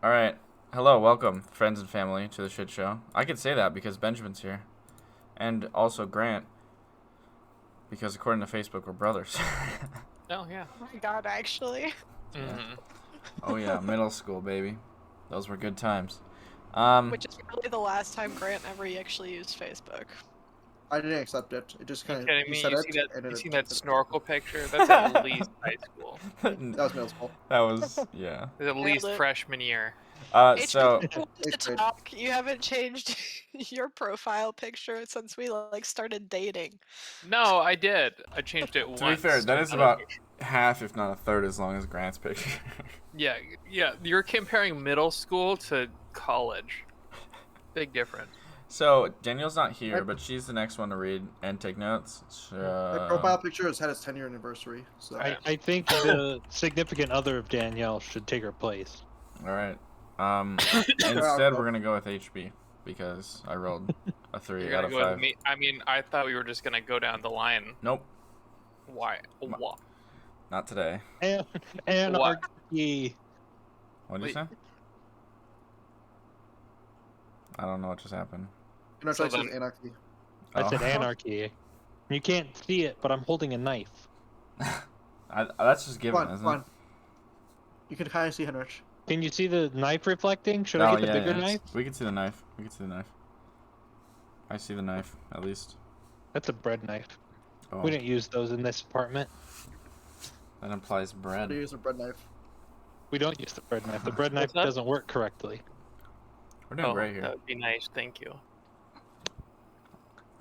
All right. Hello, welcome, friends and family, to the shit show. I could say that because Benjamin's here. And also Grant, because according to Facebook, we're brothers. Oh, yeah. Oh my god, actually. Mm-hmm. Oh, yeah, middle school, baby. Those were good times. Which is really the last time Grant ever actually used Facebook. I didn't accept it. It just You kind of kidding he me? said You it see that? and You it seen that accepted snorkel picture? That's at least high school. it. That was middle school. That was, yeah. That's at least it. freshman year. So, H, to Eighth grade. talk, you haven't changed your profile picture since we started dating. No, I did. I changed it once. to be fair, that is another about picture. half, if not a third, as long as Grant's picture. Yeah, yeah. You're comparing middle school to college. Big difference. So, Danielle's not here, but she's the next one to read and take notes. My profile picture has had its 10-year anniversary. So I think the significant other of Danielle should take her place. All right. Instead, we're going to go with HB because I rolled a 3 You're out gonna of go with 5. me. I mean, I thought we were just gonna go down the line. Nope, Why? What? not today. Anarchy. What did you say? I don't know what just happened. Anarchy So says then- anarchy. I said Oh. anarchy. You can't see it, but I'm holding a knife. That's just given, Come on, isn't come on. You can kind of see Henrich. Can you see the knife reflecting? Should it? I Oh, get the yeah, bigger yeah. knife? We can see the knife. We can see the knife. I see the knife, at least. That's a bread knife. Oh, We don't use those in this apartment. that implies How bread. to use a bread knife. We don't use the bread knife. The bread knife What's that? doesn't work correctly. We're doing great That here. would be nice. Thank you.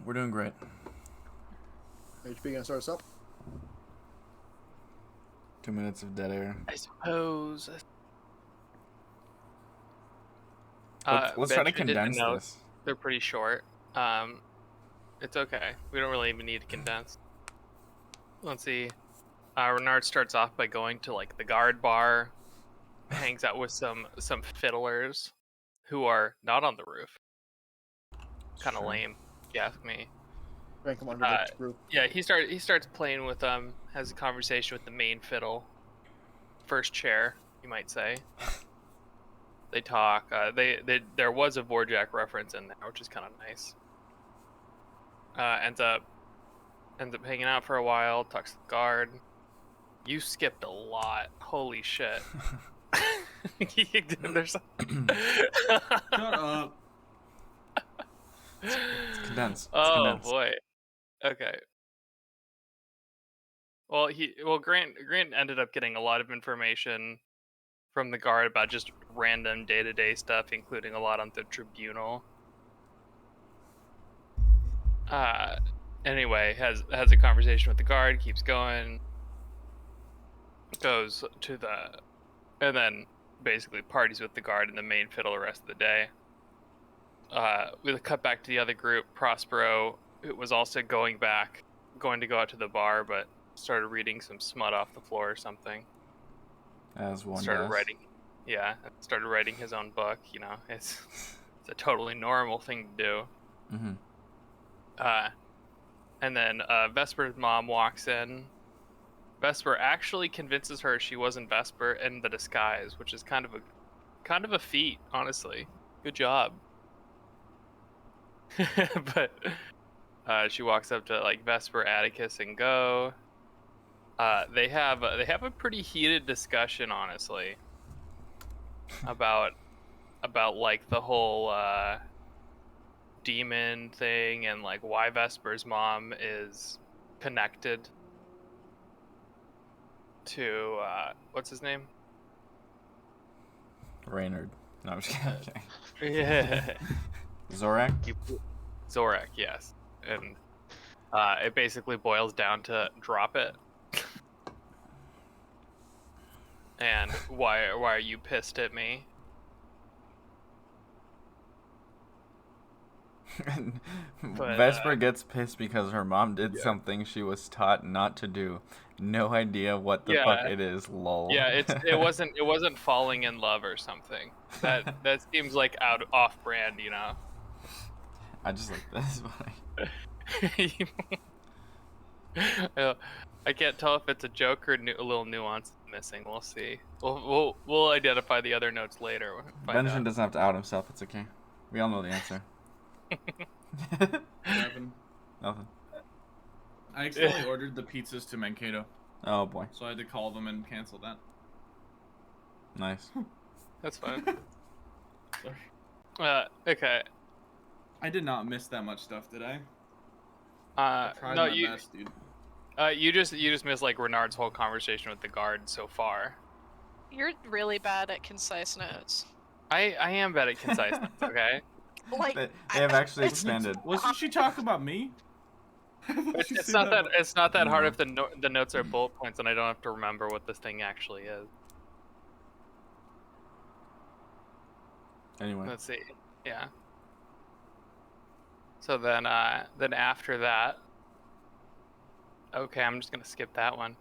We're doing great. HB gonna start us up. 2 minutes of dead air. I suppose. Let's try to Benjamin did the condense notes. this. They're pretty short. It's okay. We don't really even need to condense. Let's see. Reynard starts off by going to like the guard bar, hangs out with some fiddlers, who are not on the roof. Kind of Sure. lame, if you ask me. Rank him under the group. Yeah, he starts playing with them, has a conversation with the main fiddle, first chair, you might say. They talk. There was a Vorjak reference in there, which is kind of nice. Ends up hanging out for a while. Talks to the guard. You skipped a lot. Holy shit. There's... Shut up. It's condensed. It's Oh condensed. boy. Okay. Well, Grant ended up getting a lot of information from the guard about just random day-to-day stuff, including a lot on the Tribunal. Anyway, has a conversation with the guard, keeps going, goes to and then basically parties with the guard and the main fiddle the rest of the day. With a cut back to the other group, Prospero, who was also going to go out to the bar, but started reading some smut off the floor or something. As one Started does. writing his own book. You know, it's a totally normal thing to do. Mm-hmm. And then Vesper's mom walks in. Vesper actually convinces her she wasn't Vesper in the disguise, which is kind of a feat, honestly. Good job. But she walks up to like Vesper, Atticus, and Gho. They have a pretty heated discussion, honestly, about like the whole demon thing and like why Vesper's mom is connected to what's his name? Reynard. No, I'm just kidding. Yeah. Zorak? Zorak, yes. And it basically boils down to drop it. And why are you pissed at me? But, Vesper gets pissed because her mom did something she was taught not to do. No idea what the fuck it is, lol. Yeah, it wasn't falling in love or something. That seems like off brand, you know. I just like that's funny. I can't tell if it's a joke or a little nuance in missing. We'll see. We'll identify the other notes later. Benjamin doesn't have to out himself. It's okay. We all know the answer. What happened? Nothing. I accidentally ordered the pizzas to Mankato, Oh boy. so I had to call them and cancel that. Nice. That's fine. Sorry. Okay. I did not miss that much stuff, did I? I tried No, my best, dude. you just missed like Reynard's whole conversation with the guard so far. You're really bad at concise notes. I am bad at concise notes, okay? Like They have actually expanded. Wasn't she talking about me? It's not that hard if the notes are bullet points and I don't have to remember what this thing actually is. Anyway. Let's see. Yeah. So then after that, okay, I'm just gonna skip that one.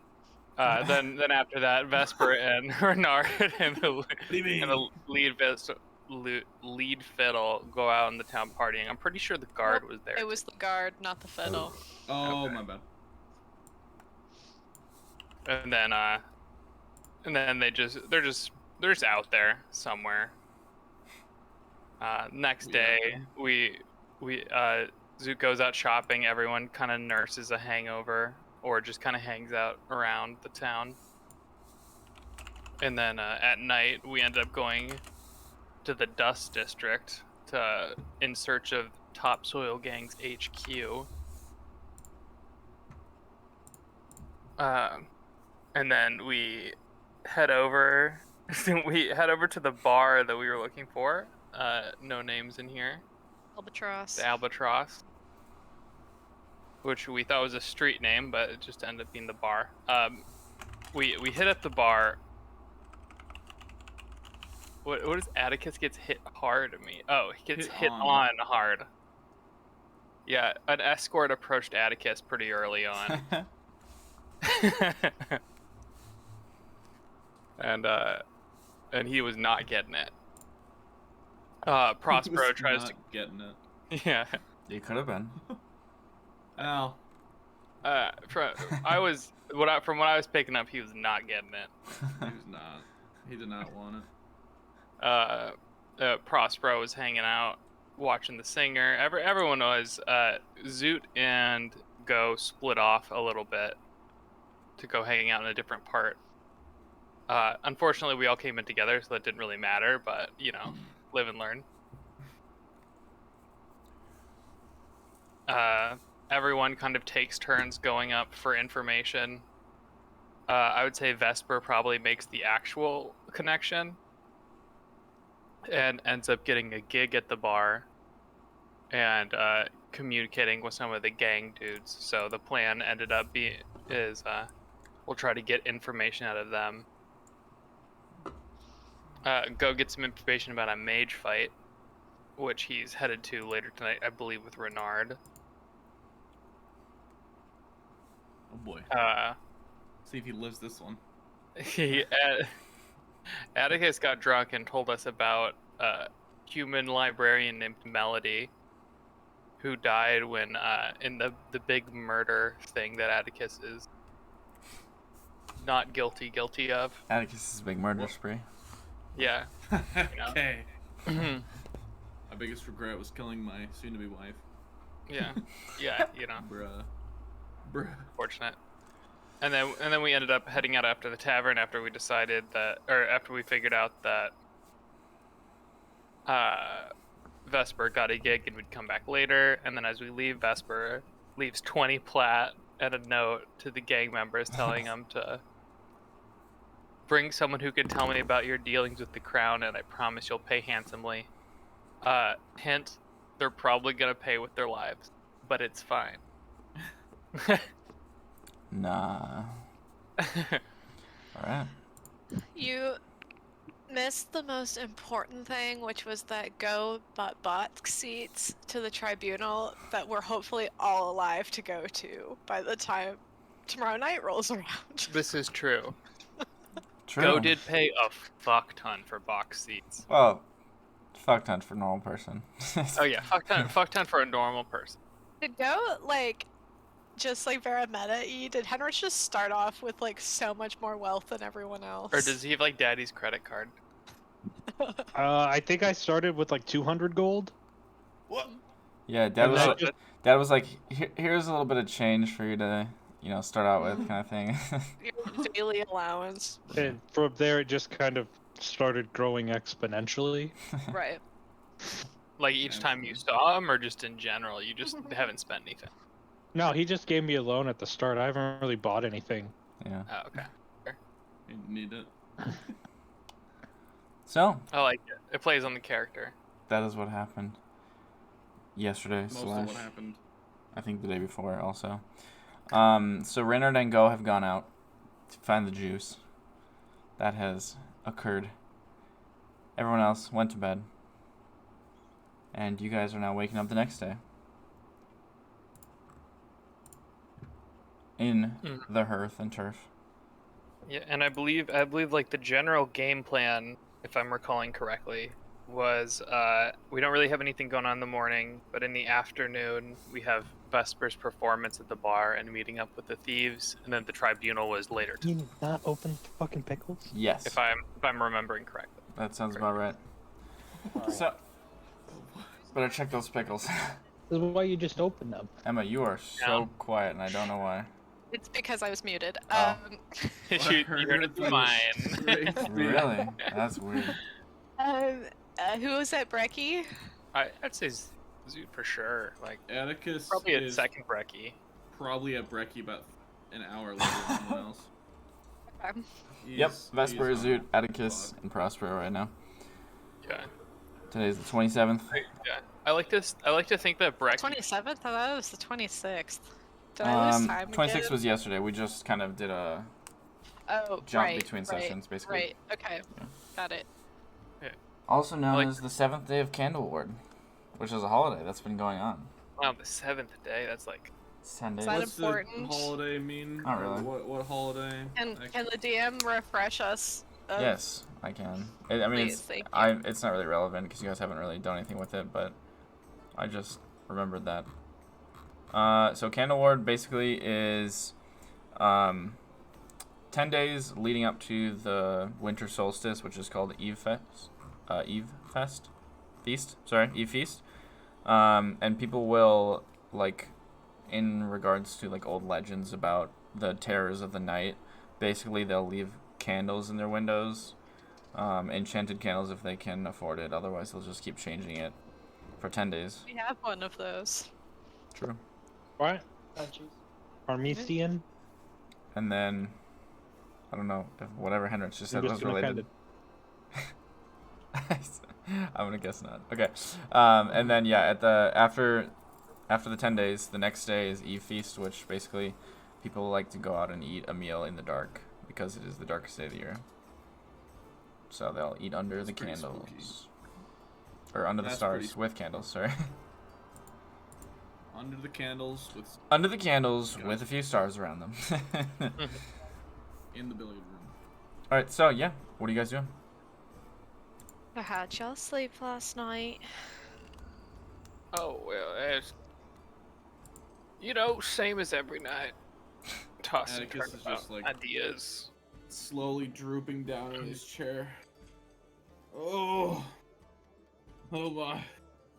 Then after that, Vesper and Reynard and the lead fiddle go out in the town partying. I'm pretty sure the guard was there. It was the guard, not the fiddle. Oh, Okay. my bad. And then they're just out there somewhere. Next day, Zoot goes out shopping. Everyone kind of nurses a hangover or just kind of hangs out around the town. And then at night, we end up going to the Dust District in search of Topsoil Gang's HQ. And then we head over. We head over to the bar that we were looking for. No names in here. Albatross. The Albatross, which we thought was a street name, but it just ended up being the bar. We hit up the bar. What is Atticus gets hit hard? Oh, he gets hit on hard. Yeah, an escort approached Atticus pretty early on. And he was not getting it. Prospero tries to getting it. Yeah. You could have been. Ow. From what I was picking up, he was not getting it. He was not. He did not want it. Prospero was hanging out, watching the singer. Everyone was. Zoot and Gho split off a little bit to go hanging out in a different part. Unfortunately, we all came in together, so that didn't really matter. But live and learn. Everyone kind of takes turns going up for information. I would say Vesper probably makes the actual connection and ends up getting a gig at the bar and communicating with some of the gang dudes. So the plan ended up we'll try to get information out of them. Go get some information about a mage fight, which he's headed to later tonight, I believe, with Reynard. Oh boy. See if he lives this one. Atticus got drunk and told us about a human librarian named Melody, who died when in the big murder thing that Atticus is not guilty of. Atticus' big murder spree. Yeah. Okay. My biggest regret was killing my soon-to-be wife. Yeah. Bruh. Fortunate. And then we ended up heading out after the tavern after we decided after we figured out that Vesper got a gig and we'd come back later. And then as we leave, Vesper leaves 20 plat and a note to the gang members telling them to bring someone who can tell me about your dealings with the crown, and I promise you'll pay handsomely. Hint, they're probably gonna pay with their lives, but it's fine. Nah. Alright. You missed the most important thing, which was that Gho bought box seats to the Tribunal that we're hopefully all alive to go to by the time tomorrow night rolls around. This is true. True. Gho did pay a fuck ton for box seats. Well, fuck ton for normal person. Oh yeah, fuck ton for a normal person. Did Gho, just like very meta-y, did Henrich just start off with like so much more wealth than everyone else? Or does he have like daddy's credit card? I think I started with like 200 gold. What? Yeah, Dad And was then like, just- Dad was like, here's a little bit of change for you to, start out with, kind of thing. Your daily allowance. And from there, it just kind of started growing exponentially. Right. Like each time you saw him, or just in general? You just haven't spent anything. No, he just gave me a loan at the start. I haven't really bought anything. Yeah. Oh, okay. You need it. So I like it. It plays on the character. that is what happened yesterday. Most of what happened. I think the day before also. So Reynard and Gho have gone out to find the juice. That has occurred. Everyone else went to bed. And you guys are now waking up the next day. In the hearth and turf. Yeah, and I believe like the general game plan, if I'm recalling correctly, was we don't really have anything going on in the morning, but in the afternoon we have Vesper's performance at the bar and meeting up with the thieves, and then the Tribunal was later. You mean not open fucking pickles? Yes. If I'm remembering correctly. That sounds about right. So, better check those pickles. This is why you just open them. Emma, you are so quiet, and I don't know why. It's because I was muted. Oh. you heard it mine. Really? That's weird. Who was at Brecky? I'd say Zoot for sure. Like Atticus probably at is second Brecky. probably at Brecky about an hour later than anyone else. Yep, Vesper, he's on Zoot, the Atticus, clock. and Prospero right now. Yeah. Today's the 27th. Yeah. I like to think that Brecky. 27th? I thought it was the 26th. Did I lose time 26th again? was yesterday. We just kind of did a Oh, jump right, between right, sessions, basically. Right, okay. Yeah. Got it. Also known Like- as the 7th day of Candle Ward, which is a holiday that's been going on. Wow, the 7th day. That's like 10 days. Is that What's important? the holiday mean? Not really. What holiday? Can Actually, the DM refresh us? Of... Yes, I can. I mean, Please, it's, thank you. it's not really relevant because you guys haven't really done anything with it, but I just remembered that. So Candle Ward basically is 10 days leading up to the winter solstice, which is called Eve Feast. And people will, like, in regards to like old legends about the terrors of the night, basically they'll leave candles in their windows, enchanted candles if they can afford it. Otherwise, they'll just keep changing it for 10 days. We have one of those. True. What? Armesian? And then, I don't know if whatever Henrich just said I'm was just gonna related. I'm gonna guess not. Okay. And then yeah, at the after the 10 days, the next day is Eve Feast, which basically people like to go out and eat a meal in the dark because it is the darkest day of the year. So they'll eat under That's the pretty candles. spooky. Or under the That's stars pretty with candles, sorry. Under the candles with Under the candles Gotcha. with a few stars around them. in the billiard room. Alright, so yeah, what are you guys doing? I had y'all sleep last night. oh well, it's same as every night. Tossing Atticus is just like ideas. slowly drooping down in his chair. Oh my.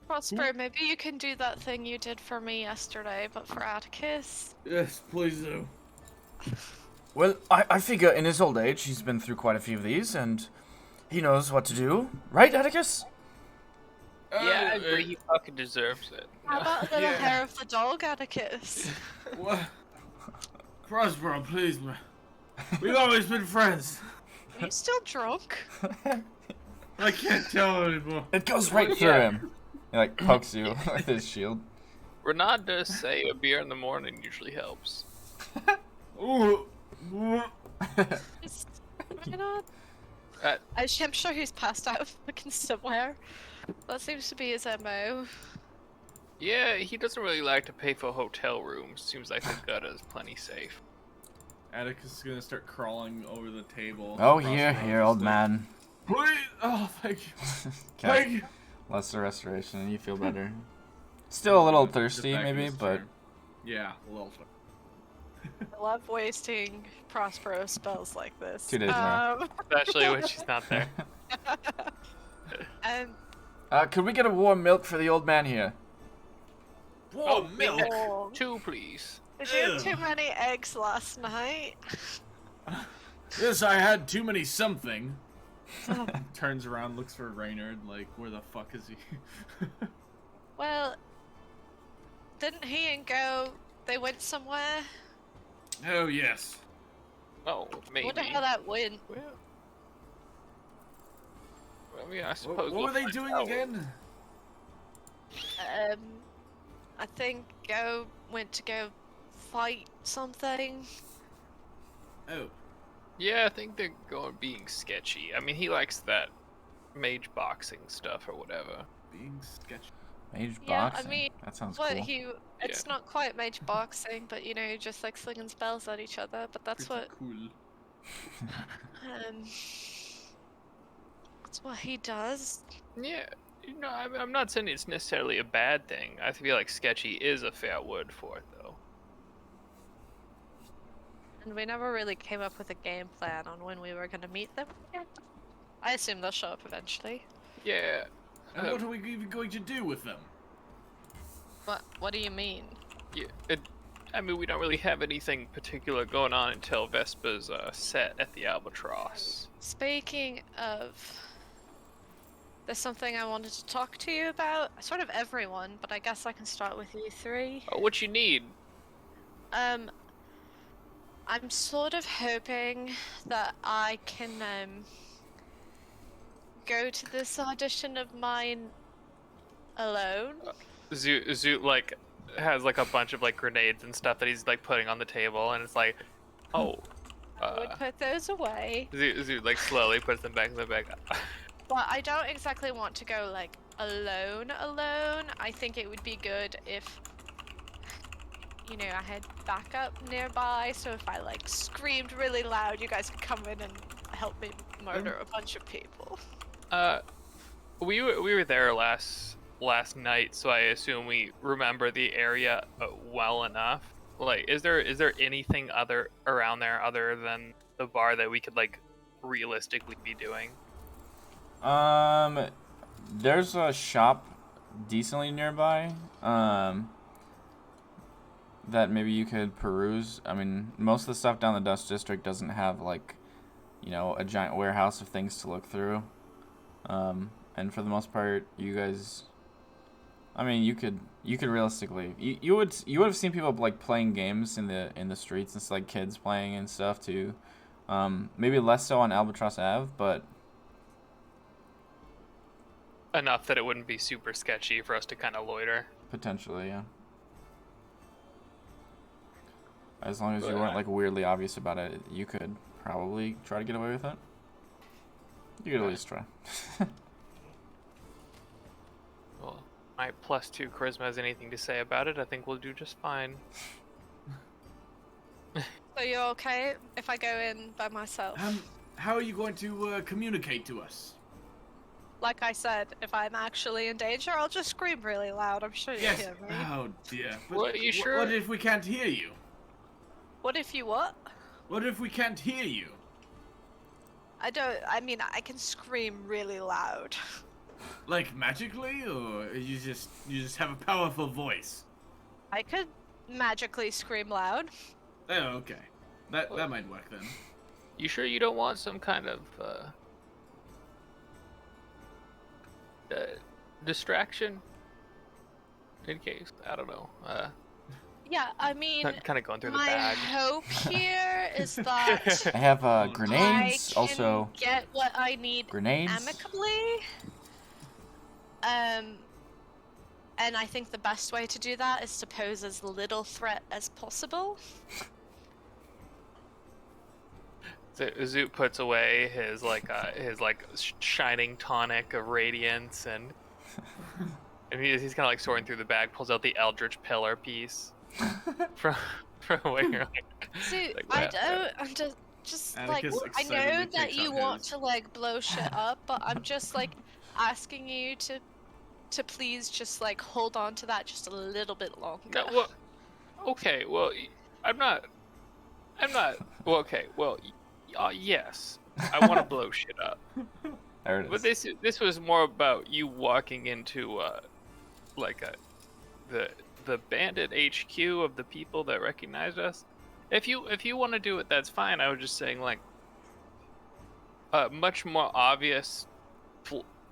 Prosper, maybe you can do that thing you did for me yesterday, but for Atticus. Yes, please do. Well, I figure in his old age he's been through quite a few of these and he knows what to do. Right, Atticus? Yeah, I agree. He fucking deserves it. How about the little Yeah. hair of the dog, Atticus? What? Prospero, please, man. We've always been friends. Are you still drunk? I can't tell anymore. It goes right through him. He like pokes you with his shield. Renard does say a beer in the morning usually helps. Ooh. Just, you know, Uh, I'm sure he's passed out fucking somewhere. That seems to be his MO. Yeah, he doesn't really like to pay for hotel rooms. Seems like the gutter is plenty safe. Atticus is gonna start crawling over the table. Oh, Prospero's here, just old like, man. Please. Oh, thank you. Okay. Thank you. Lesser restoration and you feel better. Still a little Get thirsty, back in maybe, his but chair. Yeah, a little. I love wasting Prospero spells like this. 2 days in a row. Especially when she's not there. And Could we get a warm milk for the old man here? Whoa, milk! oh, 2, please. did you have too many eggs last night? Yes, I had too many something. Turns around, looks for Reynard, like, where the fuck is he? Well, didn't he and Go, they went somewhere? Oh, yes. Oh, I maybe. wonder how that went. Well, I mean, I suppose What were they find doing out. again? I think Go went to go fight something. Oh. Yeah, I think they're going being sketchy. I mean, he likes that mage boxing stuff or whatever. Being sketchy. Mage Yeah, I boxing. mean, That sounds What cool. it's not quite mage boxing, but you know, just like slinging spells at each other. But that's Pretty what cool. that's what he does. Yeah, you know, I'm not saying it's necessarily a bad thing. I feel like sketchy is a fair word for it, though. And we never really came up with a game plan on when we were gonna meet them. I assume they'll show up eventually. Yeah. And what are we even going to do with them? What do you mean? Yeah. I mean, we don't really have anything particular going on until Vesper's set at the Albatross. Speaking of, there's something I wanted to talk to you about. Sort of everyone, but I guess I can start with you three. Oh, what you need? I'm sort of hoping that I can go to this audition of mine alone. Zoot like has like a bunch of like grenades and stuff that he's like putting on the table, and it's like, oh. I would put those away, Zoot like slowly puts them back in the bag. but I don't exactly want to go like alone. I think it would be good if, you know, I had backup nearby, so if I like screamed really loud, you guys could come in and help me murder a bunch of people. We were there last night, so I assume we remember the area well enough. Like, is there anything other around there other than the bar that we could like realistically be doing? There's a shop decently nearby. That maybe you could peruse. I mean, most of the stuff down the Dust District doesn't have like, you know, a giant warehouse of things to look through. And for the most part, you guys, I mean, you could realistically, you would have seen people like playing games in the streets. It's like kids playing and stuff too. Maybe less so on Albatross Ave, but Enough that it wouldn't be super sketchy for us to kind of loiter. potentially, yeah. As long as you weren't like weirdly obvious about it, you could probably try to get away with it. You could at least try. Well, my +2 charisma has anything to say about it. I think we'll do just fine. So you're okay if I go in by myself? How are you going to communicate to us? Like I said, if I'm actually in danger, I'll just scream really loud. I'm sure you Yes. hear me. Oh dear. But What, you sure? What if we can't hear you? What if you what? What if we can't hear you? I mean, I can scream really loud. Like magically, or you just have a powerful voice? I could magically scream loud. Oh, okay. That might work then. You sure you don't want some kind of distraction? In case, I don't know. Yeah, I mean, Kind of going through the my bag. hope here is that I have I grenades. can Also, get what I need grenades. amicably. And I think the best way to do that is to pose as little threat as possible. So Zoot puts away his shining tonic of radiance, and he's kind of like sorting through the bag, pulls out the Eldritch Pillar piece from where you're like. See, like, I what? don't. I'm just like Atticus I know excitedly that takes you out want his. to like blow shit up, but I'm just like asking you to please just like hold on to that just a little bit longer. No, well, okay, well, I'm not I'm not. Well, okay. Well, yes. I want to blow shit up. There it is. But this was more about you walking into the bandit HQ of the people that recognized us. If you want to do it, that's fine. I was just saying like a much more obvious,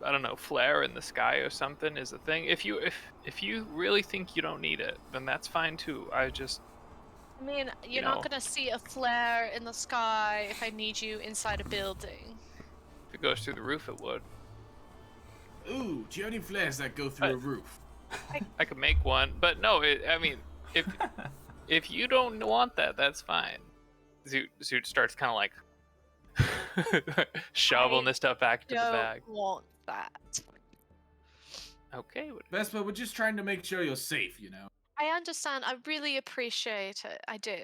I don't know, flare in the sky or something is a thing. If you really think you don't need it, then that's fine too. I mean, you're know. not gonna see a flare in the sky if I need you inside a building. If it goes through the roof, it would. Ooh, do you have any flares that go through a roof? I could make one, but no. I mean, if you don't want that, that's fine. Zoot starts kind of like shoveling this stuff back to the bag. Don't want that. Okay. Vesper, we're just trying to make sure you're safe, you know. I understand. I really appreciate it. I do.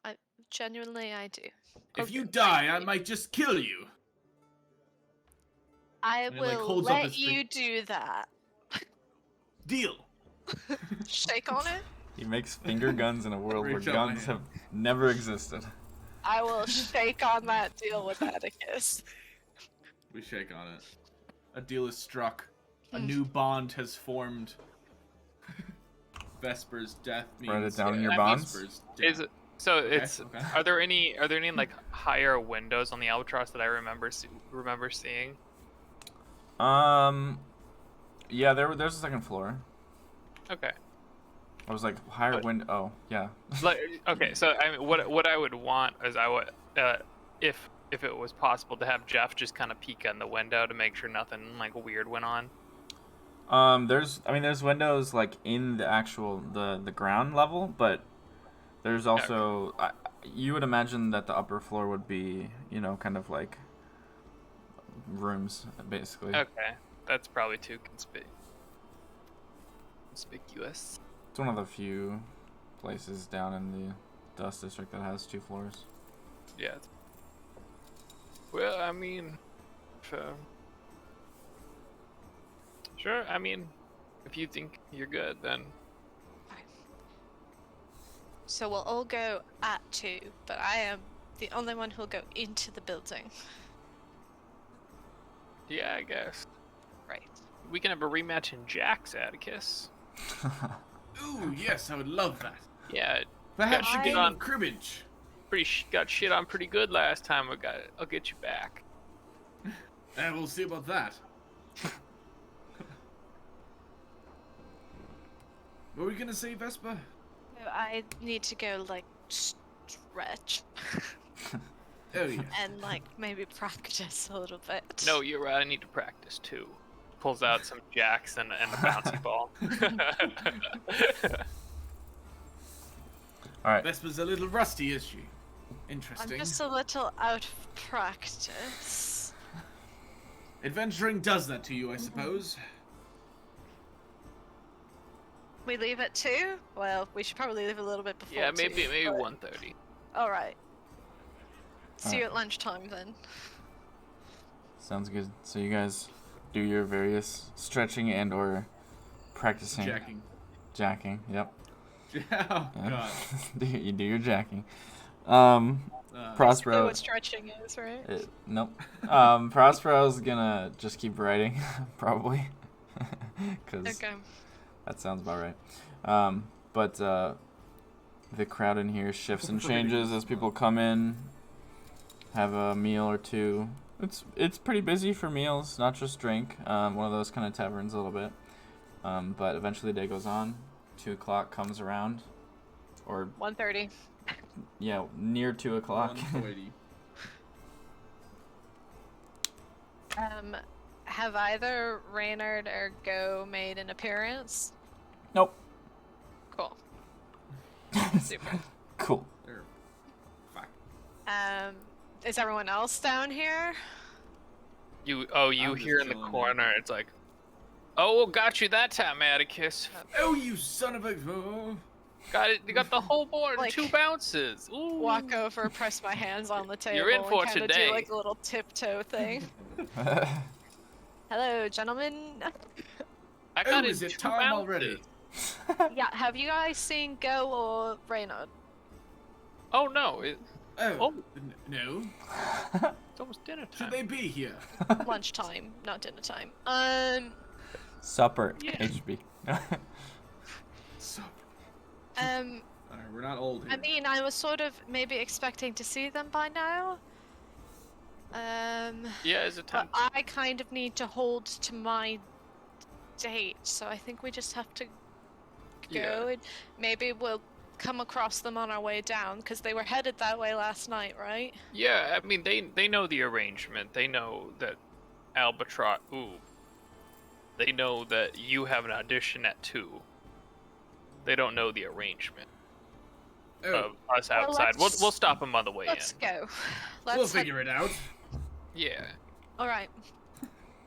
I genuinely do. If you die, I might just kill you. I And he, like, will holds up let his you do that. Deal. Shake on it. He makes finger guns in a world where Reach out my guns hand. have never existed. I will shake on that deal with Atticus. We shake on it. A deal is struck. A new bond has formed. Vesper's death means. Write it down in your not bonds? Vesper's death. Is it? So it's. okay. Are there any like higher windows on the Albatross that I remember seeing? Yeah, there's a second floor. Okay. I was like higher But- window. Oh, yeah. Like, okay, so I mean, what I would want is I would if it was possible to have Jeff just kind of peek in the window to make sure nothing like weird went on. There's windows like in the actual the ground level, but there's also you would imagine that the upper floor would be, you know, kind of like rooms basically. Okay, that's probably too conspicuous. It's one of the few places down in the Dust District that has 2 floors. Yeah. Well, I mean, sure. I mean, if you think you're good, then So we'll all go at 2, but I am the only one who'll go into the building. yeah, I guess Right. we can have a rematch in Jack's, Atticus. Ooh, yes, I would love that. Yeah, Perhaps Got a shit game on. of cribbage. got shit on pretty good last time. I'll get you back. We'll see about that. What were you gonna say, Vesper? So I need to go like stretch Oh yeah. and like maybe practice a little bit. No, you're right. I need to practice too. Pulls out some jacks and a bouncy ball. All right. Vesper's a little rusty, is she? I'm Interesting. just a little out of practice. Adventuring does that to you, I suppose. We leave at 2? Well, we should probably leave a little bit before Yeah, 2, maybe but- 1:30. Alright. See you Alright. at lunchtime then. Sounds good. So you guys do your various stretching and or practicing jacking. Yep. Oh Yeah. god. You do your jacking. Know Prospero. what stretching is, right? Nope. Prospero's gonna just keep writing, probably, because Okay. that sounds about right. But the crowd in here shifts and changes as people come in, have a meal or two. It's pretty busy for meals, not just drink. One of those kind of taverns a little bit. But eventually the day goes on. 2 o'clock comes around, or 1:30. yeah, near 2 o'clock. 1:30. Have either Reynard or Gho made an appearance? Nope. Cool. Super. Cool. There. Fuck. Is everyone else down here? You I'm hear just in the chilling, corner. It's like, oh, well, got you that time, Atticus. Oh, you son of a. Oh. Got it. You got the whole board in Like, 2 bounces. Ooh. Walk over, press my hands on the table, You're in for and kind of today. do like a little tiptoe thing. Hello, gentlemen. I got Oh, it is in it 2 time bounces. already? Yeah, have you guys seen Gho or Reynard? Oh no, Oh, no. It's almost dinner time. Should they be here? Lunchtime, not dinner time. Supper. Yeah. HB. So, Um, alright, we're not old here. I mean, I was sort of maybe expecting to see them by now. Yeah, is it But time? I kind of need to hold to my date, so I think we just have to go. Yeah. And maybe we'll come across them on our way down, because they were headed that way last night, right? Yeah, I mean, they know the arrangement. They know that Albatross. They know that you have an audition at 2. They don't know the arrangement Oh, of us outside. We'll let's- stop them on the way Let's in. go. we'll Let's head. figure it out. Yeah. All right,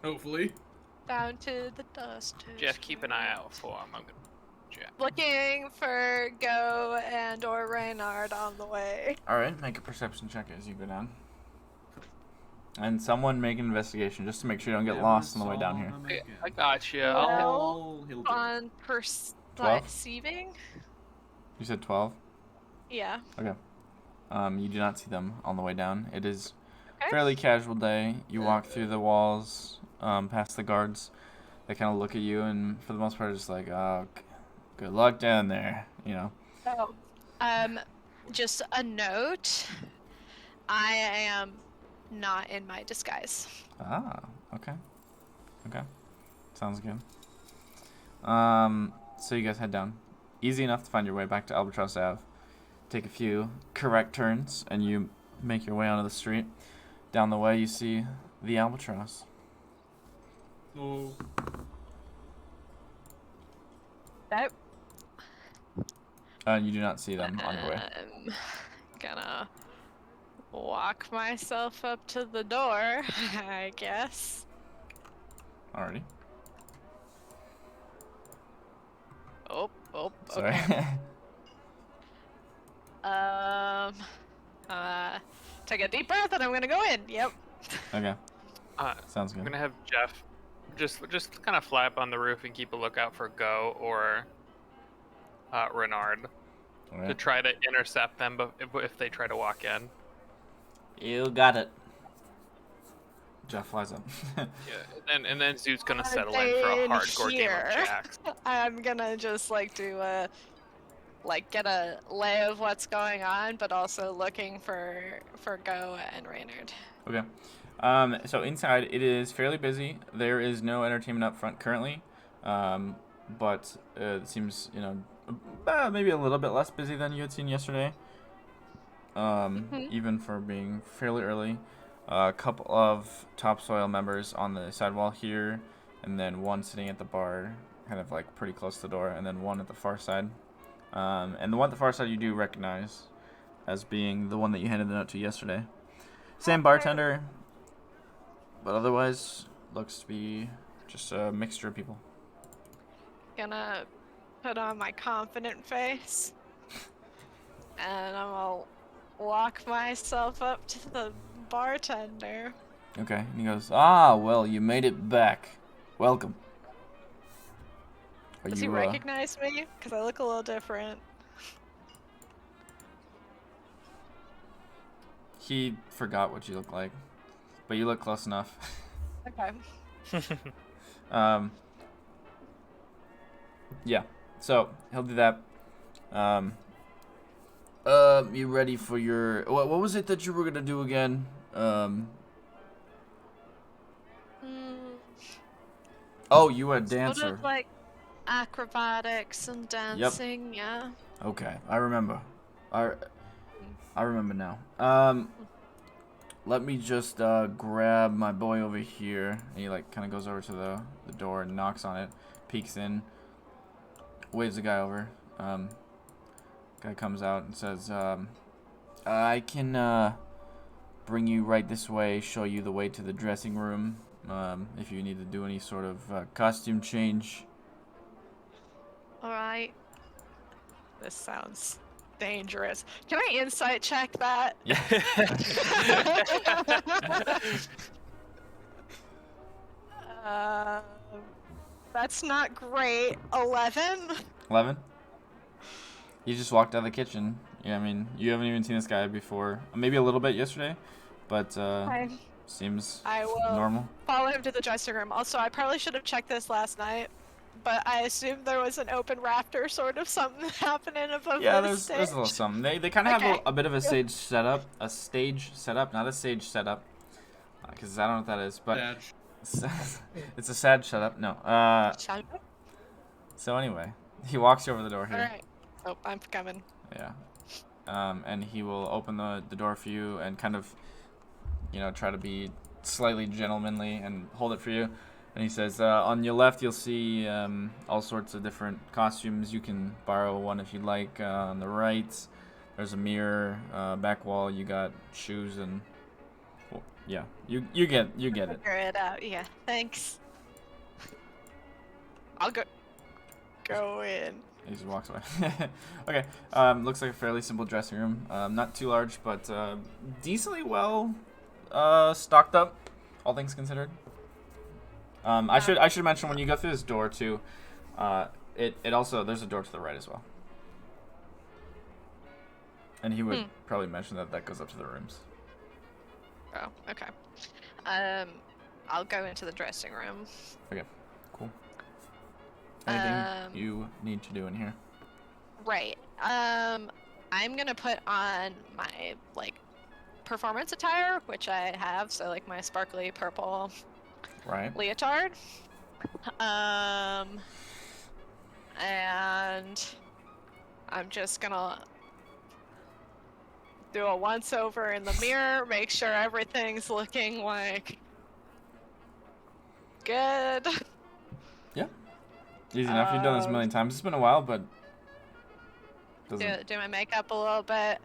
Hopefully. down to the dust. Jeff, keep an eye out for him. I'm gonna. Jeff. Looking for Gho and or Reynard on the way. Alright, make a perception check as you go down. And someone make an investigation just to make sure you don't get lost on the way down here. I got you. Well, He'll do. On 12? perceiving? You said 12? Yeah. Okay. You do not see them on the way down. It is Okay. fairly casual day. You walk through the walls, past the guards. They kind of look at you, and for the most part, just like, oh, good luck down there, you know. Oh. Just a note. I am not in my disguise. Ah, okay. Okay. Sounds good. So you guys head down. Easy enough to find your way back to Albatross Ave. Take a few correct turns, and you make your way onto the street. Down the way, you see the Albatross. Oh. Nope. You do not see them on your way. Gonna walk myself up to the door, I guess. Alrighty. Oh, Sorry. okay. Take a deep breath and I'm gonna go in. Yep. Okay. Sounds I'm good. gonna have Jeff just kind of fly up on the roof and keep a lookout for Gho or Reynard to Alright. try to intercept them, but if they try to walk in. You got it. Jeff flies up. Yeah, and then Zoot's gonna settle in for a in hardcore game here. of jacks. I'm gonna just do a get a lay of what's going on, but also looking for Gho and Reynard. Okay. So inside it is fairly busy. There is no entertainment up front currently, but it seems maybe a little bit less busy than you had seen yesterday. Even for being fairly early. A couple of Topsoil members on the side wall here, and then one sitting at the bar, kind of pretty close to the door, and then one at the far side. And the one at the far side you do recognize as being the one that you handed the note to yesterday. Same bartender, but otherwise looks to be just a mixture of people. Gonna put on my confident face, and I'm gonna walk myself up to the bartender. Okay, and he goes, "Ah, well, you made it back. Welcome." Does he recognize me? Because I look a little different. He forgot what you look like, but you look close enough. Okay. Yeah, so he'll do that. You ready for your what was it that you were gonna do again? Oh, you were a dancer. Sort of like acrobatics and dancing, yeah. Okay, I remember. I remember now. Let me just grab my boy over here. And he kind of goes over to the door and knocks on it, peeks in, waves the guy over. Guy comes out and says, I can bring you right this way, show you the way to the dressing room, if you need to do any sort of costume change. Alright. This sounds dangerous. Can I insight check that? Yeah. That's not great. 11? 11? You just walked out of the kitchen. Yeah, I mean, you haven't even seen this guy before. Maybe a little bit yesterday, but seems I will normal. follow him to the dressing room. Also, I probably should have checked this last night, but I assumed there was an open rafter sort of something happening above Yeah, this there's a little something. They kind of Okay. have a bit of a stage setup, not a stage setup, because I don't know what that is, but Badge. it's a sad setup. No. Shut up. So anyway, he walks over the door here. Alright. Oh, I'm coming. Yeah. And he will open the door for you and kind of, try to be slightly gentlemanly and hold it for you. And he says, on your left, you'll see all sorts of different costumes. You can borrow one if you'd like. On the right, there's a mirror. Back wall, you got shoes and... Well, yeah, you get it. Figure it out. Yeah, thanks. I'll go in. He just walks away. Okay, looks like a fairly simple dressing room. Not too large, but decently well stocked up, all things considered. I should mention when you go through this door too, it also, there's a door to the right as well. And he would probably mention that goes up to the rooms. Oh, okay. I'll go into the dressing room. Okay, cool. Anything you need to do in here? Right. I'm gonna put on my performance attire, which I have, so my sparkly purple Right. leotard. And I'm just gonna do a once over in the mirror, make sure everything's looking good. Yeah. Easy enough. You've done this a million times. It's been a while, but Do my makeup a little bit.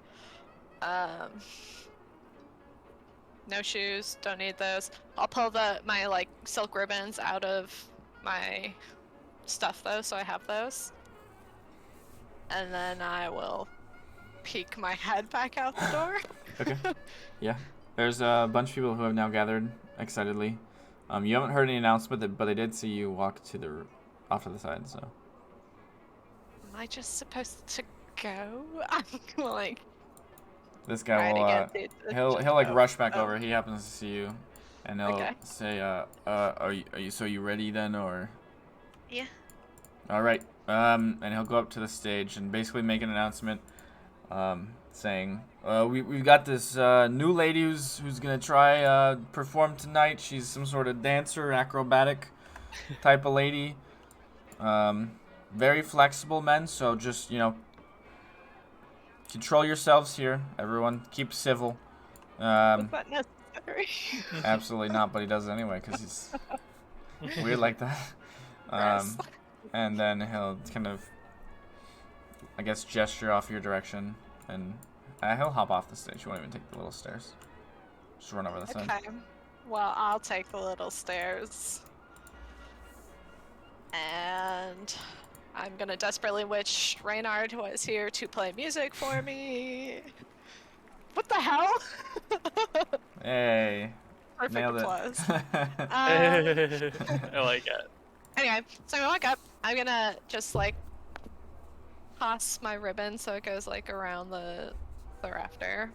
No shoes, don't need those. I'll pull my silk ribbons out of my stuff though, so I have those. And then I will peek my head back out the door. Okay. Yeah. There's a bunch of people who have now gathered excitedly. You haven't heard any announcement, but they did see you walk off to the side. So. Am I just supposed to go? I'm This guy trying will. to get He'll rush back over. He happens to see you, and he'll say, are you ready then, or? Yeah. All right. And he'll go up to the stage and basically make an announcement, saying, we've got this new lady who's gonna try perform tonight. She's some sort of dancer, acrobatic type of lady. Very flexible, men. So just control yourselves here, everyone. Keep civil. Was that necessary? Absolutely not, but he does it anyway because he's weird like that. Gross. And then he'll kind of, I guess, gesture off your direction, and he'll hop off the stage. He won't even take the little stairs. Just run over the side. Okay. Well, I'll take the little stairs. And I'm gonna desperately wish Reynard was here to play music for me. What the hell? Hey. Perfect Nailed it. applause. I like it. Anyway, so I'm gonna walk up. I'm gonna just toss my ribbon so it goes around the rafter.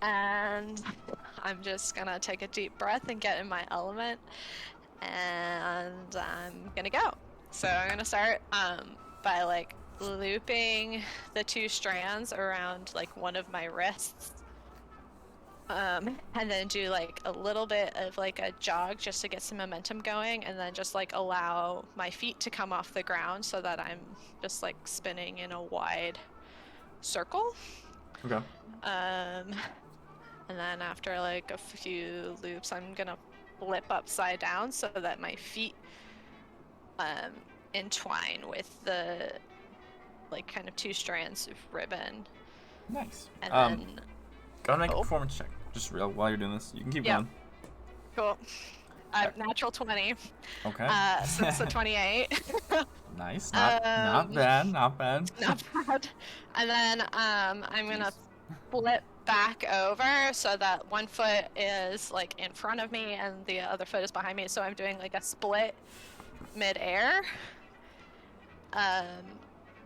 And I'm just gonna take a deep breath and get in my element. And I'm gonna go. So I'm gonna start by looping the 2 strands around one of my wrists. And then do a little bit of a jog just to get some momentum going, and then just allow my feet to come off the ground so that I'm just spinning in a wide circle. Okay. And then after a few loops, I'm gonna flip upside down so that my feet entwine with the kind of 2 strands of ribbon. Nice. And then go and make a performance check. Just while you're doing this, you can keep going. Cool. Natural 20. Okay. So it's a 28. Nice. Not bad. Not bad. Not bad. And then I'm gonna flip back over so that one foot is in front of me and the other foot is behind me. So I'm doing a split mid-air.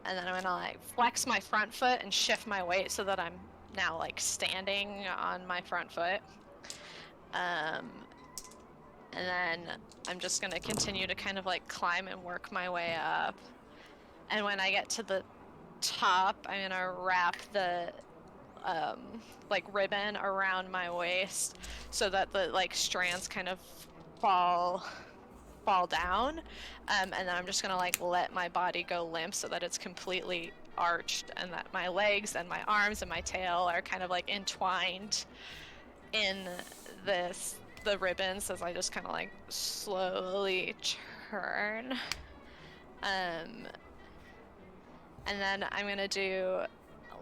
and then I'm gonna like flex my front foot and shift my weight so that I'm now like standing on my front foot. And then I'm just gonna continue to kind of like climb and work my way up. And when I get to the top, I'm gonna wrap the like ribbon around my waist so that the like strands kind of fall down. And then I'm just gonna like let my body go limp so that it's completely arched and that my legs and my arms and my tail are kind of like entwined in the ribbons as I just kind of like slowly turn. And then I'm gonna do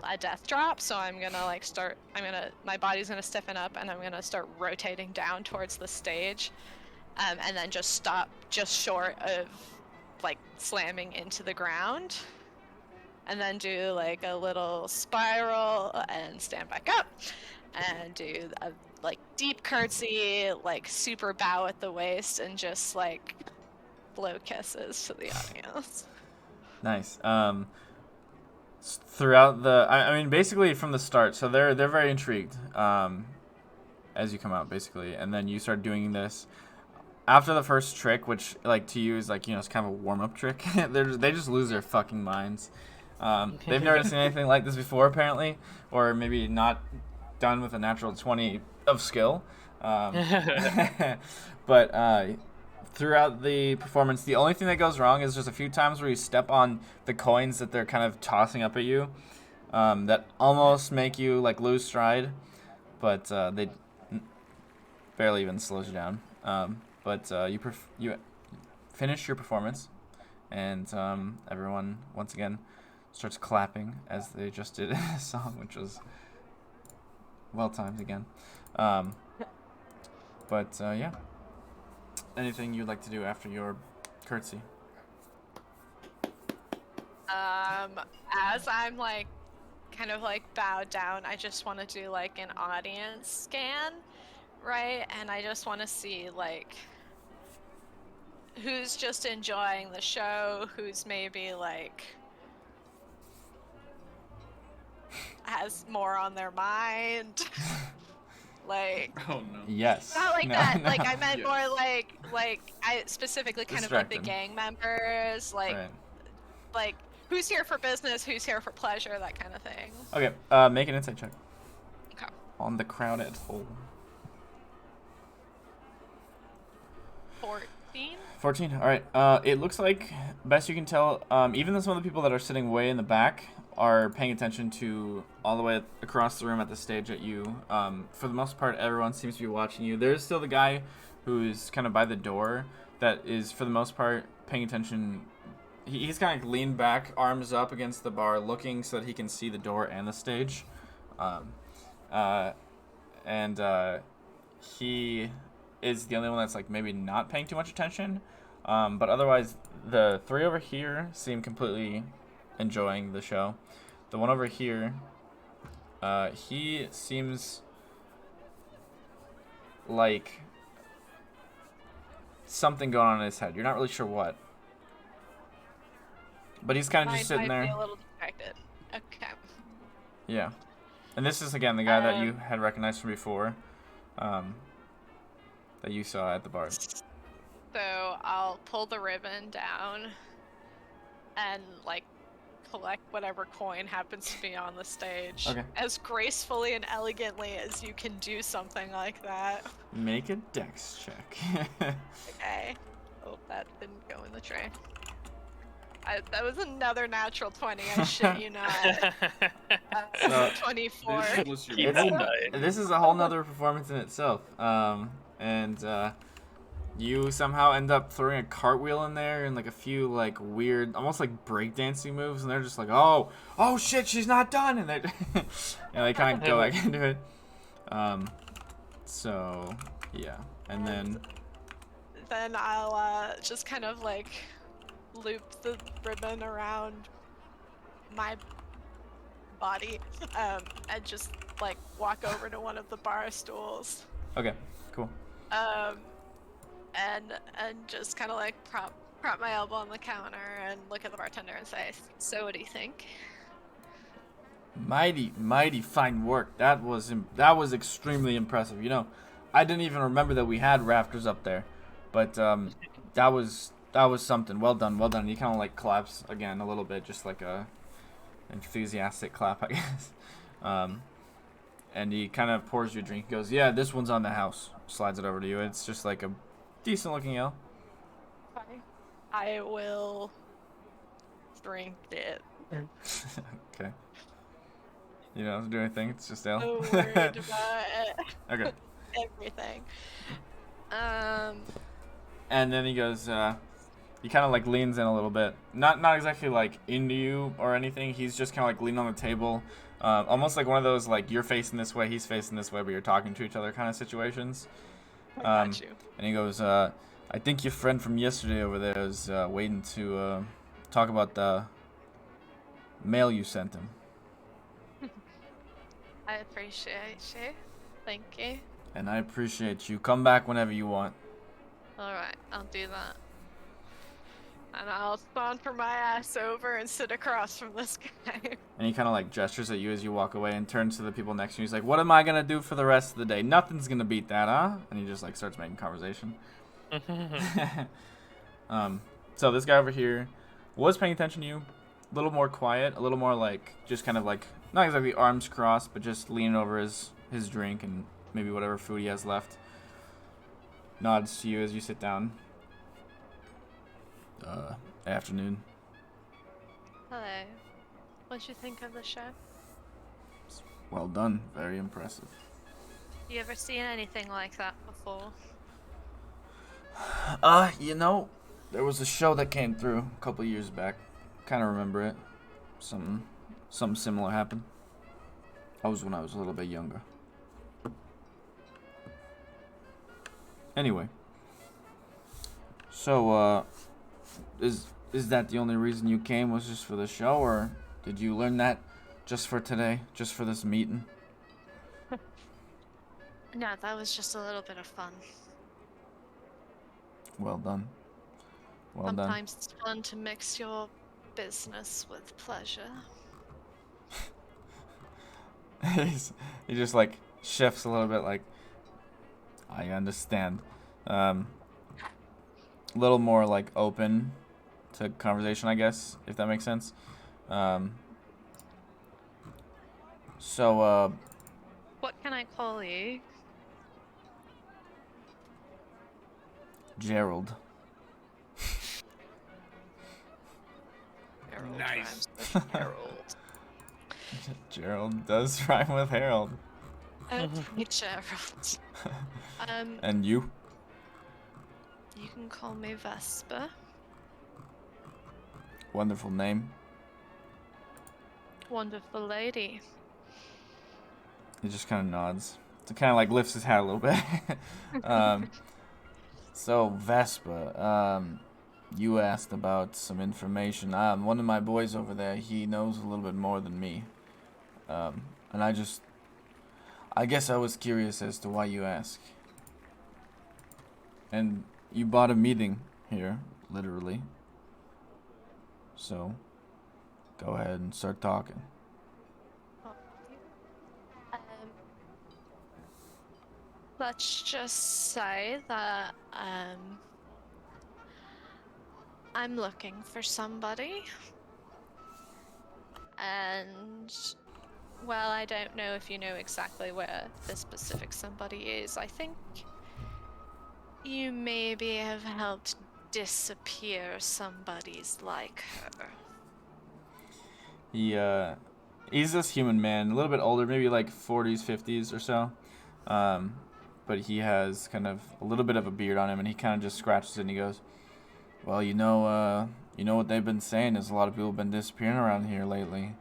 a death drop, so I'm gonna like my body's gonna stiffen up and I'm gonna start rotating down towards the stage, and then just stop just short of like slamming into the ground, and then do like a little spiral and stand back up and do a like deep curtsy, like super bow at the waist, and just like blow kisses to the audience. Nice. Throughout I mean, basically from the start, so they're very intrigued as you come out, basically, and then you start doing this after the first trick, which like to you is like, you know, it's kind of a warm-up trick. They just lose their fucking minds. They've never seen anything like this before, apparently, or maybe not done with a natural 20 of skill. But throughout the performance, the only thing that goes wrong is just a few times where you step on the coins that they're kind of tossing up at you, that almost make you like lose stride, but they barely even slows you down. But you finish your performance, and everyone once again starts clapping as they just did a song, which was well timed again. But yeah. Anything you'd like to do after your curtsy? As I'm like kind of like bowed down, I just want to do like an audience scan, right? And I just want to see like who's just enjoying the show, who's maybe like has more on their mind. Like, Oh no. Yes. not like No, that. no. Like I meant Yeah. more like I specifically kind of like the Distracting. gang members, like Right. like who's here for business, who's here for pleasure, that kind of thing. Okay. Make an insight check Okay. on the crowd at whole. 14. 14. All right. It looks like, best you can tell, even though some of the people that are sitting way in the back are paying attention to all the way across the room at the stage at you. For the most part, everyone seems to be watching you. There's still the guy who's kind of by the door that is, for the most part, paying attention. He's kind of leaned back, arms up against the bar, looking so that he can see the door and the stage. He is the only one that's like maybe not paying too much attention. But otherwise, the three over here seem completely enjoying the show. The one over here, he seems like something going on in his head. You're not really sure what. But he's kind of just sitting Might be there. a little distracted. Okay. Yeah. And this is, again, the guy that you had recognized from before, that you saw at the bar. So I'll pull the ribbon down and like collect whatever coin happens to be on the stage. Okay. As gracefully and elegantly as you can do something like that. Make a dex check. Okay. Oh, that didn't go in the tray. That was another natural 20, I shit you not. 24. This was your Keep that diet. This is a whole nother performance in itself. You somehow end up throwing a cartwheel in there and like a few like weird, almost like breakdancing moves, and they're just like, oh shit, she's not done, and they kind of go back into it. So yeah, and then I'll just kind of like loop the ribbon around my body, and just like walk over to one of the bar stools. okay, cool. And just kind of like prop prop my elbow on the counter and look at the bartender and say, "So, what do you think?" Mighty fine work. That was extremely impressive. You know, I didn't even remember that we had rafters up there, but that was something. Well done, well done. He kind of like claps again a little bit, just like a enthusiastic clap, I guess. And he kind of pours you a drink. He goes, "Yeah, this one's on the house." Slides it over to you. It's just like a decent looking ale. I will drink it. Okay. You don't have to do anything. It's just ale. So worried about it. Okay. Everything. And then he goes, he kind of like leans in a little bit. Not exactly like into you or anything. He's just kind of like leaning on the table. Almost like one of those like you're facing this way, he's facing this way, but you're talking to each other kind of situations. I got you. And he goes, I think your friend from yesterday over there is waiting to talk about the mail you sent him. I appreciate you. Thank you. And I appreciate you. Come back whenever you want. Alright, I'll do that. And I'll saunter my ass over and sit across from this guy. And he kind of like gestures at you as you walk away and turns to the people next to you. He's like, "What am I going to do for the rest of the day? Nothing's going to beat that, huh?" And he just like starts making conversation. So this guy over here was paying attention to you. A little more quiet, a little more like just kind of like not exactly arms crossed, but just leaning over his drink and maybe whatever food he has left. Nods to you as you sit down. Afternoon. Hello. What'd you think of the show? Well done. Very impressive. You ever seen anything like that before? You know, there was a show that came through a couple years back. Kind of remember it. Something similar happened. That was when I was a little bit younger. Anyway. So, is that the only reason you came, was just for the show, or did you learn that just for today, just for this meeting? No, that was just a little bit of fun. Well done. Well done. Sometimes it's fun to mix your business with pleasure. He just like shifts a little bit, like, I understand. A little more like open to conversation, I guess, if that makes sense. So What can I call you? Gerald. Harold Nice. rhymes with Harold. Gerald does rhyme with Harold. Okay, Gerald. And you? You can call me Vesper. Wonderful name. Wonderful lady. He just kind of nods. So kind of like lifts his hat a little bit. So Vesper, you asked about some information. One of my boys over there, he knows a little bit more than me. And I guess I was curious as to why you ask. And you bought a meeting here, literally. So, go ahead and start talking. Let's just say that I'm looking for somebody, and well, I don't know if you know exactly where this specific somebody is. I think you maybe have helped disappear somebody's like her. He's this human man, a little bit older, maybe like 40s, 50s or so. But he has kind of a little bit of a beard on him, and he kind of just scratches it and he goes, "Well, you know what they've been saying is a lot of people have been disappearing around here lately."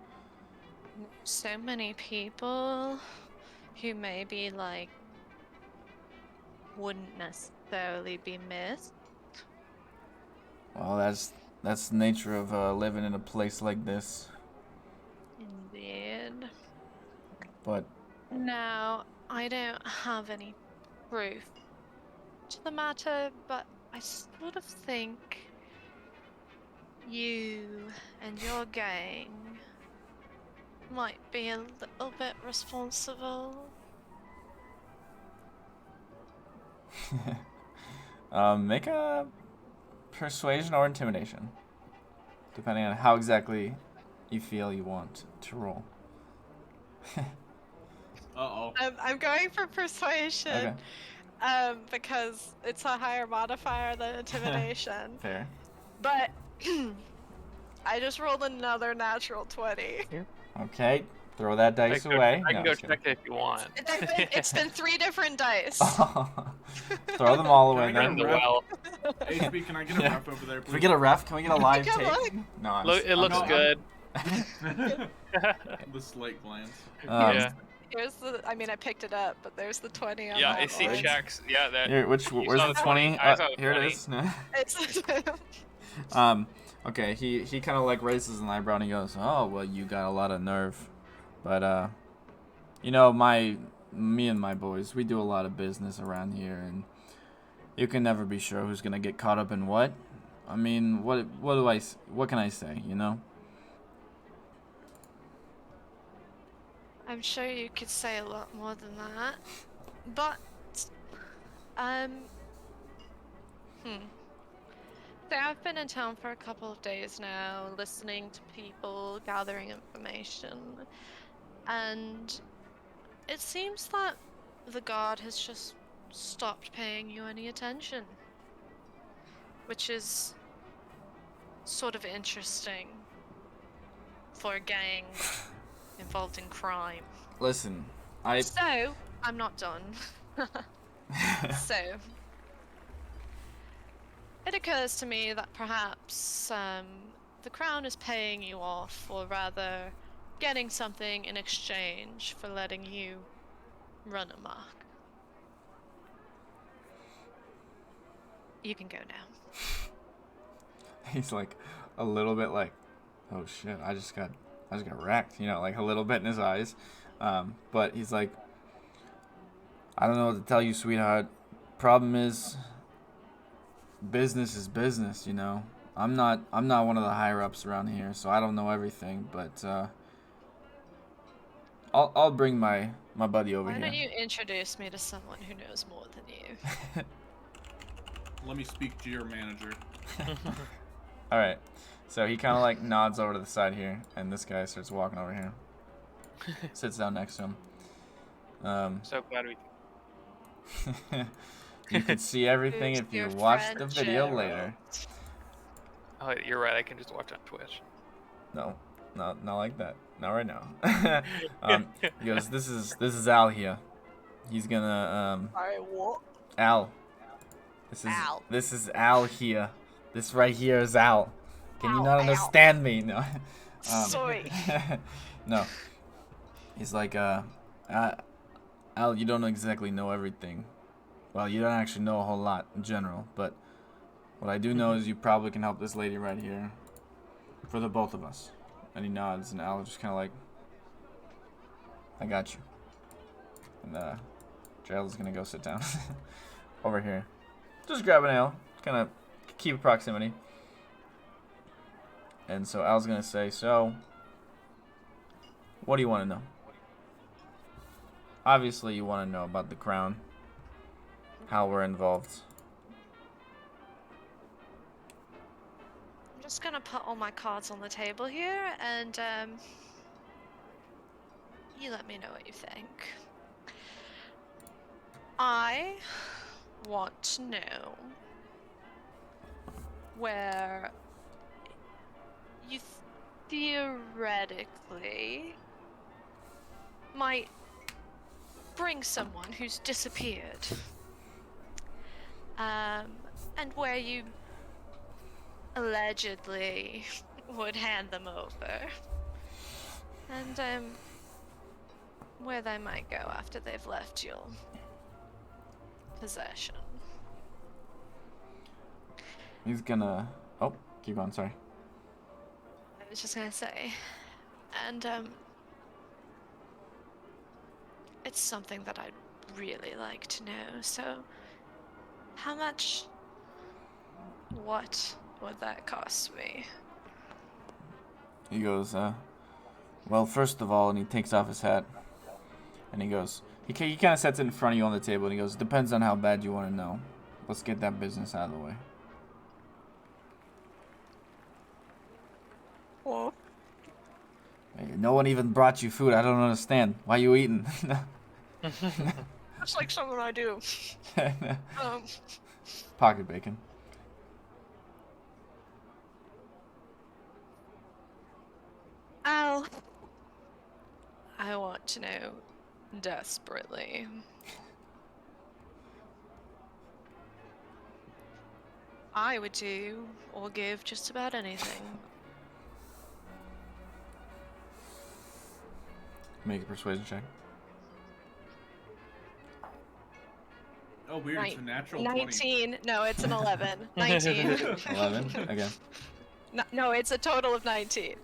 So many people who maybe like wouldn't necessarily be missed. Well, that's the nature of living in a place like this. Indeed. But Now, I don't have any proof to the matter, but I sort of think You and your gang might be a little bit responsible. Make a persuasion or intimidation, depending on how exactly you feel you want to roll. Uh-oh. I'm going for persuasion. Okay. Because it's a higher modifier than intimidation. Fair. But I just rolled another natural 20. Okay. Throw that dice away. I can No, go just kidding. check it if you want. It's been 3 different dice. Throw them all away Can I In then. the ref? well. HB, can I get a ref over there, please? Can we get a ref? Can we get a live Come tape? on. No, I'm Look, it looks no, good. The slight glance. Yeah. Here's the. I mean, I picked it up, but there's the 20 on Yeah, that I see one. checks. Yeah, that. Here, where's You the saw the 20? 20? I saw the Here 20. it is. It's Okay, he kind of like raises an eyebrow and he goes, "Oh, well, you got a lot of nerve, but you know, me and my boys, we do a lot of business around here, and you can never be sure who's gonna get caught up in what. I mean, what can I say, you know?" I'm sure you could say a lot more than that, but So I've been in town for a couple of days now, listening to people, gathering information, and it seems that the guard has just stopped paying you any attention, which is sort of interesting for a gang involved in crime. Listen, So, I'm not done. So, it occurs to me that perhaps the Crown is paying you off, or rather, getting something in exchange for letting you run amok. You can go now. he's like a little bit like, "Oh shit, I just got wrecked," you know, like a little bit in his eyes. But he's like, "I don't know what to tell you, sweetheart. Problem is, business is business, you know. I'm not one of the higher ups around here, so I don't know everything, but I'll bring my buddy over Why here." don't you introduce me to someone who knows more than you? Let me speak to your manager. All right. So he kind of like nods over to the side here, and this guy starts walking over here. Sits down next to him. So glad we. You can see everything Who's if you your watch friend, the video Gerald? later. Oh, you're right. I can just watch on Twitch. No, not like that. Not right now. He goes, "This is Al here. He's gonna Sorry, what? Al. Al. This is Al here. This right here is Al. Can you Al, not Al. understand me?" No. Sorry. No. He's like, Al, you don't exactly know everything. Well, you don't actually know a whole lot in general, but what I do know is you probably can help this lady right here for the both of us. And he nods, and Al just kind of like, "I got you." And Gerald's gonna go sit down over here. Just grab an ale, kind of keep proximity. And so Al's gonna say, "So, what do you want to know?" Obviously, you want to know about the Crown, how we're involved. I'm just gonna put all my cards on the table here, and you let me know what you think. I want to know where you theoretically might bring someone who's disappeared, and where you allegedly would hand them over, and where they might go after they've left your possession. He's gonna... Oh, keep on, sorry. I was just gonna say, and it's something that I'd really like to know. So, how much? What would that cost me? He goes, well, first of all, and he takes off his hat, and he goes, he kind of sets it in front of you on the table, and he goes, depends on how bad you want to know. Let's get that business out of the way. Whoa. Hey, no one even brought you food. I don't understand. Why you eating? That's like something I do. Pocket bacon. Al, I want to know desperately. I would do or give just about anything. Make a persuasion check. Oh, weird. It's a natural 20. 19. No, it's an 11. 19. 11? Again. No, it's a total of 19.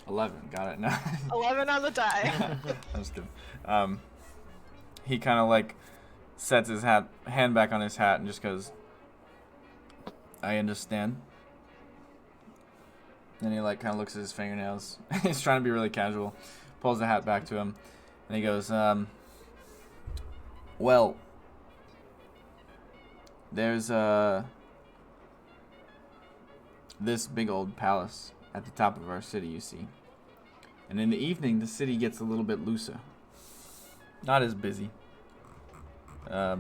11. Got it. No. 11 on the die. That's good. He kind of like sets his hand back on his hat and just goes, I understand. Then he like kind of looks at his fingernails. He's trying to be really casual. Pulls the hat back to him. And he goes, well, there's this big old palace at the top of our city, you see. And in the evening, the city gets a little bit looser. Not as busy. I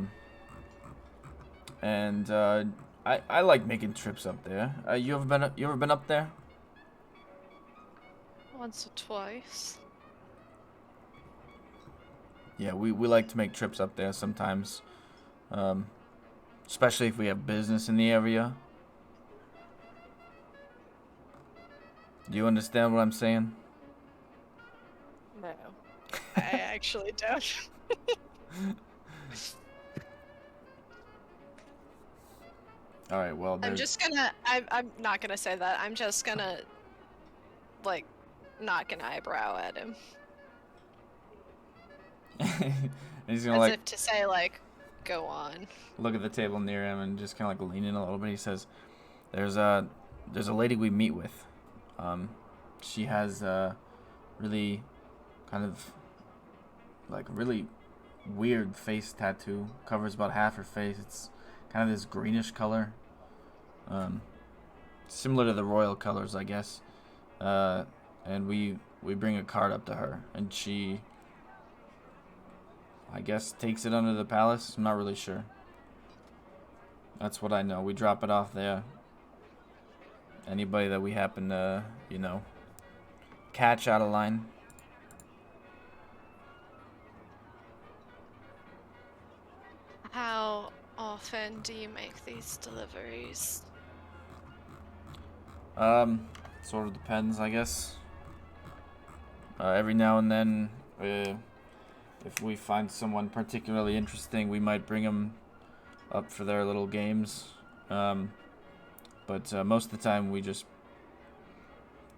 like making trips up there. You ever been up there? Once or twice. Yeah, we like to make trips up there sometimes. Especially if we have business in the area. Do you understand what I'm saying? No. I actually don't. Alright, well, I'm not gonna say that. I'm just gonna, like, knock an eyebrow at him. And he's gonna As like if to say, like, go on. look at the table near him and just kind of like lean in a little bit. He says, there's a lady we meet with. She has a really kind of like really weird face tattoo. Covers about half her face. It's kind of this greenish color. Similar to the royal colors, I guess. And we bring a card up to her, and she, I guess, takes it under the palace. I'm not really sure. That's what I know. We drop it off there. Anybody that we happen to, catch out of line. How often do you make these deliveries? Sort of depends, I guess. Every now and then, if we find someone particularly interesting, we might bring them up for their little games. But most of the time, we just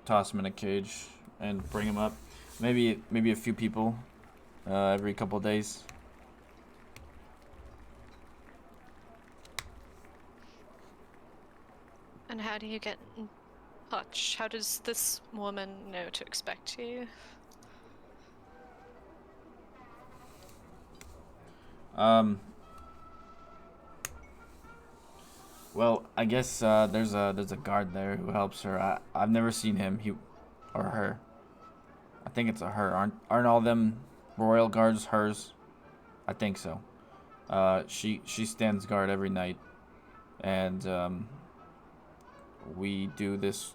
toss them in a cage and bring them up. Maybe a few people every couple of days. And how do you get in touch? How does this woman know to expect you? Well, I guess there's a guard there who helps her. I've never seen him. He or her. I think it's a her. Aren't all them royal guards hers? I think so. She stands guard every night, and we do this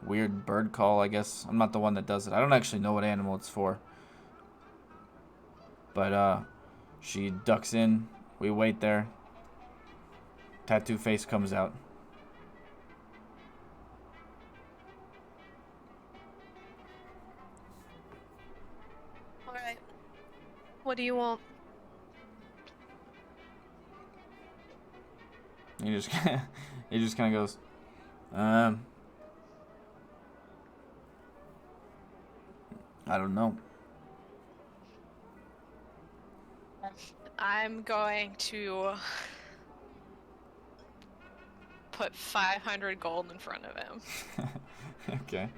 weird bird call, I guess. I'm not the one that does it. I don't actually know what animal it's for. But she ducks in. We wait there. Tattoo face comes out. Alright. What do you want? He just kind of goes, I don't know. I'm going to put 500 gold in front of him. Okay.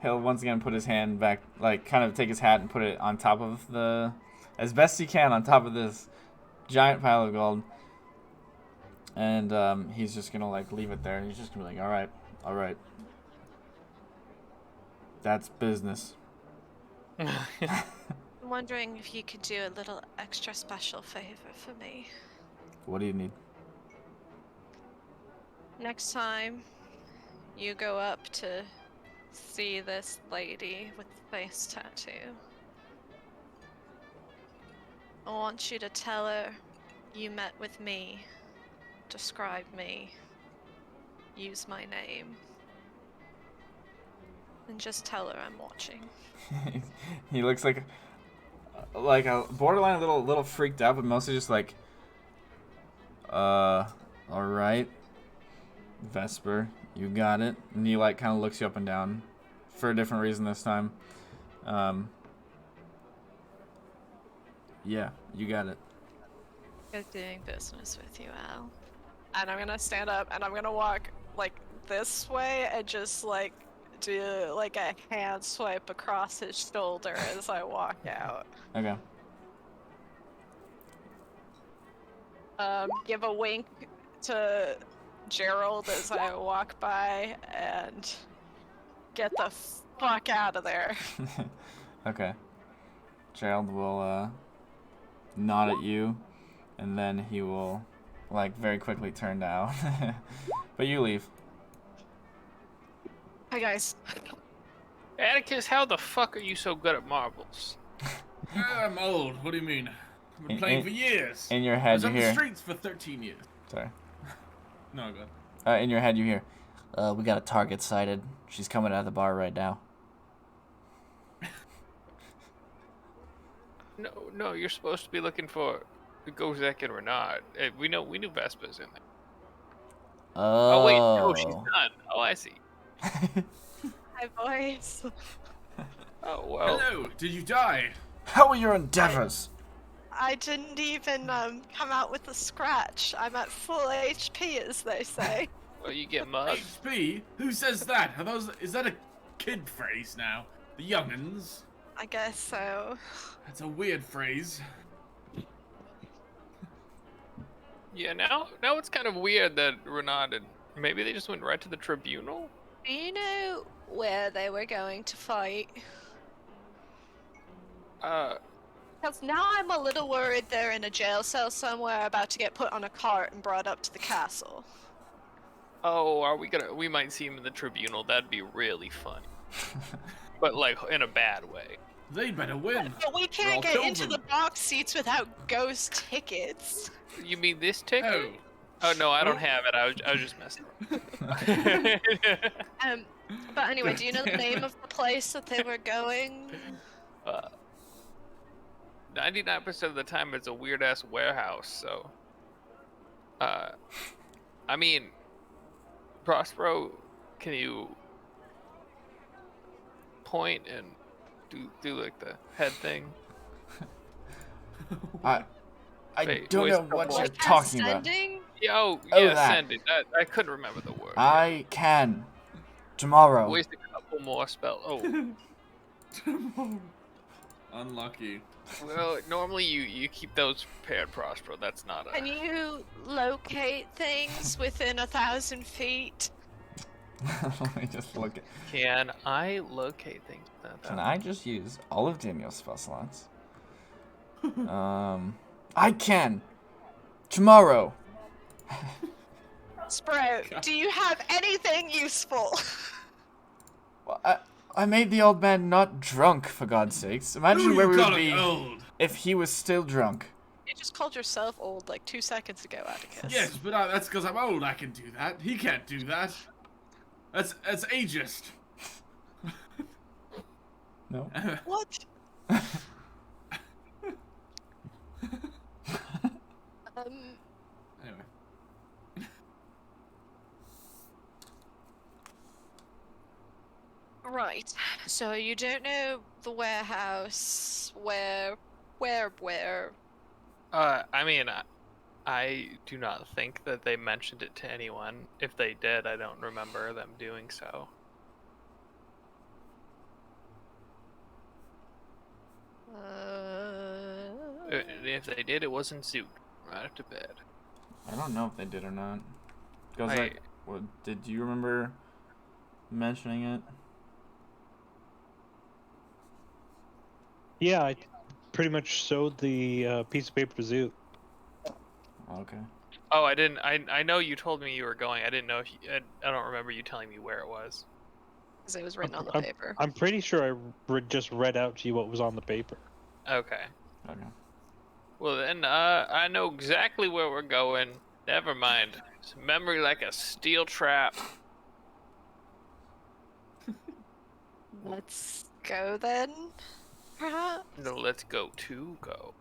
He'll once again put his hand back, like kind of take his hat and put it on top of as best he can on top of this giant pile of gold. And he's just gonna like leave it there. And he's just gonna be like, all right. That's business. I'm wondering if you could do a little extra special favor for me. What do you need? Next time you go up to see this lady with the face tattoo, I want you to tell her you met with me, describe me, use my name, and just tell her I'm watching. He looks like a borderline little freaked out, but mostly just like, all right, Vesper, you got it. And he like kind of looks you up and down for a different reason this time. Yeah, you got it. Good doing business with you, Al. And I'm gonna stand up and I'm gonna walk like this way and just like do like a hand swipe across his shoulder as I walk out. Okay. Give a wink to Gerald as I walk by and get the fuck out of there. Okay. Gerald will nod at you, and then he will like very quickly turn down. But you leave. Hi guys. Atticus, how the fuck are you so good at marbles? I'm old. What do you mean? I've been playing for years. In your I head, was you on the hear. streets for 13 years. Sorry. No, go ahead. In your head, you hear. We got a target sighted. She's coming out of the bar right now. No, you're supposed to be looking for Gho and Reynard. We knew Vesper's in there. Oh wait, no, she's not. Oh, I see. Hi boys. Oh well. Hello, did you die? How are your endeavors? I didn't even come out with a scratch. I'm at full HP, as they say. Well, you get mugged. HP? Who says that? Is that a kid phrase now? The young'uns? I guess so. That's a weird phrase. Yeah, now it's kind of weird that Reynard and maybe they just went right to the Tribunal. Do you know where they were going to fight? Because now I'm a little worried they're in a jail cell somewhere about to get put on a cart and brought up to the castle. Oh, we might see him in the Tribunal. That'd be really funny. But like in a bad way. They better win. But we can't get into the box seats without ghost tickets. You mean this ticket? Oh. Oh no, I don't have it. I was just messing around. But anyway, do you know the name of the place that they were going? 99% of the time it's a weird ass warehouse, so I mean, Prospero, can you point and do like the head thing? I Wait, don't voice know what trouble. you're talking about. Ascending? Yeah, that. send it. I couldn't remember the word. I can. Tomorrow. Waste a couple more spell. Oh, Unlucky. well, normally you keep those prepared, Prospero. That's not Can you locate things within 1,000 feet? Let me just look at. Can I locate things? Can I just use all of Daniel's spell slots? I can. Tomorrow. Sprout, do you have anything useful? Well, I made the old man not drunk, for God's sakes. Imagine Who where you we would calling be old? if he was still drunk. You just called yourself old like 2 seconds ago, Atticus. Yes, but that's because I'm old. I can do that. He can't do that. That's ageist. No. What? Anyway. Right. So you don't know the warehouse where? I mean, I do not think that they mentioned it to anyone. If they did, I don't remember them doing so. If they did, it wasn't Zoot. Right up to bed. I don't know if they did or not. Because I- did you remember mentioning it? Yeah, I pretty much showed the piece of paper to Zoot. Okay. Oh, I didn't. I know you told me you were going. I didn't know if I don't remember you telling me where it was. Because it was written on the I'm- paper. I'm pretty sure I just read out to you what was on the paper. Okay. Okay. Well then, I know exactly where we're going. Never mind. It's memory like a steel trap. Let's go then, perhaps? No, let's go to go.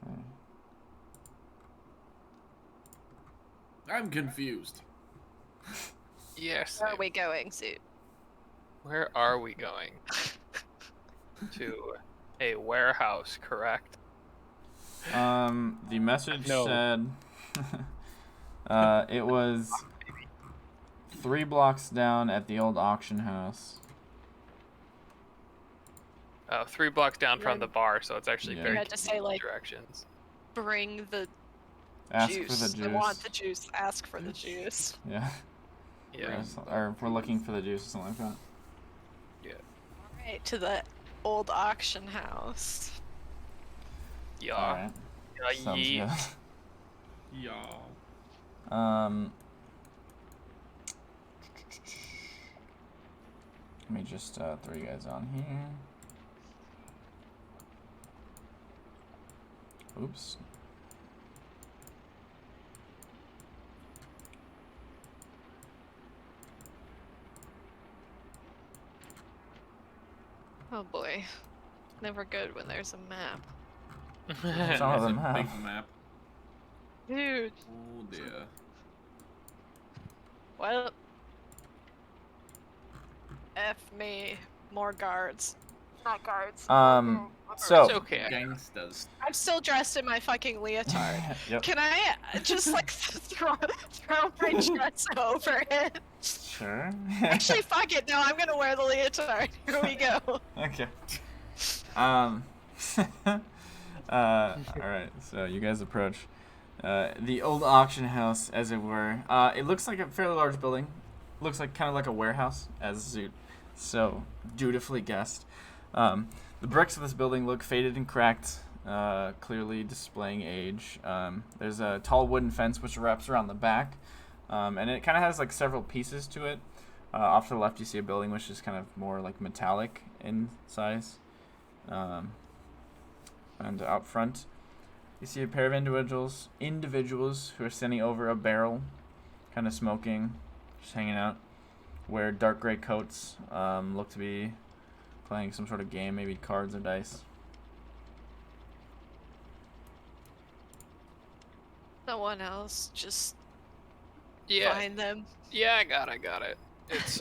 Hmm. I'm confused. Yes. Where are we going, Suit? Where are we going? To a warehouse, correct? The message No. said it was 3 blocks down at the old auction house. 3 blocks down from Then- the bar, so it's actually Yeah. very You had to say, convenient like, directions. Bring the Ask juice. for the juice. I want the juice. Ask for the juice. Yeah. Yeah. Or if we're looking for the juice or something like that. Right to the old auction house. Yeah. Alright. Yeah. Sounds Yeet. good. Y'all. Let me just throw you guys on here. Oops. Oh boy. Never good when there's a map. Some of It's them a have. big map. Dude, Oh dear. well. F me. More guards. Not guards. So It's okay. Gangstas. I'm still dressed in my fucking leotard. Yep. Can I just like throw my dress over it? Sure. Actually, fuck it. No, I'm gonna wear the leotard. Here we go. Okay. Alright, so you guys approach the old auction house, as it were. It looks like a fairly large building. Looks like kind of like a warehouse, as Zoot so dutifully guessed. The bricks of this building look faded and cracked, clearly displaying age. There's a tall wooden fence which wraps around the back, and it kind of has like several pieces to it. Off to the left, you see a building which is kind of more like metallic in size. And out front, you see a pair of individuals who are standing over a barrel, kind of smoking, just hanging out. Wear dark gray coats, look to be playing some sort of game, maybe cards or dice. No one else. Just Yeah. find them. Yeah, I got it. It's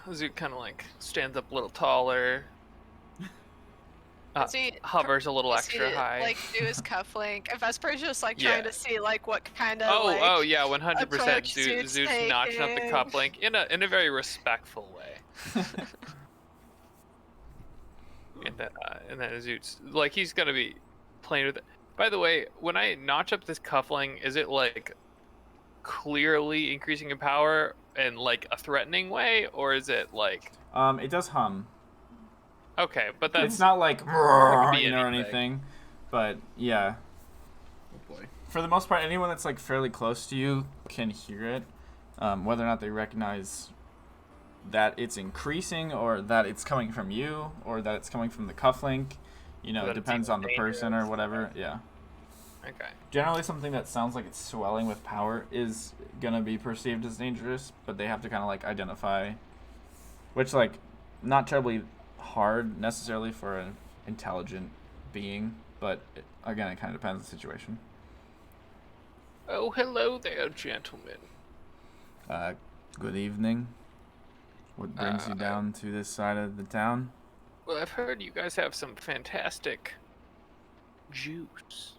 Zoot kind of like stands up a little taller. Is he- Hovers a little is he, extra high. Like do his cufflink. And Vesper's just like Yeah. trying to see like what kind of Oh yeah, 100%. approach Zoot's Zoot's notching up the taking. cup link in a very respectful way. And then Zoot's like he's gonna be playing with it. By the way, when I notch up this cuffling, is it like clearly increasing in power in like a threatening way, or is it like It does hum. okay? But that's It's not like be or anything. anything, but yeah. Oh boy. For the most part, anyone that's like fairly close to you can hear it. Whether or not they recognize that it's increasing, or that it's coming from you, or that it's coming from the cufflink, you know, That it it's depends even on the person or whatever. Yeah. okay. Generally, something that sounds like it's swelling with power is gonna be perceived as dangerous, but they have to kind of like identify, which like not terribly hard necessarily for an intelligent being, but again, it kind of depends on the situation. Oh, hello there, gentlemen. Good evening. What brings you down to this side of the town? Well, I've heard you guys have some fantastic juice.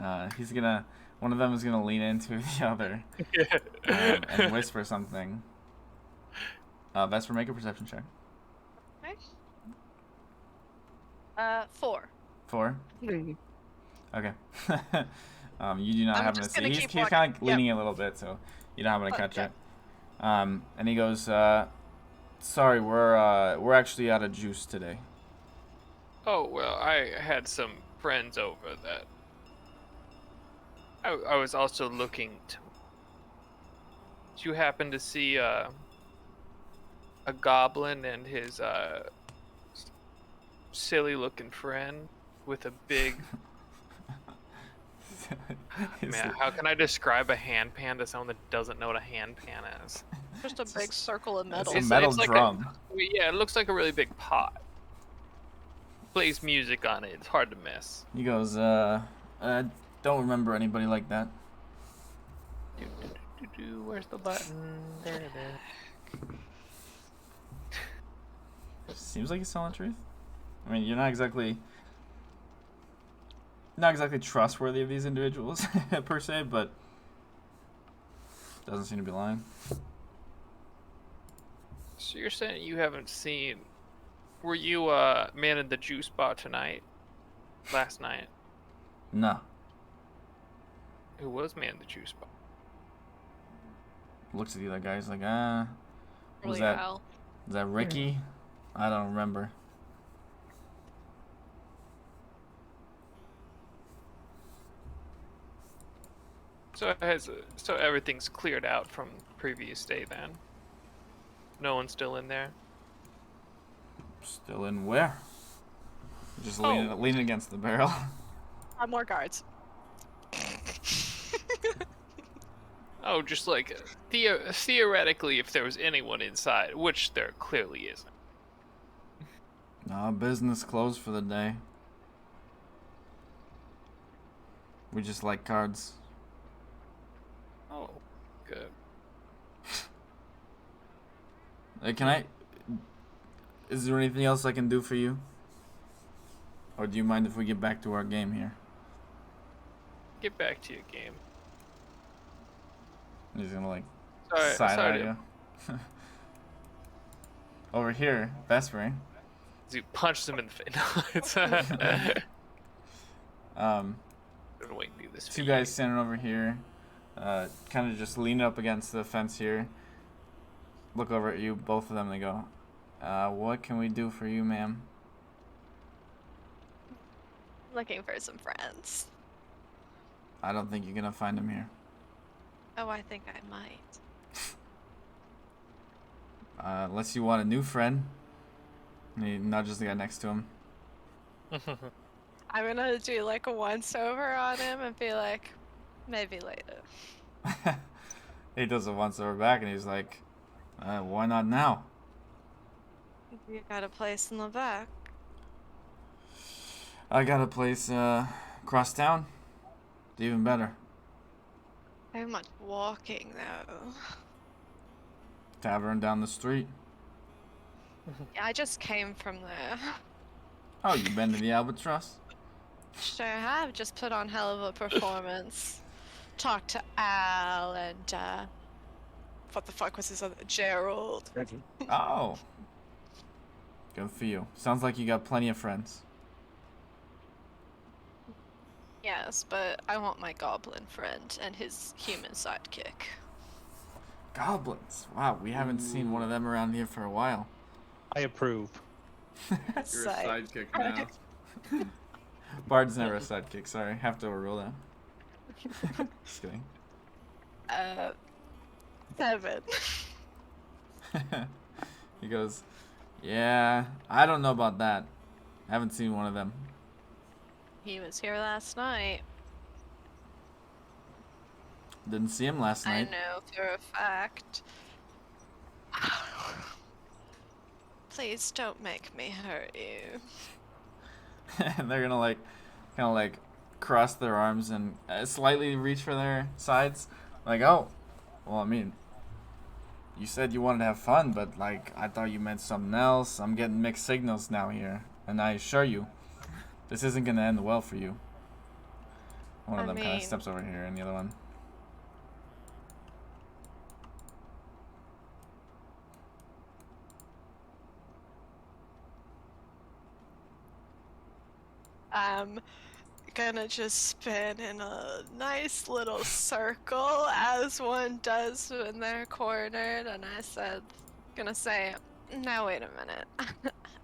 One of them is gonna lean into the other and whisper something. Vesper, make a perception check. Okay. 4. 4. Okay. You do not I'm happen to just see. gonna He's keep kind walking. of leaning a little bit, so you don't happen to catch Okay. it. And he goes, "Sorry, we're actually out of juice today." Oh, well, I had some friends over that. I was also looking to. Did you happen to see a goblin and his silly-looking friend with a big? Man, how can I describe a handpan to someone that doesn't know what a handpan is? Just a big circle of metal. It's a metal like drum. Yeah, it looks like a really big pot. Plays music on it. It's hard to miss. He goes, I don't remember anybody like that. Where's the button? There it is. Seems like he's telling the truth. I mean, you're not exactly trustworthy of these individuals per se, but doesn't seem to be lying. So you're saying you haven't seen? Were you manning the juice bar tonight? Last night? No. Who was manning the juice bar? Looks at the other guy. He's like, was Really that? well. Is that Ricky? I don't remember. So everything's cleared out from previous day then. No one's still in there. Still in where? Just Oh. leaning against the barrel. More guards. Oh, just like theoretically, if there was anyone inside, which there clearly isn't. No, business closed for the day. We just like cards. Oh, good. Is there anything else I can do for you? Or do you mind if we get back to our game here? Get back to your game. He's gonna like Sorry, side sorry eye you. Over here, Vesper. You punched him in the face. No, it's Um, been waiting to do this. two guys standing over here, kind of just leaning up against the fence here. Look over at you, both of them. They go, "What can we do for you, ma'am?" Looking for some friends. I don't think you're gonna find them here. Oh, I think I might. Unless you want a new friend. And he nudges the guy next to him. I'm gonna do like a once over on him and be like, maybe later. He does a once over back, and he's like, "Why not now?" You got a place in the back. I got a place across town. It's even better. Very much walking though. Tavern down the street. Yeah, I just came from there. Oh, you been to the Albatross? Sure have. Just put on hell of a performance. Talked to Al and what the fuck was his other? Gerald. Oh. Good for you. Sounds like you got plenty of friends. Yes, but I want my goblin friend and his human sidekick. Goblins. Wow, we haven't seen one of them around here for a while. I approve. You're a sidekick now. Bard's never a sidekick, sorry. Have to overrule that. Just kidding. 7. He goes, "Yeah, I don't know about that. Haven't seen one of them." He was here last night. Didn't see him last I night. know for a fact. Please don't make me hurt you. And they're gonna kind of cross their arms and slightly reach for their sides. Like, oh, well, I mean, you said you wanted to have fun, but like, I thought you meant something else. I'm getting mixed signals now here, and I assure you, this isn't gonna end well for you. One of I them kind of mean- steps over here, and the other one. I'm gonna just spin in a nice little circle as one does when they're cornered, and gonna say, now wait a minute.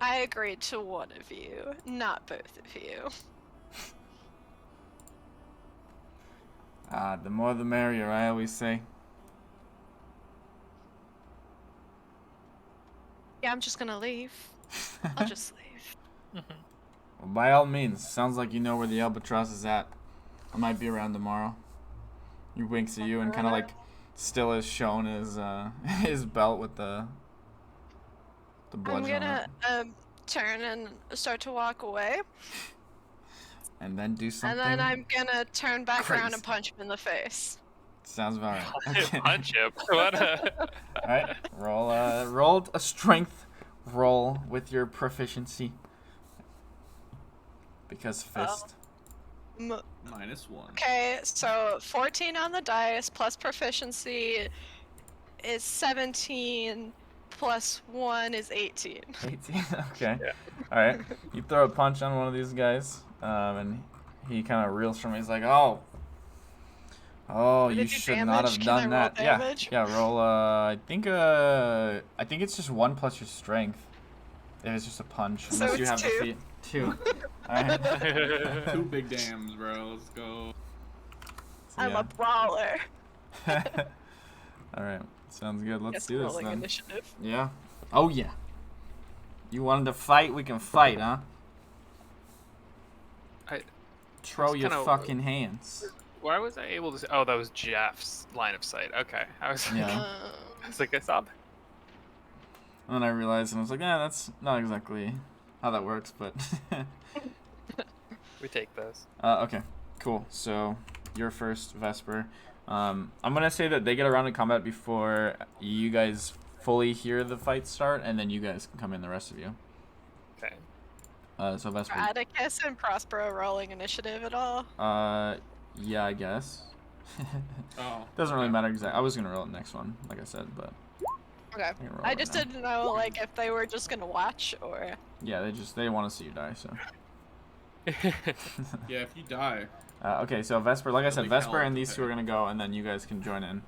I agreed to one of you, not both of you. The more the merrier, I always say. Yeah, I'm just gonna leave. I'll just leave. Well, by all means, sounds like you know where the Albatross is at. I might be around tomorrow. He winks at you and kind of like still is shown his his belt with the I'm bludgeon on gonna it. turn and start to walk away, And then do something. and then I'm gonna turn back around crazy. and punch him in the face. Sounds about right. Okay. Punch him. What a... All right. Roll a strength roll with your proficiency. Because fist. M- -1. Okay, so 14 on the dice plus proficiency is 17 plus 1 is 18. 18. Okay. Yeah. All right. You throw a punch on one of these guys, and he kind of reels from it. He's like, "Oh, Did you it do should not damage? have Can I done roll that." damage? Yeah. Roll. I think it's just 1 plus your strength. If it's just a punch, So unless you it's have the 2. feet. 2. All right. 2 big dams, bro. Let's go. So, I'm a brawler. All right. Sounds good. Let's Guess do this rolling then. initiative. Yeah. Oh yeah. You wanted to fight? We can fight, huh? Throw your kinda- fucking hands. Why was I able to... Oh, that was Jeff's line of sight. Okay. I was, Yeah. I was like, I saw... And then I realized, and I was like, yeah, that's not exactly how that works, but... We take those. Okay, cool. So, you're first, Vesper. I'm going to say that they get around to combat before you guys fully hear the fight start, and then you guys can come in, the rest of you. Okay. So, Vesper... Are Atticus and Prospero rolling initiative at all? Yeah, I guess. Oh. Doesn't really matter exactly. I was going to roll the next one, like I said, but... Okay. can roll I it just now. didn't know, like, if they were just gonna watch or. Yeah, they want to see you die, so... Yeah, if you die. Okay, so Vesper, like I said, Really Vesper hell and these two are prepared. gonna go, and then you guys can join in.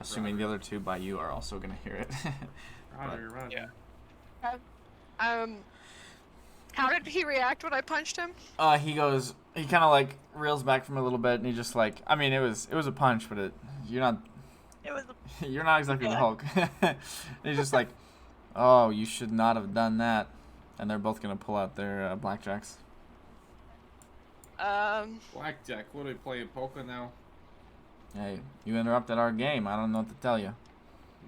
Assuming the other two by you are also gonna hear it. Roger, Roger. Yeah. How did he react when I punched him? He kind of like reels back from it a little bit, and he just like, I mean, it was a punch, but you're not It was. you're not exactly the Yeah. Hulk. And he's just like, oh, you should not have done that, and they're both gonna pull out their blackjacks. Blackjack, what do we play, poker now? Hey, you interrupted our game. I don't know what to tell you.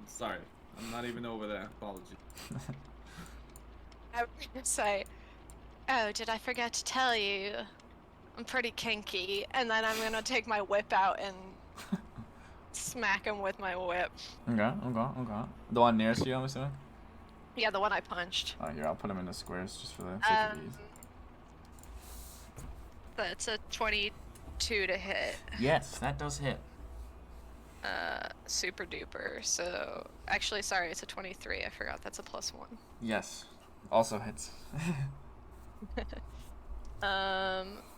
Sorry, I'm not even over there. Apologies. I was gonna say, oh, did I forget to tell you? I'm pretty kinky, and then I'm gonna take my whip out and smack him with my whip. Okay. The one nearest you, I'm assuming. Yeah, the one I punched. Oh, here, I'll put them into squares just for the sake of ease. That's a 22 to hit. Yes, that does hit. Super duper. So, actually, sorry, it's a 23. I forgot that's a +1. Yes, also hits.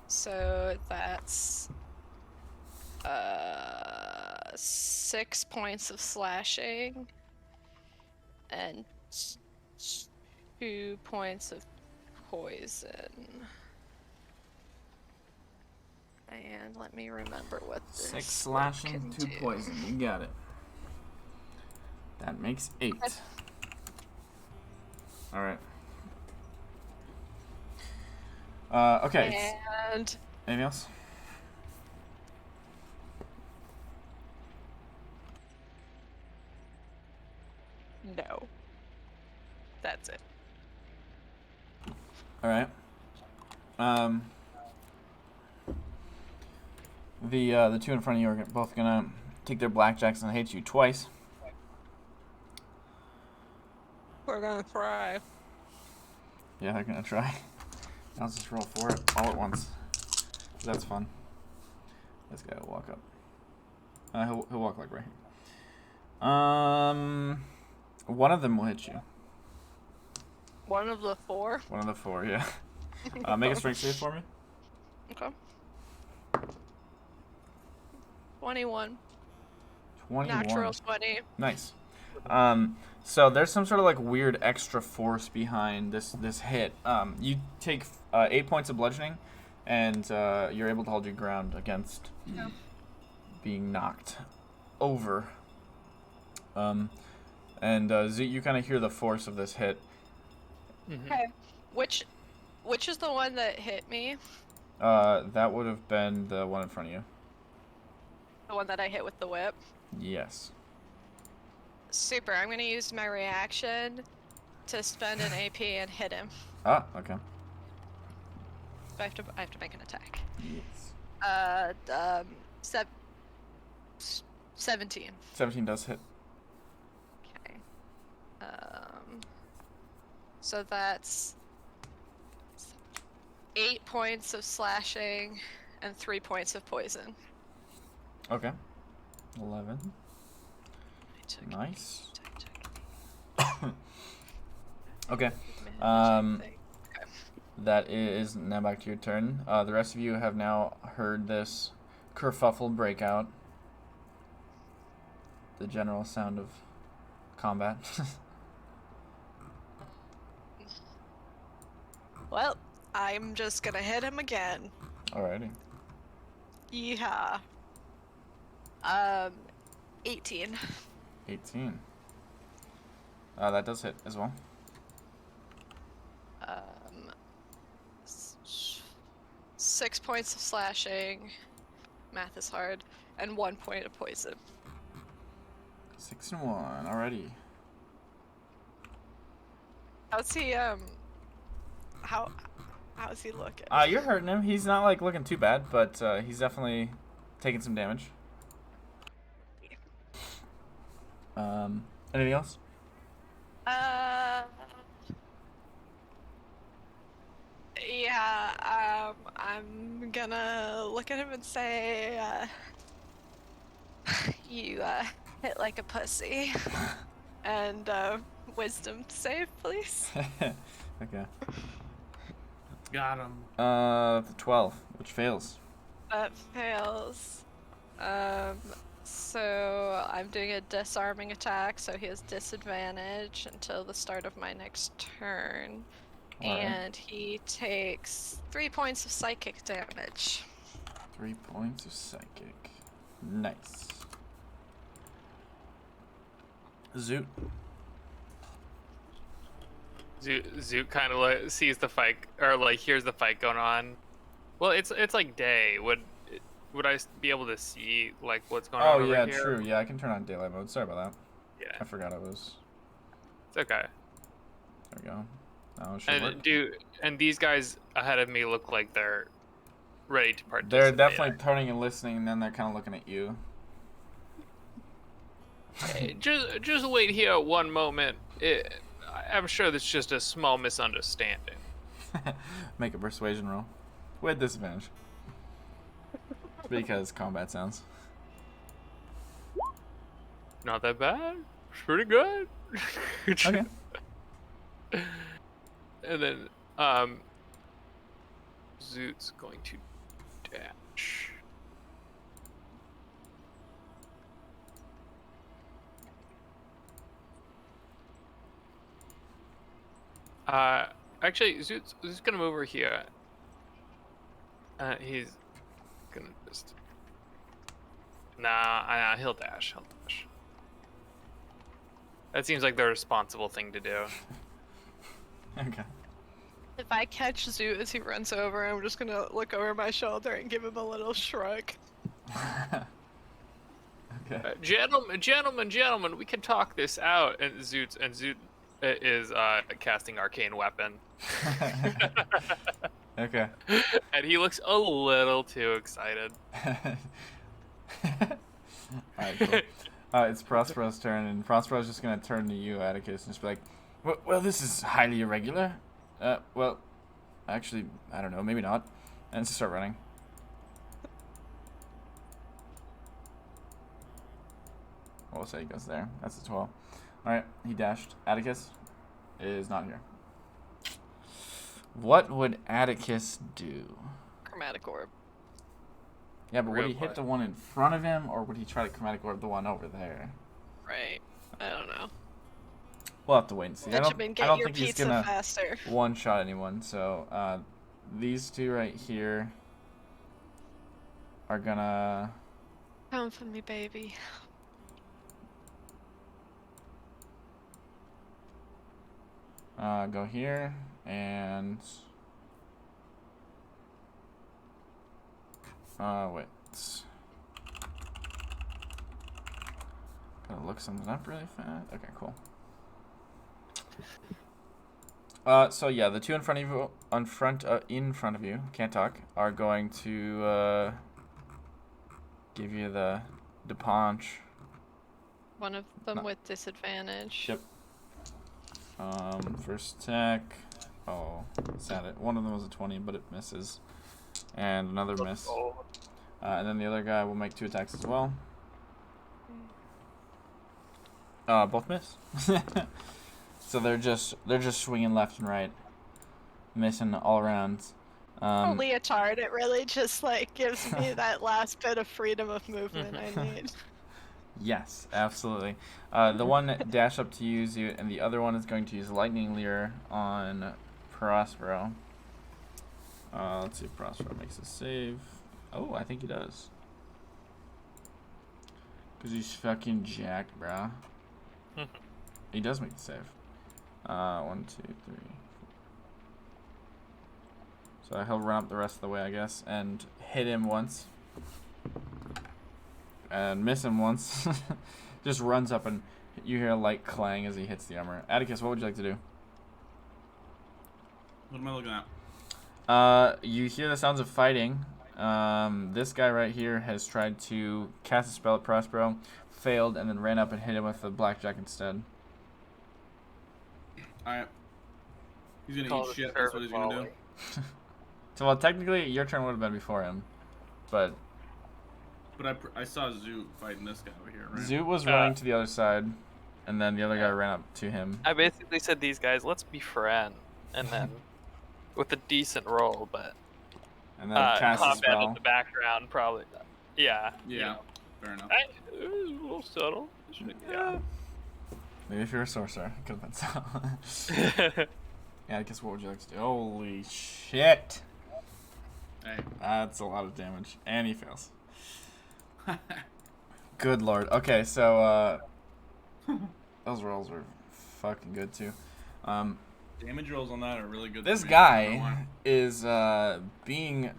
So that's 6 points of slashing and 2 points of poison. And let me remember what this 6 slashing, can 2 do. poison. You got it. That makes 8. All right. Okay. And Anything else? no. That's it. All right. The two in front of you are both gonna take their blackjacks and hit you twice. We're gonna try. Yeah, they're gonna try. I'll just roll for it all at once. That's fun. This guy will walk up. He'll walk like right here. One of them will hit you. One of the 4. One of the 4, yeah. Make a strength save for me. Okay. 21. 21. Natural 20. Nice. So there's some sort of like weird extra force behind this hit. You take 8 points of bludgeoning, and you're able to hold your ground against being knocked over. You kind of hear the force of this hit. Okay. Which is the one that hit me? That would have been the one in front of you. The one that I hit with the whip? Yes. Super. I'm gonna use my reaction to spend an AP and hit him. Ah, okay. I have to make an attack. Yes. 17. 17 does hit. Okay. So that's 8 points of slashing and 3 points of poison. Okay. 11. I took- Nice. took- Okay. managing thing. That is now back to your turn. The rest of you have now heard this kerfuffle break out. The general sound of combat. Well, I'm just gonna hit him again. Alrighty. Yeehaw. 18. 18. That does hit as well. 6 points of slashing. Math is hard. And 1 point of poison. 6 and 1. Alrighty. How's he, how's he looking? You're hurting him. He's not like looking too bad, but he's definitely taking some damage. Anything else? Yeah, I'm gonna look at him and say, you, hit like a pussy. And, wisdom save, please. Okay. Got him. 12, which fails. That fails. So I'm doing a disarming attack, so he has disadvantage until the start of my next turn. Alright. And he takes 3 points of psychic damage. 3 points of psychic. Nice. Zoot. Zoot kind of like sees the fight, or like hears the fight going on. Well, it's like day. Would I be able to see like what's going on Oh over yeah, here? true. Yeah, I can turn on daylight mode. Sorry about that. Yeah, I forgot it was. it's okay. There we go. Now it should work. And these guys ahead of me look like they're ready to participate. They're definitely turning and listening, and then they're kind of looking at you. Hey, just wait here one moment. I'm sure that's just a small misunderstanding. Make a persuasion roll with disadvantage because combat sounds. Not that bad. It's pretty good. Okay. And then, Zoot's going to dash. Actually, Zoot's gonna move over here. He's gonna just... Nah, he'll dash. That seems like the responsible thing to do. Okay. If I catch Zoot as he runs over, I'm just gonna look over my shoulder and give him a little shrug. Okay. Gentlemen, we can talk this out. And Zoot is casting Arcane Weapon. Okay. And he looks a little too excited. Alright, cool. It's Prospero's turn, and Prospero's just gonna turn to you, Atticus, and just be like, well, this is highly irregular. Well, actually, I don't know, maybe not. And just start running. we'll say he goes there. That's a 12. All right, he dashed. Atticus is not here. What would Atticus do? Chromatic orb. Yeah, but would he Real hit the one in front of him, or would he try to chromatic orb the one over there? Right. I don't know. We'll have to wait and see. I Benjamin, get don't your think he's pizza gonna faster. one-shot anyone. So these two right here are gonna. Come for me, baby. Go here and wait. Gotta look something up really fast. Okay, cool. So yeah, the two in front of you, in front of you, can't talk, are going to give you the punch. One of them No. with disadvantage. Yep. First attack. Oh, sad it. One of them was a 20, but it misses. And another miss. And then the other guy will make 2 attacks as well. Both miss. So they're just swinging left and right, missing all around. Leotard, it really just like gives me that last bit of freedom of movement I need. Yes, absolutely. The one that dashed up to use you, and the other one is going to use Lightning Lure on Prospero. Let's see if Prospero makes a save. Oh, I think he does. Because he's fucking jacked, bruh. He does make the save. 1, 2, 3. So he'll run up the rest of the way, I guess, and hit him once. And miss him once. Just runs up and you hear a light clang as he hits the armor. Atticus, what would you like to do? What am I looking at? You hear the sounds of fighting. This guy right here has tried to cast a spell at Prospero, failed, and then ran up and hit him with the blackjack instead. Alright. He's gonna Call eat it shit, that's what he's gonna do. volley. So, well, technically, your turn would have been before him. But But I saw Zoot fighting this guy over here, right? Zoot was running to the other side, and then the other guy ran up to him. I basically said, these guys, let's be friends. And then, with a decent roll, but And then cast a combat spell. in the background, probably. Yeah. Yeah, You know. fair enough. It was a little subtle. Yeah. Maybe if you're a sorcerer, it could have been so. Yeah, I guess what would you like to do? Holy shit! Hey. That's a lot of damage. And he fails. Good lord. Okay, so, those rolls were fucking good, too. Damage rolls on that are really good. This for me, I don't know guy why. is, being Did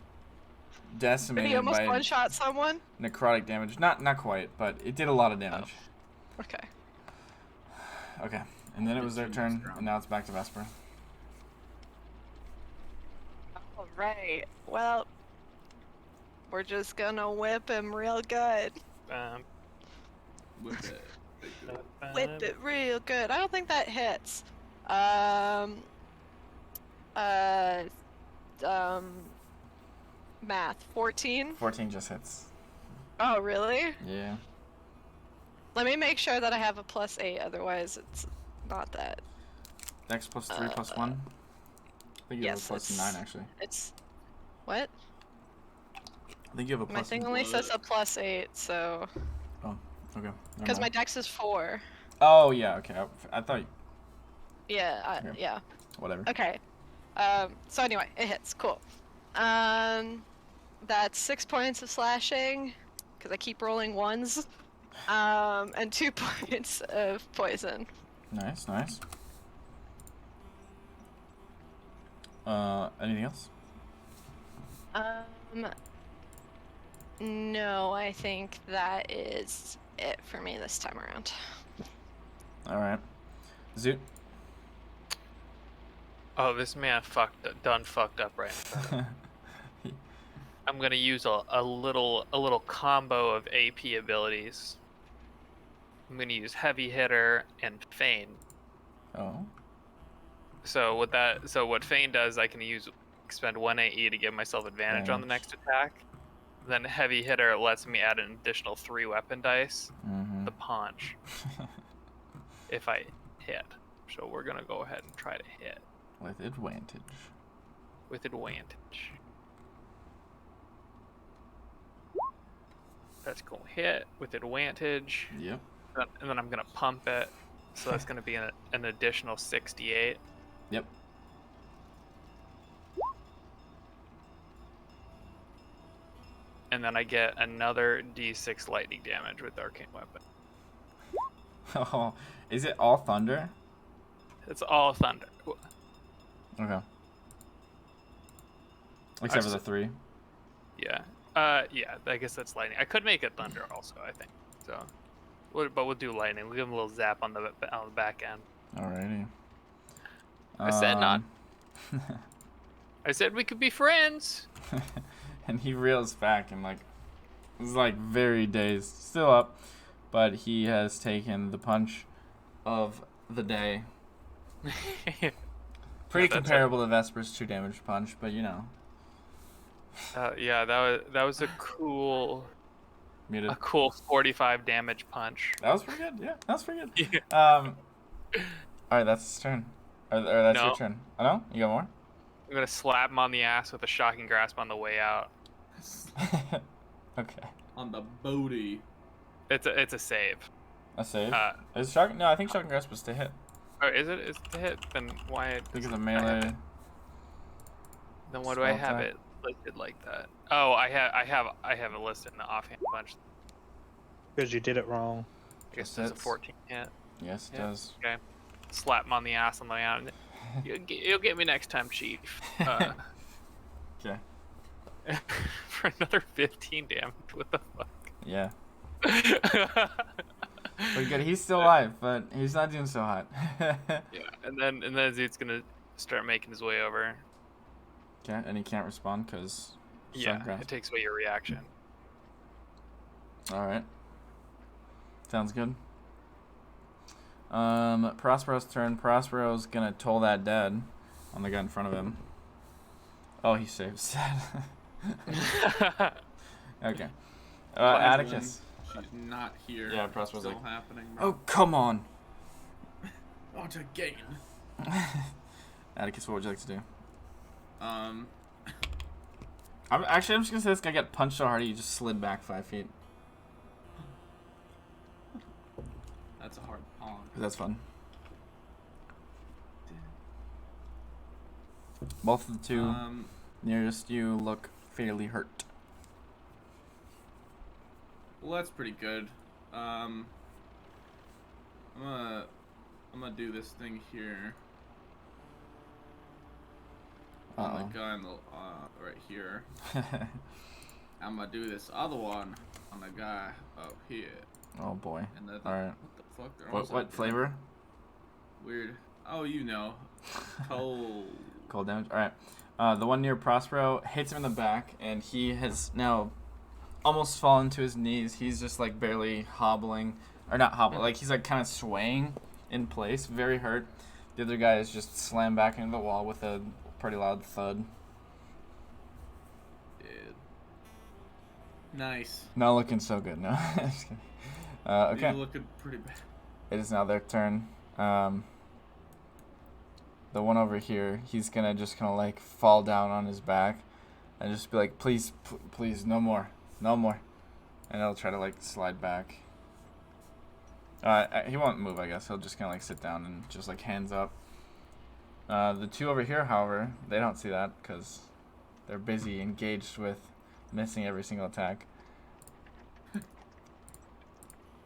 decimated he almost by one-shot someone? necrotic damage. Not quite, but it did a lot of damage. Okay. Okay, and then it was their turn, and now it's back to Vesper. Alright. Well, we're just gonna whip him real good. Whip it. Whip it real good. I don't think that hits. Math. 14? 14 just hits. Oh, really? Yeah. Let me make sure that I have a +8, otherwise it's not that. Dex plus 3 plus 1? I think you yes, have a plus 9, actually. It's... What? I think you have a My plus thing only says a +8, so... Oh, okay. never Because my mind. dex is 4. Oh, yeah, okay. I thought... Yeah, Yeah. yeah. Whatever. Okay. So anyway, it hits. Cool. That's 6 points of slashing, because I keep rolling 1s. And 2 points of poison. Nice, nice. Anything else? No, I think that is it for me this time around. Alright. Zoot? Oh, this man done fucked up right in front of me. I'm gonna use a little combo of AP abilities. I'm gonna use Heavy Hitter and Feign. Oh. So what Feign does, I can expend 1 AE to give myself advantage on the next attack. then heavy hitter lets me add an additional 3 weapon dice. Mm-hmm. The punch. If I hit. So we're gonna go ahead and try to hit. With advantage. With advantage. That's gonna hit with advantage. Yep. And then I'm gonna pump it. So that's gonna be an additional 68. Yep. And then I get another D6 lightning damage with arcane weapon. Oh, is it all thunder? It's all thunder. Okay. Except for the 3. Yeah. Yeah. I guess that's lightning. I could make it thunder also. I think so. But we'll do lightning. We'll give him a little zap on the back end. Alrighty. I said not. I said we could be friends. And he reels back and is very dazed, still up, but he has taken the punch of the day. Pretty comparable to Vesper's 2 damage punch, but you know. Yeah, that was a cool. Muted. A cool 45 damage punch. That was pretty good. Yeah, that was pretty good. Yeah. All right, that's his turn. Or that's No. your turn. Oh no, you got more. I'm gonna slap him on the ass with a shocking grasp on the way out. Okay. On the booty. It's a save. A save. Is No, I think shocking grasp was to hit. Oh, is it? Is it to hit? Then why? Because of melee. Then why do I Spell have attack. it listed like that? Oh, I have it listed in the offhand punch. Because you did it wrong. I guess Just it's a hits. 14 hit. Yes, it Yeah. does. Okay. Slap him on the ass on the way out. You'll get me next time, Chief. Okay. For another 15 damage. What the fuck? Yeah. But good, he's still alive, but he's not doing so hot. Yeah, and then Zeet's gonna start making his way over. Okay, and he can't respond because Yeah, it takes away your reaction. All right. Sounds good. Prospero's turn. Prospero's gonna toll that dead on the guy in front of him. Oh, he saves that. Okay. Atticus. She's not here. Yeah, Prosper's Still like, happening. Bro. Oh, come on. Not again. Atticus, what would you like to do? Um, I'm just gonna say this guy got punched so hard he just slid back 5 feet. that's a hard pong. That's fun. Both of the two nearest you look fairly hurt. Well, that's pretty good. I'm gonna do this thing here. On the guy on the right here. I'm gonna do this other one on the guy up here. Oh boy. And the, All right. What the fuck? They're What also flavor? Weird. Oh, you know. Cold. Cold damage. All right. The one near Prospero hits him in the back, and he has now almost fallen to his knees. He's just barely hobbling, or not hobbling. He's kind of swaying in place, very hurt. The other guy is just slammed back into the wall with a pretty loud thud. Dude. Nice. Not looking so good, no. Just kidding. Okay. You're looking pretty bad. It is now their turn. The one over here, he's gonna just fall down on his back and just be like, please, please, no more. And he'll try to slide back. He won't move, I guess. He'll just sit down and just hands up. The two over here, however, they don't see that because they're busy engaged with missing every single attack.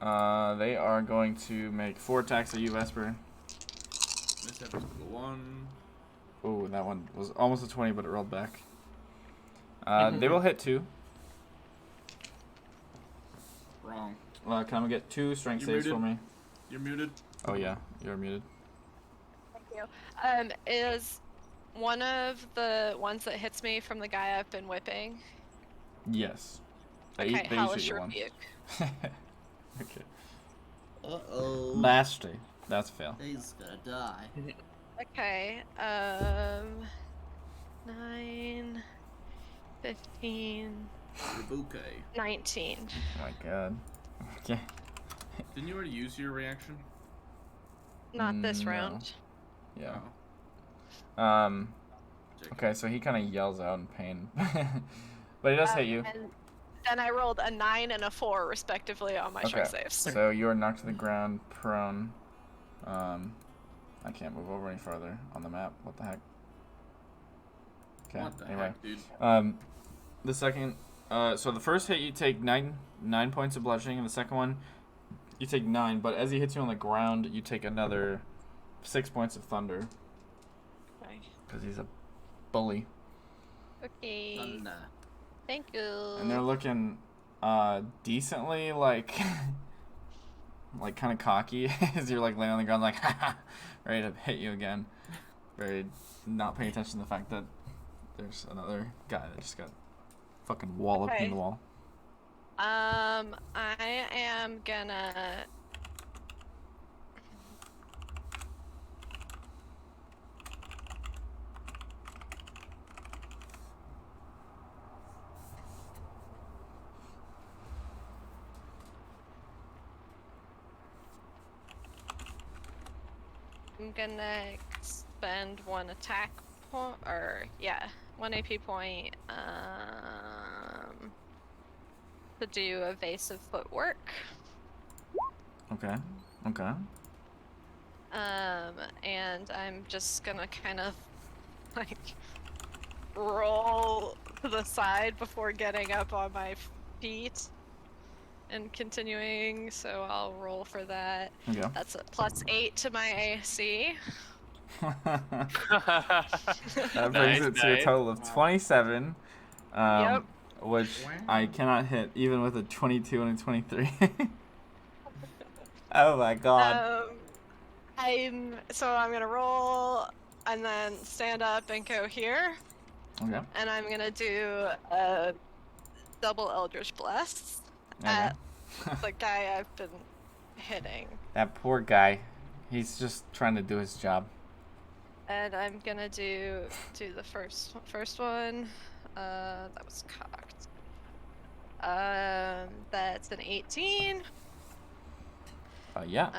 They are going to make 4 attacks at you, Vesper. Miss every single one. Oh, that one was almost a 20, but it rolled back. They will hit 2. Wrong. Can I get 2 strength You're saves for me? You're muted. Oh yeah, you're muted. Thank you. Is one of the ones that hits me from the guy I've been whipping? Yes. Okay, They hellish usually get one. rebuke. Okay. Uh-oh. Lastly, that's a fail. He's gonna die. Okay, 9, 15, Rebuke. 19. Oh my god. Okay. Didn't you already use your reaction? Not this No. round. Yeah. Oh. Okay, so he kind of yells out in pain. But he does hit you. And then I rolled a 9 and a 4, respectively, on my Okay. strength saves. So you are knocked to the ground, prone. I can't move over any farther on the map. What the heck? Okay. What the Anyway. heck, dude? The second. So the first hit you take 9 points of bludgeoning, and the second one you take 9. But as he hits you on the ground, you take another 6 points of thunder Okay. because he's a bully. Okay. Thunder. Thank you. And they're looking decently like like kind of cocky as you're like laying on the ground like ready to hit you again. Very not paying attention to the fact that there's another guy that just got fucking walloped in the wall. I am gonna spend 1 attack point, or yeah, 1 AP point, to do evasive footwork. Okay. Okay. And I'm just gonna kind of like roll to the side before getting up on my feet and continuing, so I'll roll for that. Yeah. That's a +8 to my AC. That brings it to a total of 27. Yep. Which I cannot hit even with a 22 and a 23. Oh my god. I'm gonna roll and then stand up and go here, Okay. and I'm gonna do a double Eldritch Blast Okay. at the guy I've been hitting. That poor guy. He's just trying to do his job. And I'm gonna do the first one. That was cocked. That's an 18. Yeah.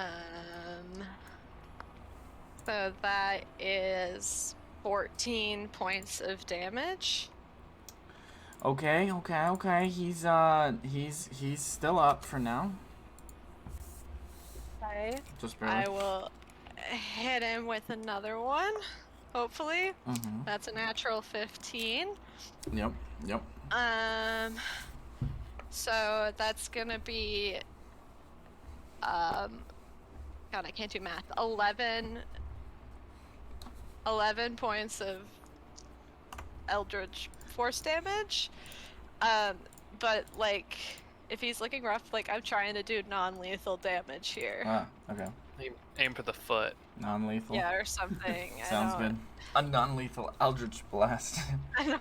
So that is 14 points of damage. Okay. He's still up for now. Okay. Just barely. I will hit him with another one, hopefully. Mm-hmm. That's a natural 15. Yep. So that's gonna be, God, I can't do math. 11 points of Eldritch Force damage. But like, if he's looking rough, like I'm trying to do non-lethal damage here. Ah, okay. Aim for the foot. Non-lethal. Yeah, or something. Sounds good. A non-lethal Eldritch Blast. I know.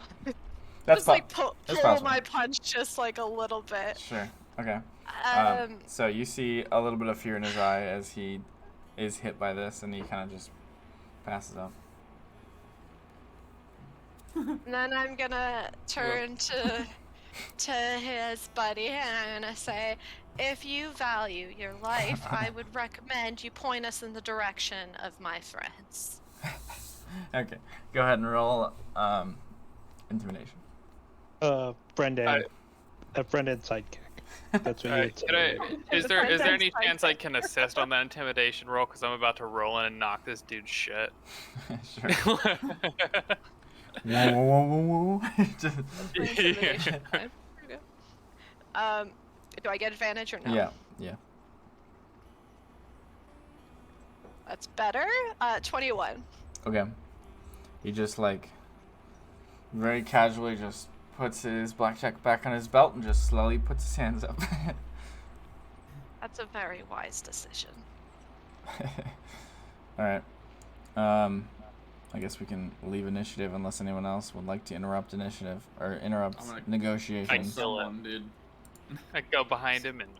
That's Just like pull possible. my punch just like a little bit. Sure. Okay. Um, So you see a little bit of fear in his eye as he is hit by this, and he kind of just passes out. and then I'm gonna turn to his buddy and I'm gonna say, if you value your life, I would recommend you point us in the direction of my friends. Okay. Go ahead and roll intimidation. Brendan. Brendan sidekick. That's what you would say. Is there any chance I can assist on that intimidation roll? Because I'm about to roll in and knock this dude's shit. Sure. Whoa. Just- Intimidation. Okay. Do I get advantage or no? Yeah. That's better. 21. Okay. He just like very casually just puts his blackjack back on his belt and just slowly puts his hands up. That's a very wise decision. Alright. I guess we can leave initiative unless anyone else would like to interrupt initiative or interrupt I'm gonna- negotiations. Someone, dude. I go behind him and.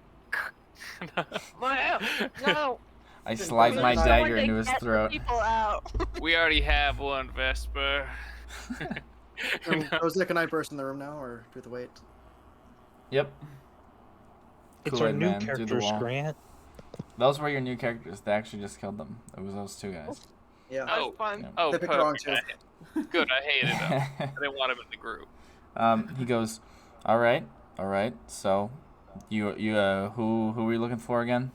No. I slide my Someone dagger to into his get the throat. People out. We already have one, Vesper. Was there a night person in the room now, or do we have to wait? Yep. It's Kool-Aid our new Man through the characters, wall. Grant. Those were your new characters. They actually just killed them. It was those two guys. Yeah. That Oh. was fun. Yeah. Oh, They picked the wrong perfect. two. Good. I hated him. I didn't want him in the group. He goes, all right. So, you who are you looking for again?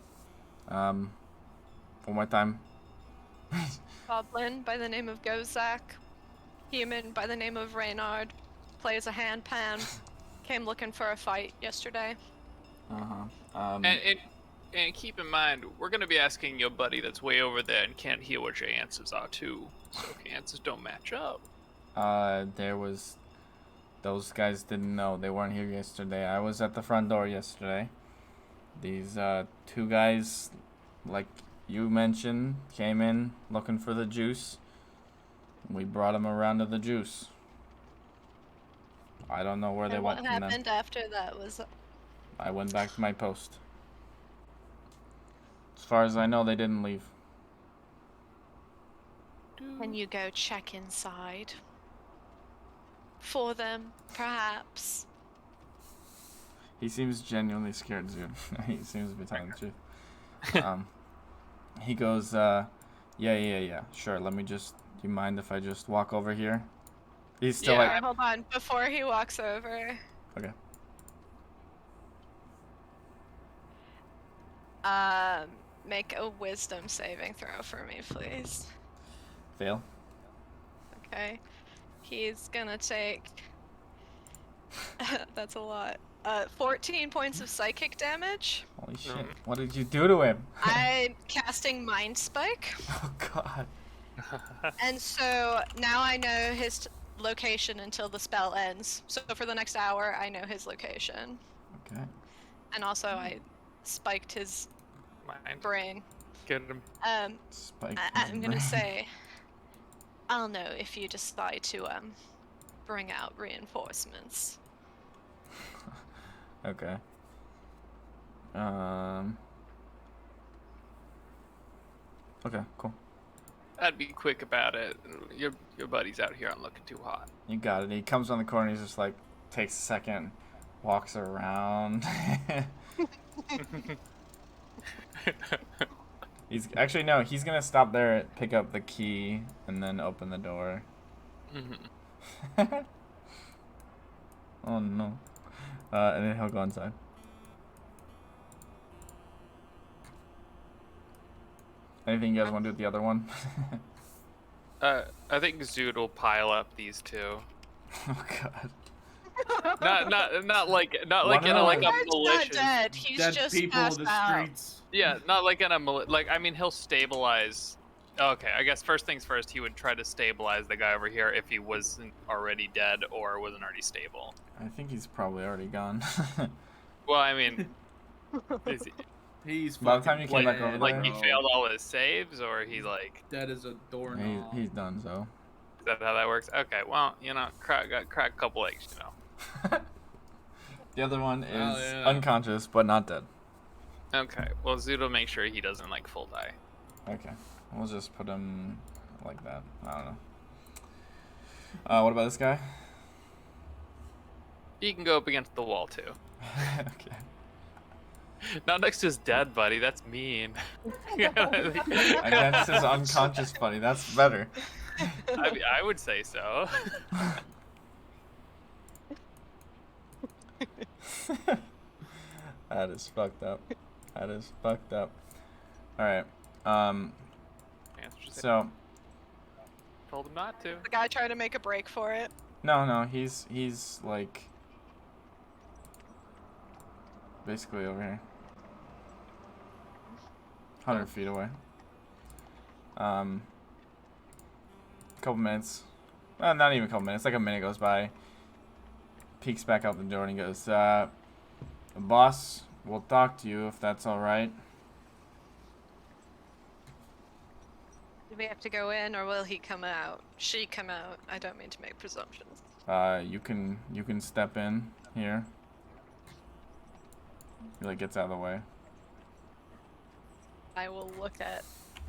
One more time. Goblin by the name of Gozak. Human by the name of Reynard. Plays a handpan. Came looking for a fight yesterday. And keep in mind, we're gonna be asking your buddy that's way over there and can't hear what your answers are too. So if your answers don't match up. Those guys didn't know. They weren't here yesterday. I was at the front door yesterday. These two guys, like you mentioned, came in looking for the juice. We brought them around to the juice. I don't know where they And went what from happened after that was I went back to my post. As far as I know, they didn't leave. Can you go check inside? For them, perhaps. He seems genuinely scared, dude. He seems to be telling the truth. He goes, yeah. Sure, let me just... Do you mind if I just walk over here? He's still Yeah. Alright, hold on. Before he walks over, Okay. make a wisdom saving throw for me, please. Fail. Okay. He's gonna take... That's a lot. 14 points of psychic damage. Holy shit. What did you do to him? I'm casting Mind Spike. Oh, God. And so now I know his location until the spell ends. So for the next hour, I know his location. Okay. And also I spiked his Mind. brain. Get him. Spike. I'm gonna say, I'll know if you decide to bring out reinforcements. Okay. Okay, cool. I'd be quick about it. Your buddy's out here. I'm looking too hot. You got it. He comes on the corner. He's just like, takes a second, walks around. He's actually no. He's gonna stop there, pick up the key, and then open the door. Oh no. And then he'll go inside. Anything you guys want to do with the other one? I think Zood will pile up these two. Oh God. Not like in a One like a He's not malicious. dead. He's Dead just people passed in the out. streets. Yeah, not like in a like. I mean, he'll stabilize. Okay, I guess first things first. He would try to stabilize the guy over here if he wasn't already dead or wasn't already stable. I think he's probably already gone. Well, I mean, is he, He's By the time you fucking came back dead, over like there- he failed all his saves, or he's like, Dead as a doorknob. He's done. So. is that how that works? Okay, well, crack a couple eggs, The other one is yeah. unconscious but not dead. Okay, well, Zood will make sure he doesn't like full die. Okay, we'll just put him like that. I don't know. What about this guy? He can go up against the wall too. Okay. Not next to his dead buddy. That's mean. Against his unconscious buddy. That's better. I would say so. That is fucked up. That is fucked up. All right. So Told him not to. The guy tried to make a break for it. no, he's like basically over here, 100 feet away. Couple minutes. Well, not even a couple minutes. Like a minute goes by. Peeks back out the door and he goes, "Boss, we'll talk to you if that's all right." Do we have to go in, or will he come out? She come out. I don't mean to make presumptions. You can step in here. He like gets out of the way. I will look at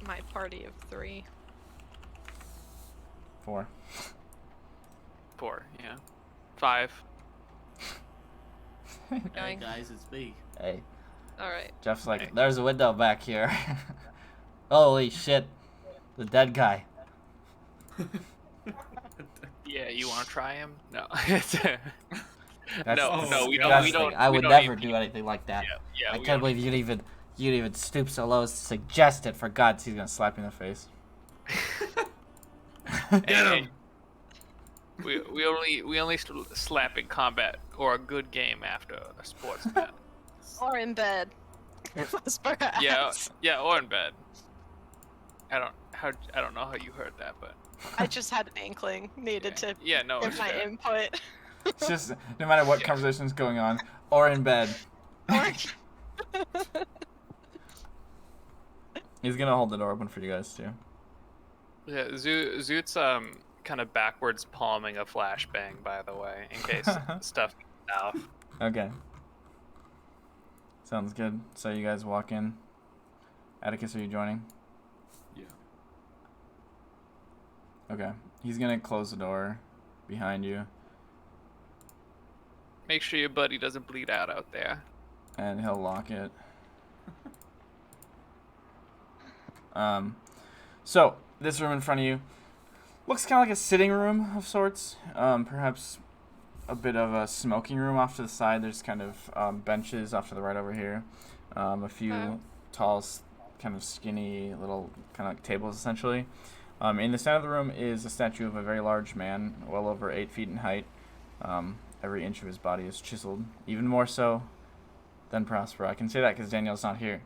my party of 3. 4. 4, yeah. 5. Hey Going. guys, it's me. Hey, All right. Jeff's like, there's a window back here. Holy shit, the dead guy. Yeah, you want to try him? No. It's, That's no, we disgusting. don't. I we would don't never even- do anything like that. Yeah, I we can't don't- believe you'd even stoop so low as to suggest it. For God's sake, he's gonna slap you in the face. Get him. We only slap in combat or a good game after a sports match. Or in bed. Vesper asks. Yeah, or in bed. I don't know how you heard that, but I just had an inkling. Needed to no, give it's my fair. input. It's just no matter what conversation's going on, or in bed. He's gonna hold the door open for you guys too. Yeah, Zoot's kind of backwards palming a flashbang, by the way, in case stuff gets out. Okay. Sounds good. So you guys walk in. Atticus, are you joining? Yeah. Okay. He's gonna close the door behind you, Make sure your buddy doesn't bleed out there. and he'll lock it. So this room in front of you looks kind of like a sitting room of sorts. Perhaps a bit of a smoking room off to the side. There's kind of benches off to the right over here. A few tall, kind of skinny little kind of like tables essentially. In the center of the room is a statue of a very large man, well over 8 feet in height. Every inch of his body is chiseled, even more so than Prosper. I can say that because Daniel's not here.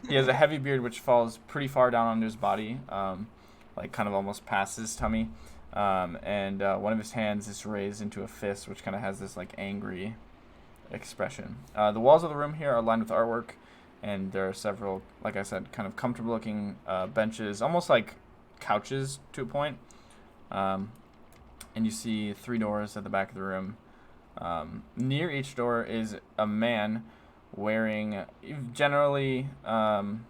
He has a heavy beard which falls pretty far down under his body, like kind of almost past his tummy. And one of his hands is raised into a fist, which kind of has this like angry expression. The walls of the room here are lined with artwork, and there are several, like I said, kind of comfortable looking benches, almost like couches to a point. And you see 3 doors at the back of the room. Near each door is a man wearing generally kind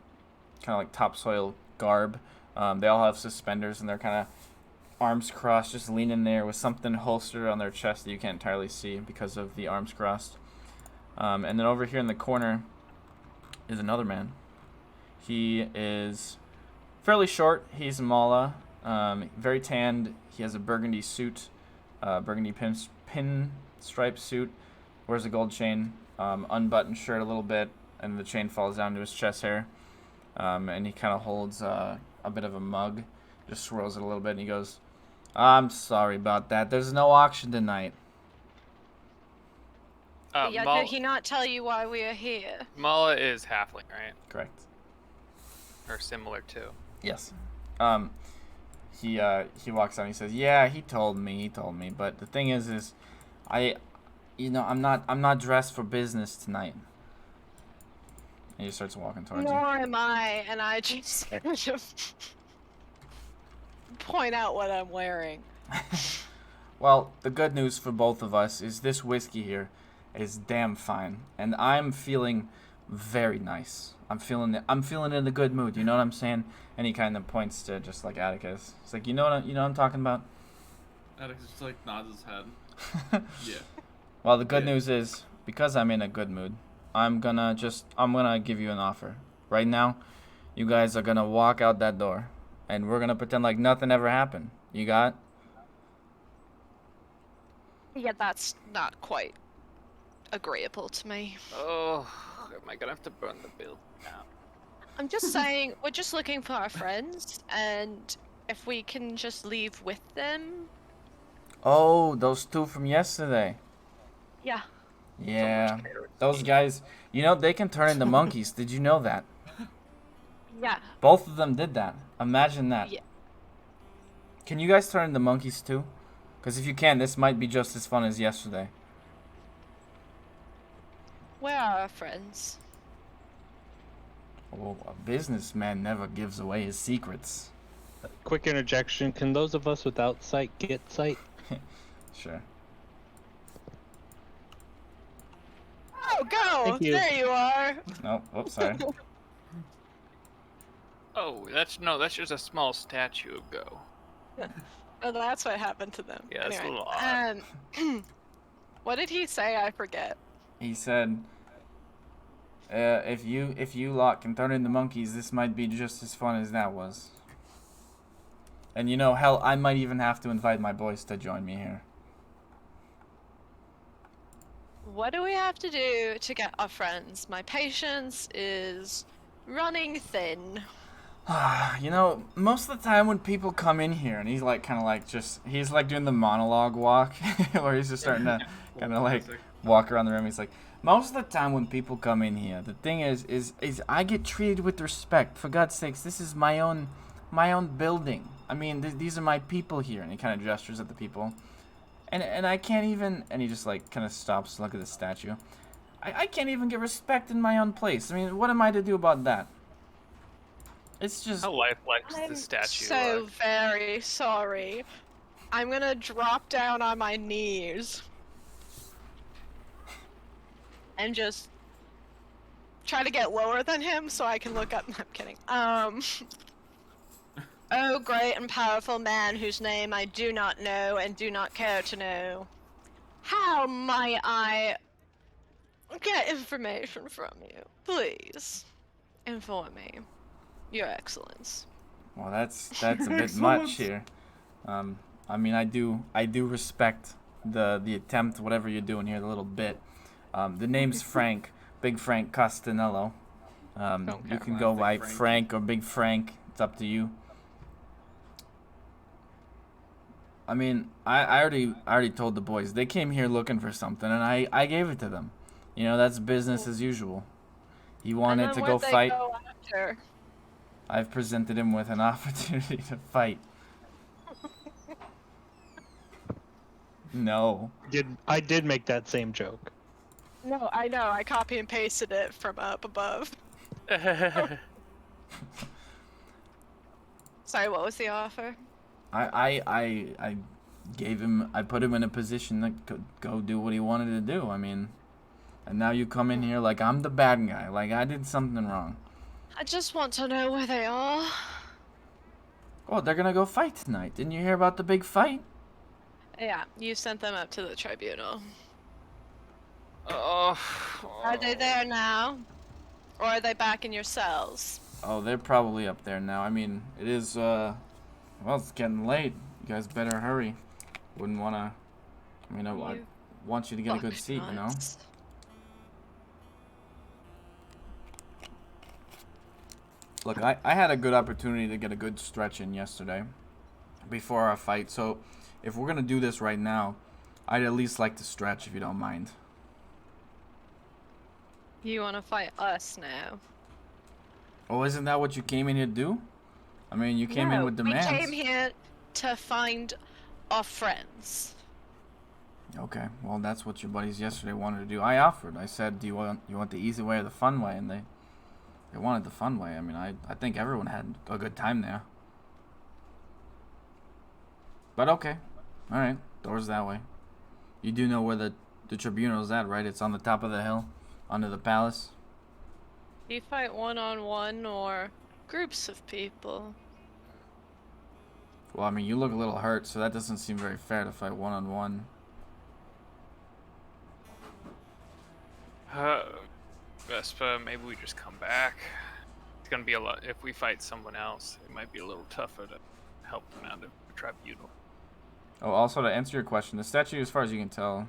of like topsoil garb. They all have suspenders, and they're kind of arms crossed, just leaning there with something holstered on their chest that you can't entirely see because of the arms crossed. And then over here in the corner is another man. He is fairly short. He's Mala, very tanned. He has a burgundy suit, burgundy pinstripe suit, wears a gold chain, unbuttoned shirt a little bit, and the chain falls down to his chest hair. And he kind of holds a bit of a mug, just swirls it a little bit, and he goes, "I'm sorry about that. There's no auction tonight." Did he not tell you why we are here? Mala is halfling, right? Correct. Or similar to. Yes. He walks out and he says, "Yeah, he told me, but the thing is I'm not dressed for business tonight." And he starts walking towards you. Nor am I, and I just point out what I'm wearing. Well, the good news for both of us is this whiskey here is damn fine, and I'm feeling very nice. I'm feeling in a good mood. You know what I'm saying? And he kind of points to just like Atticus. He's like, you know what I'm talking about? Atticus just like nods his head. Yeah. Well, the good news is because I'm in a good mood, I'm gonna give you an offer. Right now, you guys are gonna walk out that door, and we're gonna pretend like nothing ever happened. You got? Yeah, that's not quite agreeable to me. Oh, am I gonna have to burn the bill now? I'm just saying, we're just looking for our friends, and if we can just leave with them. Oh, those 2 from yesterday. Yeah. Yeah, those guys. You know they can turn into monkeys. Did you know that? Yeah. Both of them did that. Imagine that. Yeah. Can you guys turn into monkeys too? Because if you can, this might be just as fun as yesterday. Where are our friends? Oh, a businessman never gives away his secrets. Quick interjection. Can those of us without sight get sight? Sure. Oh, go! Thank you. There you are! Oh, whoops, sorry. Oh, that's just a small statue of Gho. Oh, that's what happened to them. Yeah, it's a Anyway, little odd. What did he say? I forget. He said, if you lot can turn into monkeys, this might be just as fun as that was. And you know, hell, I might even have to invite my boys to join me here. What do we have to do to get our friends? My patience is running thin. You know, most of the time when people come in here, and he's like kind of like he's like doing the monologue walk, where he's just starting to kind of like walk around the room. He's like, most of the time when people come in here, the thing is I get treated with respect. For God's sakes, this is my own building. I mean, these are my people here, and he kind of gestures at the people, and I can't even, and he just like kind of stops to look at the statue. I can't even get respect in my own place. I mean, what am I to do about that? It's just... How lifelike does the statue so look? very sorry. I'm gonna drop down on my knees and just try to get lower than him so I can look up. I'm kidding. Oh, great and powerful man whose name I do not know and do not care to know. How might I get information from you? Please inform me, Your Excellence. Well, that's a bit much here. I mean, I do respect the attempt, whatever you're doing here, the little bit. The name's Frank, Big Frank Costanello. You can go by Frank or Big Frank. It's up to you. I mean, I already told the boys. They came here looking for something, and I gave it to them. You know, that's business as usual. He wanted to go fight. Go after? I've presented him with an opportunity to fight. No. I did make that same joke. No, I know. I copy and pasted it from up above. Sorry, what was the offer? I gave him. I put him in a position to go do what he wanted to do. I mean, and now you come in here like I'm the bad guy, like I did something wrong. I just want to know where they are. Oh, they're gonna go fight tonight. Didn't you hear about the big fight? Yeah, you sent them up to the Tribunal. Oh. Are they there now? Or are they back in your cells? Oh, they're probably up there now. I mean, it is, well, it's getting late. You guys better hurry. Wouldn't wanna, I mean, I want you to get a good seat, you know? Look, I had a good opportunity to get a good stretch in yesterday before our fight, so if we're gonna do this right now, I'd at least like to stretch if you don't mind. You want to fight us now? Oh, isn't that what you came in here to do? I mean, you came in with demands. We came here to find our friends. Okay, well, that's what your buddies yesterday wanted to do. I offered. I said, do you want the easy way or the fun way? And they wanted the fun way. I mean, I think everyone had a good time there. But okay. All right, doors that way. You do know where the Tribunal's at, right? It's on the top of the hill, under the palace. Do you fight one-on-one or groups of people? Well, I mean, you look a little hurt, so that doesn't seem very fair to fight one-on-one. Vespa, maybe we just come back. It's gonna be a lot. If we fight someone else, it might be a little tougher to help them out of the Tribunal. Oh, also to answer your question, the statue, as far as you can tell,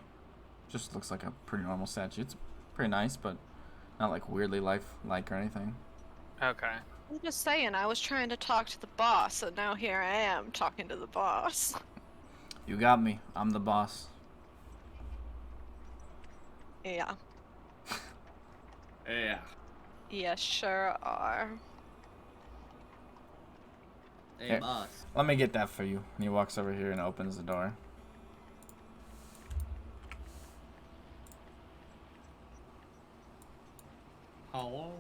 just looks like a pretty normal statue. It's pretty nice, but not like weirdly lifelike or anything. Okay. I'm just saying, I was trying to talk to the boss, and now here I am talking to the boss. You got me. I'm the boss. Yeah. Yeah. Yes, sure are. Hey, Here. boss. Let me get that for you. And he walks over here and opens the door. Hello?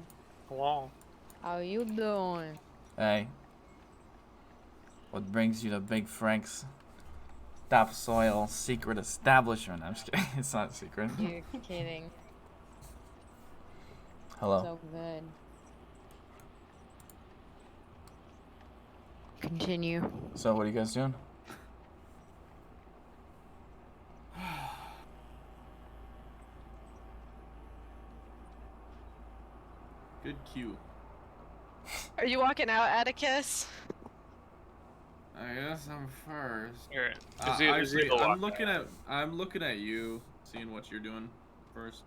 Hello. How you doing? Hey. What brings you to Big Frank's Topsoil secret establishment? I'm just kidding. It's not secret. You're kidding. Hello. So good. Continue. So what are you guys doing? Good cue. Are you walking out, Atticus? I guess I'm first. Here, Actually, Azula I'm walked out. looking at you, seeing what you're doing first.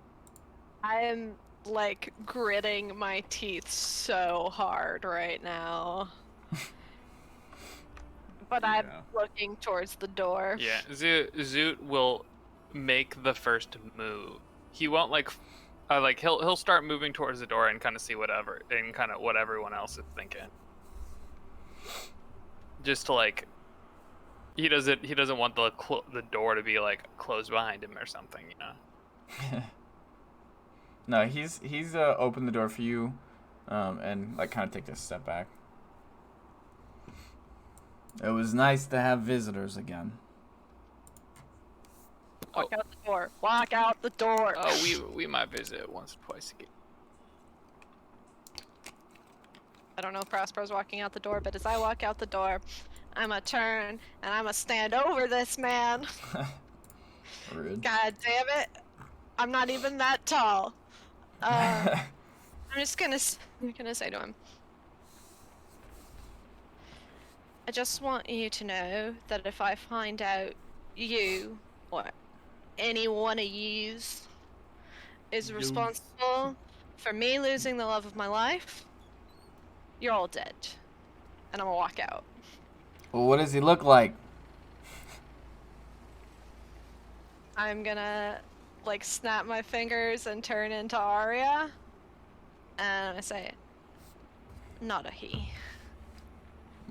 I am like gritting my teeth so hard right now. But I'm Yeah. looking towards the door. Yeah, Zoot will make the first move. He won't like he'll start moving towards the door and kind of see what everyone else is thinking. Just to like, he doesn't want the door to be like closed behind him or something, you know. No, he's opened the door for you, and like kind of take a step back. It was nice to have visitors again. Walk out the door. Walk out the door. Oh, we might visit once or twice again. I don't know if Prosper's walking out the door, but as I walk out the door, I'm gonna turn and I'm gonna stand over this man. Rude. God damn it. I'm not even that tall. I'm just gonna say to him, I just want you to know that if I find out you or any one of yous is responsible for me losing the love of my life, you're all dead. And I'm gonna walk out. Well, what does he look like? I'm gonna like snap my fingers and turn into Arya. And I say, not a he.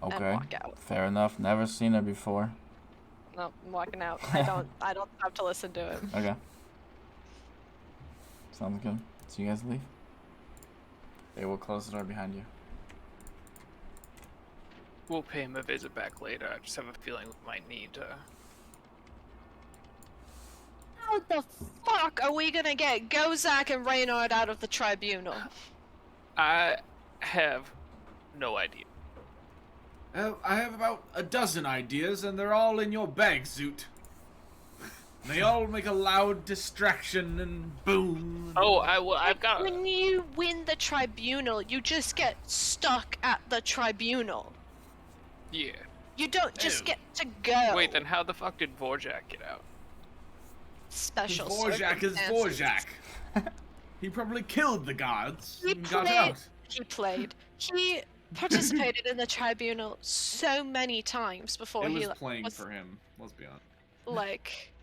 And Okay. walk out. Fair enough. Never seen her before. No, I'm walking out. I don't have to listen to him. Okay. Sounds good. So you guys leave? They will close the door behind you. We'll pay him a visit back later. I just have a feeling we might need to. How the fuck are we gonna get Gho and Reynard out of the Tribunal? I have no idea. I have about a dozen ideas, and they're all in your bag, Zoot. They all make a loud distraction, and boom. Oh, I've got. When you win the Tribunal, you just get stuck at the Tribunal. Yeah. You don't just Ew. get to go. Wait, then how the fuck did Vorjak get out? Special Vorjak is circumstances. Vorjak. He probably killed the guards He and got played. out. He participated in the Tribunal so many times before It he was playing was for him, let's be honest. like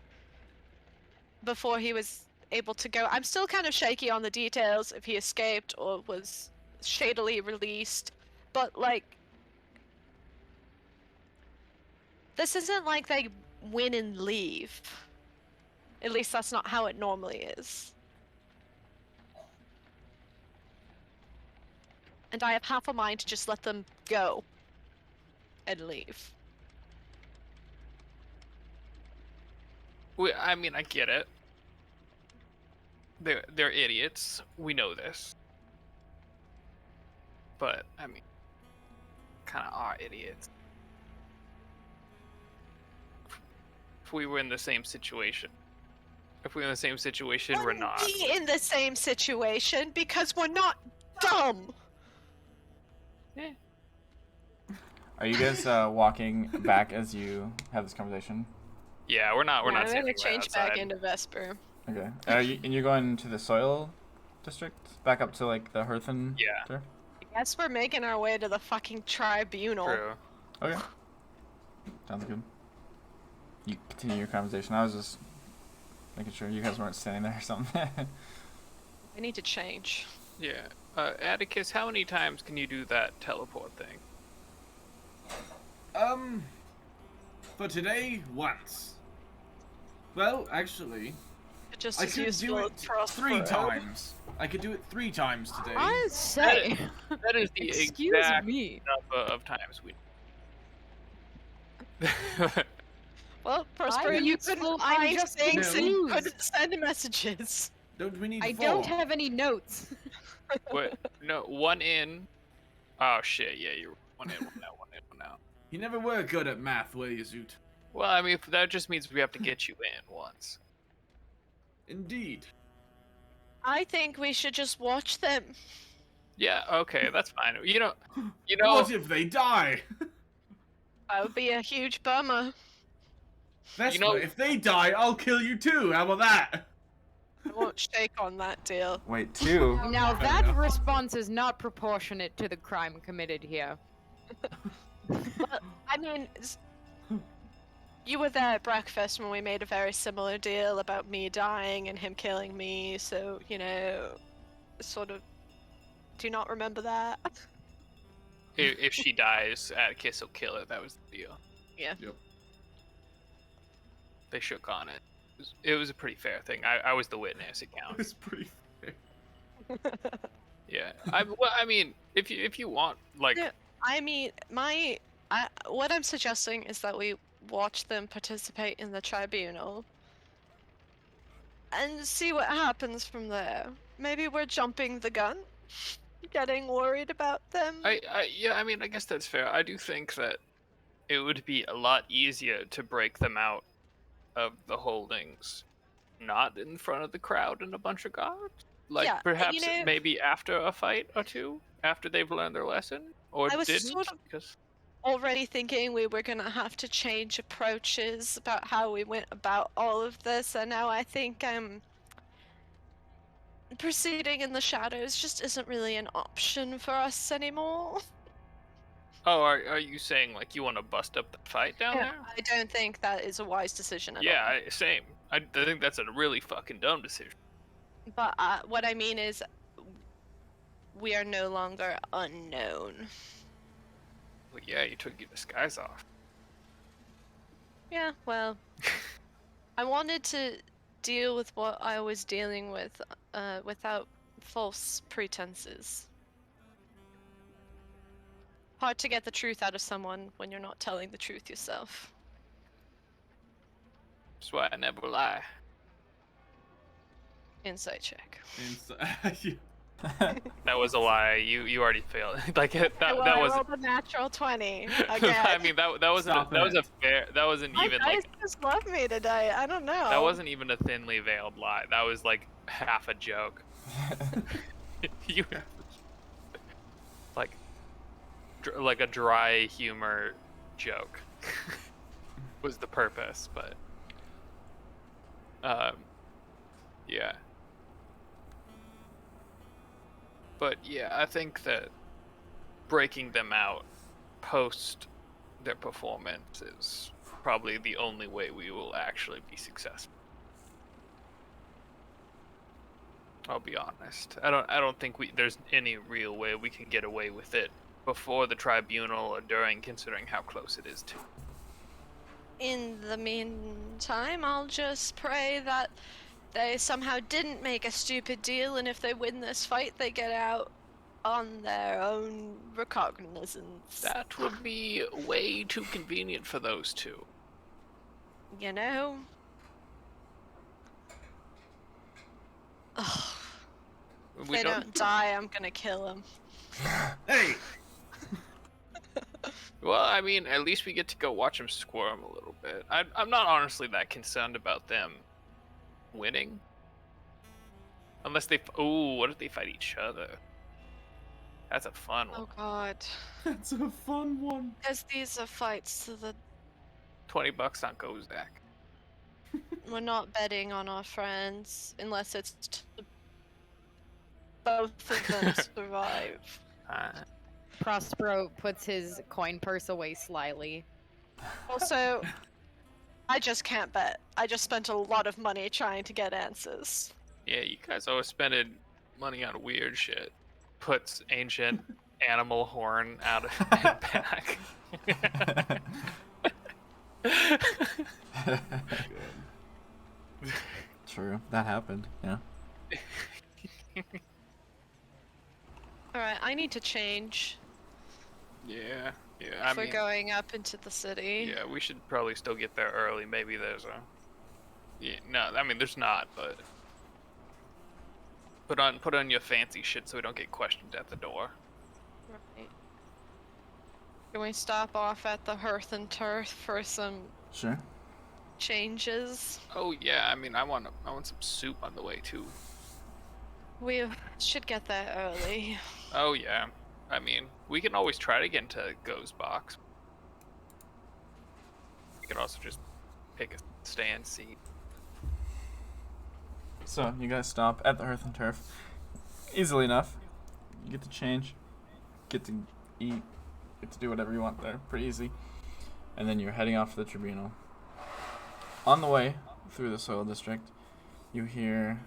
before he was able to go. I'm still kind of shaky on the details if he escaped or was shadily released, but like this isn't like they win and leave. At least that's not how it normally is. And I have half a mind to just let them go and leave. I mean, I get it. They're idiots. We know this. But I mean, kind of are idiots. If we were in the same situation. If we were in the same situation, we're not. Be in the same situation because we're not dumb. Are you guys walking back as you have this conversation? Yeah, we're not. We're not I'm standing gonna right change back outside. into Vesper. Okay. And you're going to the soil district? Back up to like the Hearthen? Yeah. Turf? I guess we're making our way to the fucking Tribunal. True. Okay. Sounds good. You continue your conversation. I was just making sure you guys weren't standing there or something. I need to change. Yeah. Atticus, how many times can you do that teleport thing? For today, once. Well, actually, Just I as could useful do as it Prospero. 3 times. I could do it 3 times today. I say, That is the excuse exact me. number of times we. Well, Prospero, I you useful, couldn't I'm find just things and you confused. couldn't send messages. Don't we need I 4? don't have any notes. What? No, one in. Oh shit! Yeah, you're one in, one out, one in, one out. You never were good at math, were you, Zoot? Well, I mean, that just means we have to get you in once. Indeed. I think we should just watch them. Yeah, okay, that's fine. You know, What if they die? That would be a huge bummer. Vesper, know- if they die, I'll kill you too. How about that? I won't shake on that deal. Wait, 2? Now Fair that enough. response is not proportionate to the crime committed here. I mean, you were there at breakfast when we made a very similar deal about me dying and him killing me, so, sort of. Do you not remember that? if she dies, Atticus will kill her. That was the deal. Yeah. Yep. They shook on it. It was a pretty fair thing. I was the witness. It counts. It's pretty fair. Yeah. I mean, if you want, like, Yeah, I mean, what I'm suggesting is that we watch them participate in the tribunal and see what happens from there. Maybe we're jumping the gun, getting worried about them. yeah, I mean, I guess that's fair. I do think that it would be a lot easier to break them out of the holdings, not in front of the crowd and a bunch of guards. Like, Yeah, perhaps maybe after a fight or two, after they've learned their lesson, or I was didn't. sort of Because already thinking we were gonna have to change approaches about how we went about all of this, and now I think proceeding in the shadows just isn't really an option for us anymore. oh, are you saying like you want to bust up the fight down there? I don't think that is a wise decision at all. Yeah, same. I think that's a really fucking dumb decision. But what I mean is, we are no longer unknown. Well, yeah, you took your disguise off. Yeah, well, I wanted to deal with what I was dealing with without false pretenses. Hard to get the truth out of someone when you're not telling the truth yourself. That's why I never lie. Insight check. That was a lie. You already failed. Like that Well, that I was. rolled a natural 20 again. I mean that wasn't Stop that was a it. fair. That wasn't My even guys like just love me today. I don't know. that wasn't even a thinly veiled lie. That was like half a joke. You like like a dry humor joke was the purpose, but yeah. But yeah, I think that breaking them out post their performance is probably the only way we will actually be successful. I'll be honest. I don't think there's any real way we can get away with it before the tribunal or during, considering how close it is to. In the meantime, I'll just pray that they somehow didn't make a stupid deal, and if they win this fight, they get out on their own recognizance. That would be way too convenient for those two. You know? Ugh. If We they don't die, I'm gonna kill them. Hey! Well, I mean, at least we get to go watch them squirm a little bit. I'm not honestly that concerned about them winning. Unless they... Ooh, what if they fight each other? That's a fun one. Oh god. That's a fun one. Because these are fights to the... $20 on Kozak. We're not betting on our friends, unless it's to both of them survive. Prospero puts his coin purse away slyly. Also, I just can't bet. I just spent a lot of money trying to get answers. Yeah, you guys always spending money on weird shit. Puts ancient animal horn out of and back. True, that happened. Yeah. Alright, I need to change Yeah, if I we're mean, going up into the city. yeah, we should probably still get there early. Maybe there's a... Yeah, no, I mean, there's not, but... Put on your fancy shit so we don't get questioned at the door. Right. Can we stop off at the Hearth and Turf for some Sure. changes? Oh yeah, I mean, I want some soup on the way too. We should get there early. Oh yeah. I mean, we can always try to get into Gho's box. We could also just pick a stand seat. So you guys stop at the Hearth and Turf. Easily enough. You get to change, get to eat, get to do whatever you want there. Pretty easy. And then you're heading off to the Tribunal. On the way through the Soil District, you hear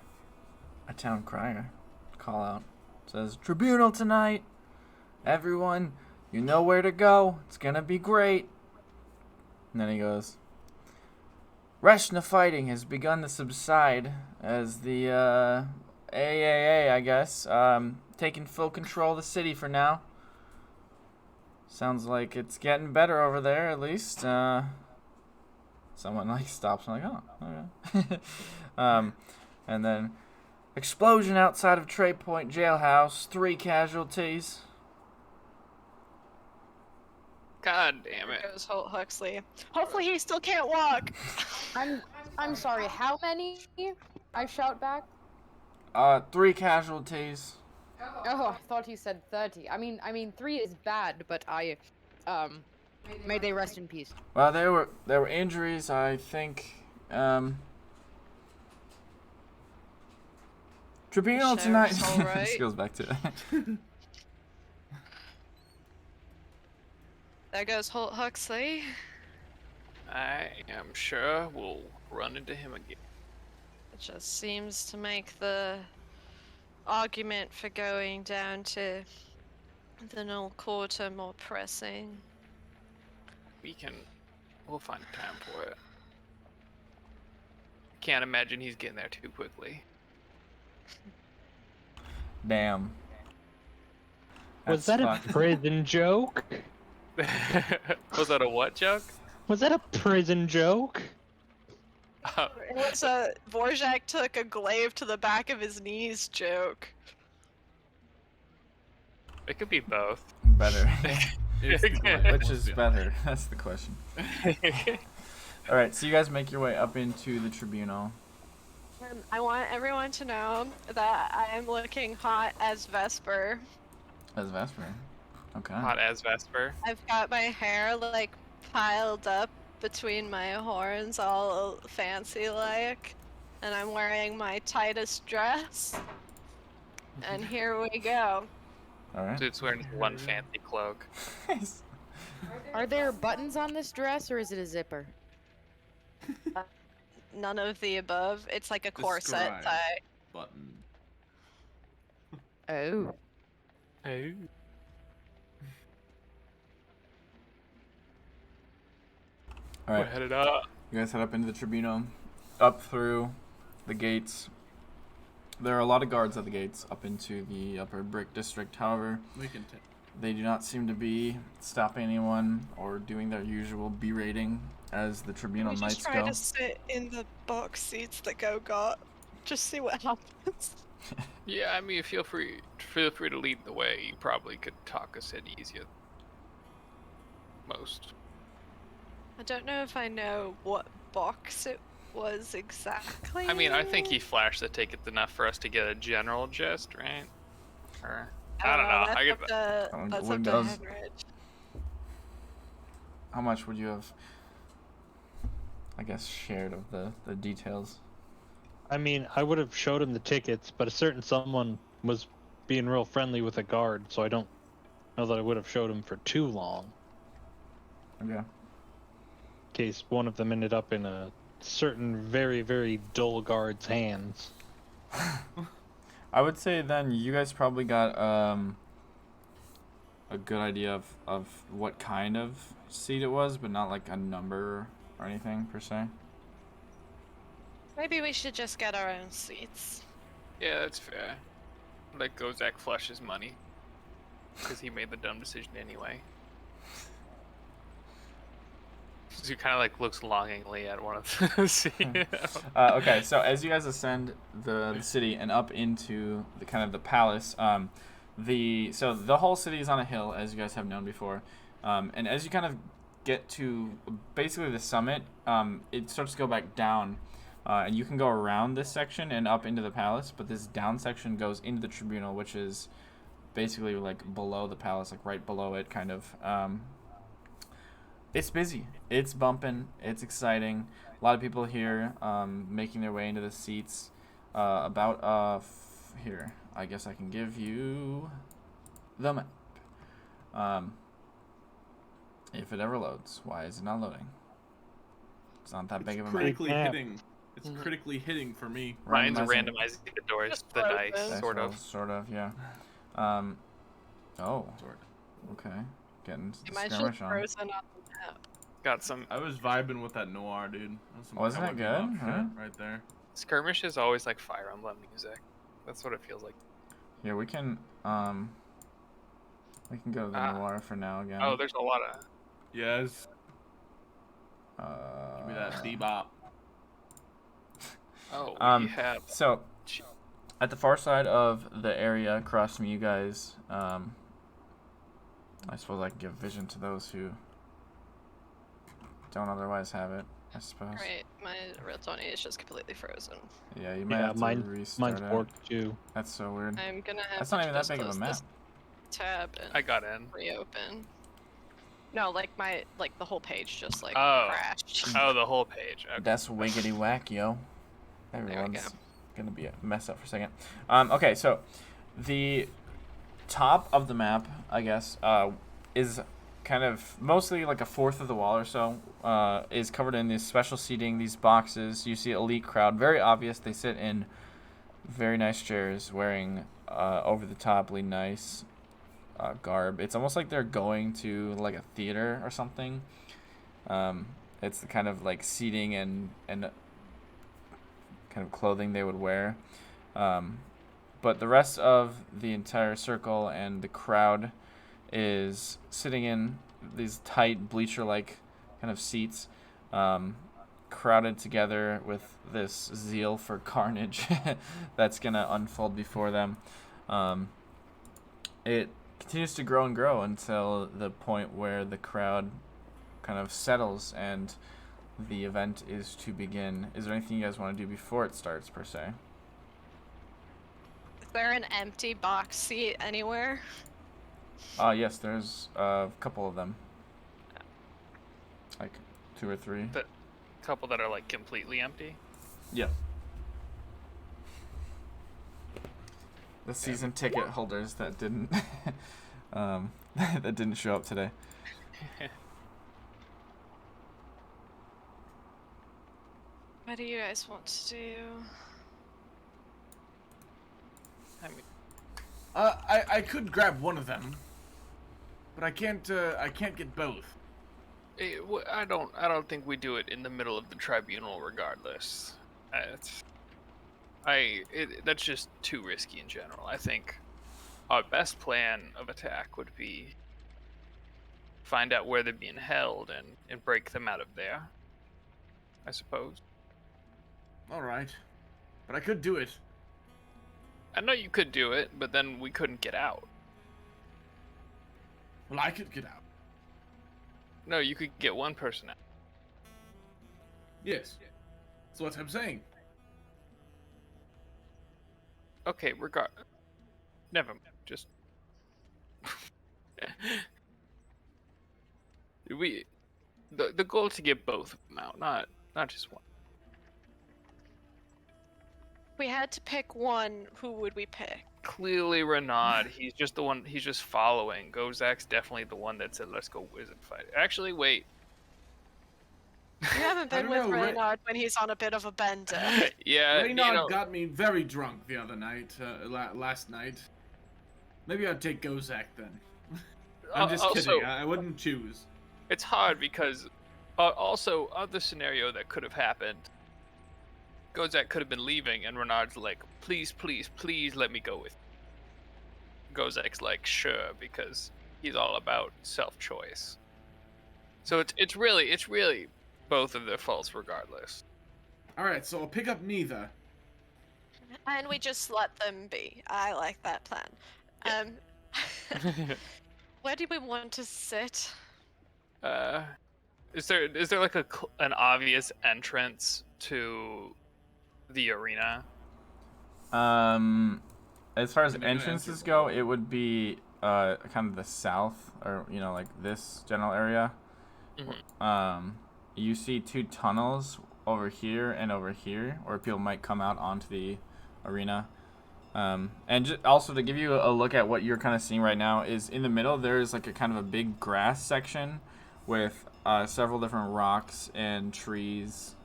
a town crier call out. It says, "Tribunal tonight! Everyone, you know where to go. It's gonna be great." And then he goes, "Reshna fighting has begun to subside as the AAA, I guess, taking full control of the city for now. Sounds like it's getting better over there, at least." Someone stops and oh, okay. And then explosion outside of Trade Point jailhouse, 3 casualties. God damn There it. goes Holt Huxley. Hopefully he still can't walk. I'm sorry. How many? I shout back. 3 casualties. Oh, I thought you said 30. I mean 3 is bad, but may they rest in peace. Well, there were injuries, I think. Tribunal tonight. Sheriff's all right. This goes back to There goes Holt Huxley. I am sure we'll run into him again. It just seems to make the argument for going down to the Null Quarter more pressing. We'll find time for it. Can't imagine he's getting there too quickly. Damn. Was That's that a fucked. prison joke? Was that a what joke? Was that a prison joke? It was a Vorjak took a glaive to the back of his knees joke. It could be both. Better. It's the Which is better? That's the question. Alright, so you guys make your way up into the Tribunal. I want everyone to know that I am looking hot as Vesper. As Vesper. Okay. Hot as Vesper. I've got my hair piled up between my horns, all fancy like, and I'm wearing my tightest dress. And here we go. Alright. Dude's wearing one fancy cloak. Are there buttons on this dress, or is it a zipper? None of the above. It's like a corset Describe. tie. Button. Oh. Oh. We're Alright, headed up. you guys head up into the Tribunal, up through the gates. There are a lot of guards at the gates up into the upper brick district. However, We can they do not seem to be stopping anyone or doing their usual berating as the Tribunal We Knights just try go. to sit in the box seats that Go got. Just see what happens. Yeah, I mean, feel free to lead the way. You probably could talk us in easier. Most. I don't know if I know what box it was exactly. I mean, I think he flashed the tickets enough for us to get a general gist, right? Or I don't know. I get that. That's What up to does- Henrich. How much would you have, I guess, shared of the details? I mean, I would have showed him the tickets, but a certain someone was being real friendly with a guard, so I don't know that I would have showed him for too long. Okay. In case one of them ended up in a certain very, very dull guard's hands. I would say then you guys probably got a good idea of what kind of seat it was, but not like a number or anything per se. Maybe we should just get our own seats. Yeah, that's fair. Let Gozak flush his money. Because he made the dumb decision anyway. So he kind of looks longingly at one of the seats. Okay, so as you guys ascend the city and up into the kind of the palace, so the whole city is on a hill, as you guys have known before, and as you kind of get to basically the summit, it starts to go back down, and you can go around this section and up into the palace, but this down section goes into the Tribunal, which is basically like below the palace, like right below it, kind of. It's busy. It's bumping. It's exciting. A lot of people here making their way into the seats. Here, I guess I can give you the map. If it ever loads. Why is it not loading? It's not that big of a map. Critically map. hitting. It's critically hitting for me. Mine's randomizing the doors, Just the frozen. dice, sort of. Sort of, yeah. Oh, okay. Getting Mine's skirmish just on. frozen on the map. Got some I was vibing with that noir, dude. That was some Wasn't it Cowboy Bebop good? shit Huh? right there. skirmish is always like Fire Emblem music. That's what it feels like. Here, we can go to the noir for now again. Oh, there's a lot of. Yes. Give Give me that bebop. Oh, we have. So, at the far side of the area across from you guys, I suppose I can give vision to those who don't otherwise have it, I suppose. Right, my real Tony is just completely frozen. Yeah, you might Yeah, have to restart mine's it. borked too. That's so weird. I'm gonna have That's to not even that just big of a close map. this tab and I got in. reopen. No, like the whole page just like Oh. crashed. Oh, the whole page. Okay. That's wiggity whack, yo. we Everyone's go. gonna be a mess up for a second. Okay, so the top of the map, I guess, is kind of mostly like a fourth of the wall or so, is covered in these special seating, these boxes. You see elite crowd, very obvious. They sit in very nice chairs, wearing over-the-toply nice garb. It's almost like they're going to like a theater or something. It's the kind of like seating and kind of clothing they would wear. But the rest of the entire circle and the crowd is sitting in these tight bleacher-like kind of seats, crowded together with this zeal for carnage that's going to unfold before them. It continues to grow and grow until the point where the crowd kind of settles and the event is to begin. Is there anything you guys want to do before it starts, per se? Is there an empty box seat anywhere? Yes, there's a couple of them. Like 2 or 3. A couple that are like completely empty. Yeah. The season ticket holders that didn't that didn't show up today. What do you guys want to do? I mean, I could grab one of them, but I can't get both. I don't think we do it in the middle of the tribunal, regardless. That's just too risky in general. I think our best plan of attack would be find out where they're being held and break them out of there. I suppose. All right, but I could do it. I know you could do it, but then we couldn't get out. Well, I could get out. No, you could get one person out. Yes. That's what I'm saying. Okay, never mind. Just the goal is to get both of them out, not just one. We had to pick one. Who would we pick? Clearly, Reynard. He's just the one. He's just following. Gozak's definitely the one that said, "Let's go wizard fight." Actually, wait. You haven't been don't with know, Reynard when he's on a bit of a bender. Yeah, Reynard got me very drunk the other night, last night. Maybe I'd take Gozak then. I'm just also, kidding. I wouldn't choose. It's hard because also other scenario that could have happened. Gozak could have been leaving, and Renard's like, "Please, please, please, let me go with you." Gozak's like, "Sure," because he's all about self-choice. So it's really both of their faults, regardless. All right, so I'll pick up neither. And we just let them be. I like that plan. Where do we want to sit? Is there like an obvious entrance to the arena? as far as Can I answer entrances your go, it would be kind of the south, or like this general area. Mhm. You see 2 tunnels over here and over here, where people might come out onto the arena. And also to give you a look at what you're kind of seeing right now is in the middle there's like a kind of a big grass section with several different rocks and trees.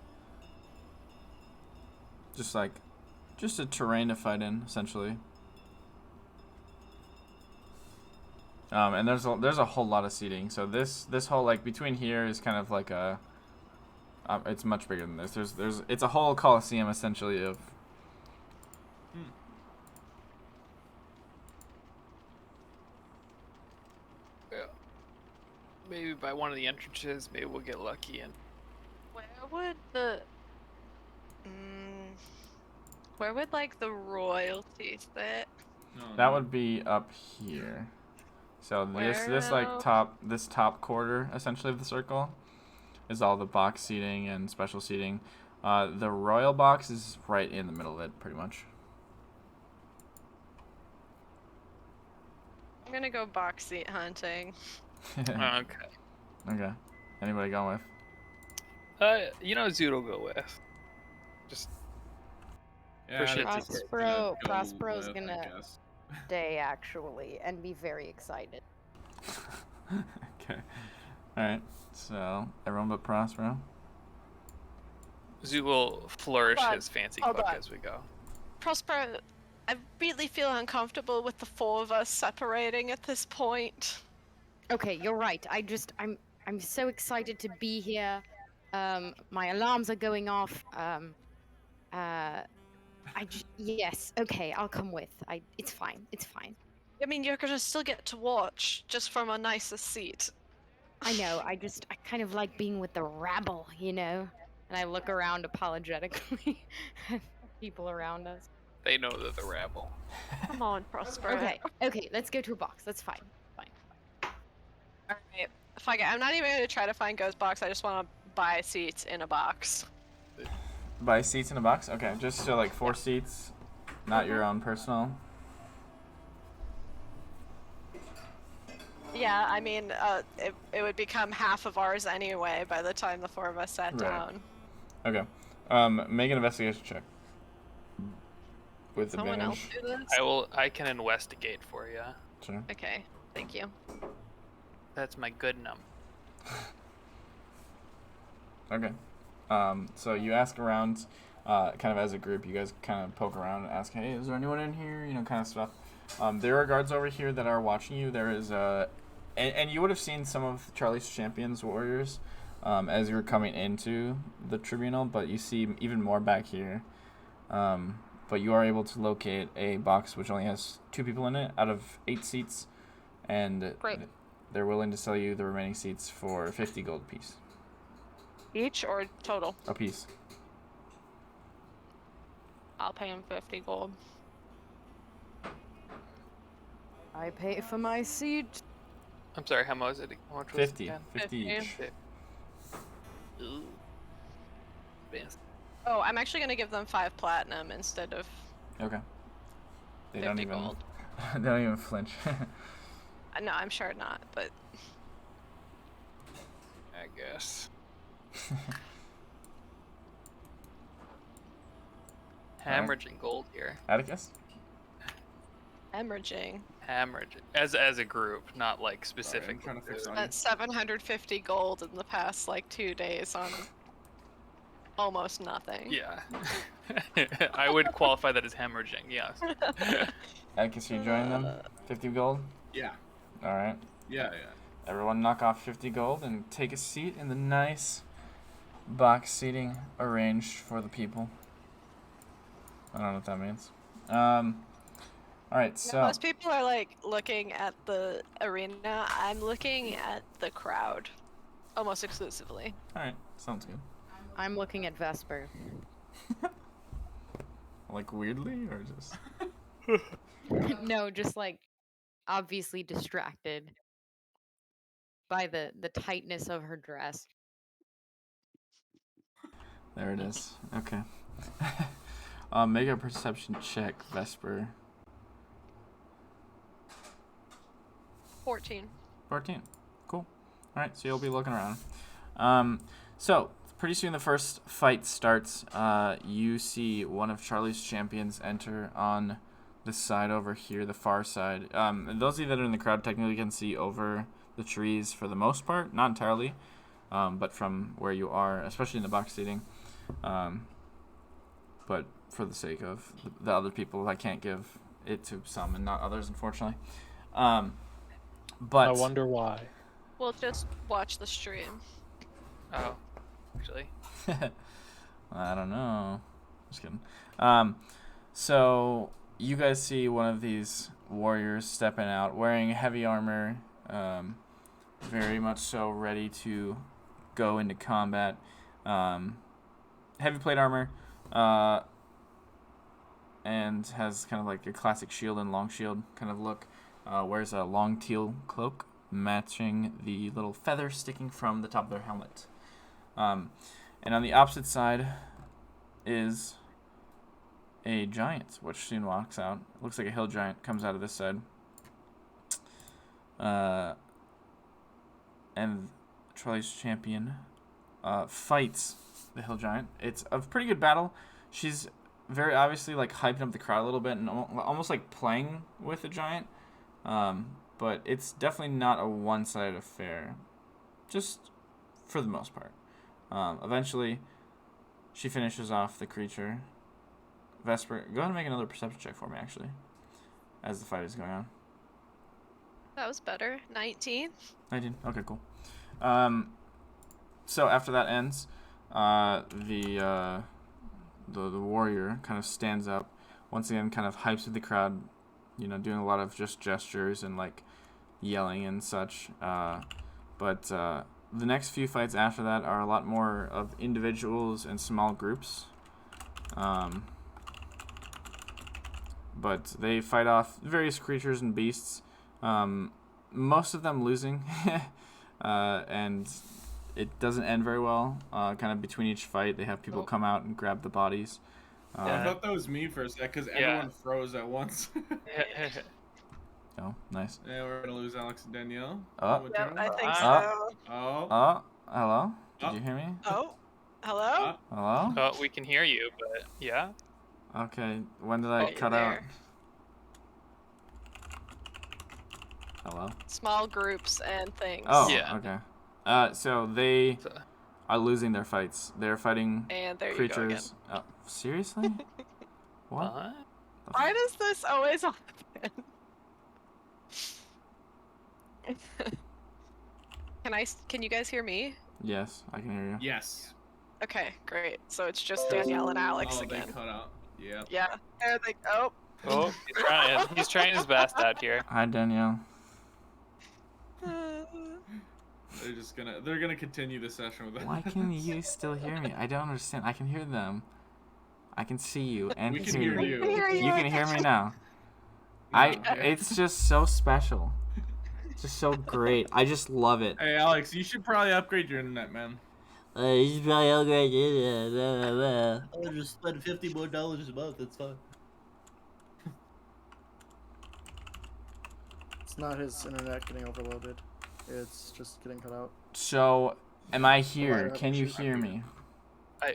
Just a terrain to fight in, essentially. And there's a whole lot of seating. So this whole like between here is kind of like a it's much bigger than this. It's a whole coliseum essentially of. Yeah. Maybe by one of the entrances, maybe we'll get lucky and. Where would where would like the royalty sit? That would be up here. So this like top quarter essentially of the circle is all the box seating and special seating. The royal box is right in the middle of it, pretty much. I'm gonna go box seat hunting. Okay. Okay. Anybody going with? Zoot will go with. Just Yeah, for shits that's and what we're gonna go Prospero's with, I gonna guess. stay actually and be very excited. Okay. Alright. So everyone but Prospero. Zoot will flourish Hold on, his fancy hold cook on. as we go. Prospero, I really feel uncomfortable with the 4 of us separating at this point. Okay, you're right. I'm so excited to be here. My alarms are going off. Yes. Okay, I'll come with. It's fine. It's fine. I mean, you're gonna still get to watch, just from a nicer seat. I know. I kind of like being with the rabble, you know. And I look around apologetically at people around us. They know they're the rabble. Come on, Prospero. Okay. Let's go to a box. That's fine. Alright. Fuck it. I'm not even gonna try to find Ghost Box. I just want to buy seats in a box. Buy seats in a box? Okay, just so like 4 seats, not your own personal. Yeah, I mean, it would become half of ours anyway by the time the 4 of us sat down. Okay. Make an investigation check. With Someone else advantage. do this? I can investigate for you. Sure. Okay, thank you. That's my good number. Okay. So you ask around, kind of as a group, you guys kind of poke around and ask, hey, is there anyone in here? You know, kind of stuff. There are guards over here that are watching you. There is and you would have seen some of Charlie's Champions warriors as you were coming into the Tribunal, but you see even more back here. But you are able to locate a box which only has 2 people in it out of 8 seats, and Great. they're willing to sell you the remaining seats for 50 gold apiece. Each or total? A piece. I'll pay him 50 gold. I pay for my seat. I'm sorry, how much was it? How much was 50. it again? 50 each. Ooh. Fancy. Oh, I'm actually gonna give them 5 platinum instead of Okay. They 50 don't even. gold. They don't even flinch. No, I'm sure not, but I guess. Hemorrhaging gold here. Atticus? hemorrhaging. Hemorrhaging. As a group, not like I'm specific. trying to fix on Spent 750 gold in the past like 2 days on almost nothing. Yeah. I would qualify that as hemorrhaging, yes. Atticus, you join them? 50 gold? Yeah. Alright. Yeah. Everyone knock off 50 gold and take a seat in the nice box seating arranged for the people. I don't know what that means. Alright, so. Most people are like looking at the arena. I'm looking at the crowd almost exclusively. Alright, sounds good. I'm looking at Vesper. Like weirdly, or just. No, just like obviously distracted by the tightness of her dress. There it is. Okay. Make a perception check, Vesper. 14. 14. Cool. All right, so you'll be looking around. So pretty soon the first fight starts. You see one of Charlie's champions enter on the side over here, the far side. And those of you that are in the crowd technically can see over the trees for the most part, not entirely, but from where you are, especially in the box seating. But for the sake of the other people, I can't give it to some and not others, unfortunately. But I wonder why. We'll just watch the stream. Oh, actually. I don't know. Just kidding. So you guys see one of these warriors stepping out, wearing heavy armor, very much so ready to go into combat. Heavy plate armor, and has kind of like a classic shield and long shield kind of look. Wears a long teal cloak, matching the little feather sticking from the top of their helmet. And on the opposite side is a giant, which soon walks out. Looks like a hill giant, comes out of this side. And Charlie's champion fights the hill giant. It's a pretty good battle. She's very obviously like hyping up the crowd a little bit and almost like playing with the giant. But it's definitely not a one-sided affair, just for the most part. Eventually, she finishes off the creature. Vesper, go ahead and make another perception check for me, actually, as the fight is going on. That was better. 19. 19. Okay, cool. So after that ends, the warrior kind of stands up, once again, kind of hypes with the crowd, you know, doing a lot of just gestures and like yelling and such. But the next few fights after that are a lot more of individuals and small groups. But they fight off various creatures and beasts, most of them losing, and it doesn't end very well. Kind of between each fight, they have people come out and grab the bodies. I thought that was me for a sec, because everyone froze at once. Oh, nice. Yeah, we're going to lose Alex and Danielle. Yep, I think so. Oh, hello? Did you hear me? Oh, hello? Hello? Oh, we can hear you, but yeah. Okay, when did I cut out? Hello? Small groups and things. Oh, Yeah. okay. So they are losing their fights. They're fighting And there creatures. you go again. Seriously? What? Why does this always happen? Can you guys hear me? Yes, I can hear you. Yes. Okay, great. So it's just Danielle and Alex again. They cut out. Yeah. Yeah. There they go. Oh, he's trying his best out here. Hi, Danielle. They're gonna continue the session with that. Why can you still hear me? I don't understand. I can hear them. I can see you and We can hear you. You can hear me now. It's just so special. It's just so great. I just love it. Hey, Alex, you should probably upgrade your internet, man. You should probably upgrade it. I'll just spend $50 more a month. That's fine. It's not his internet getting overloaded. It's just getting cut out. So, am I here? Alright, Can you shoot. hear me?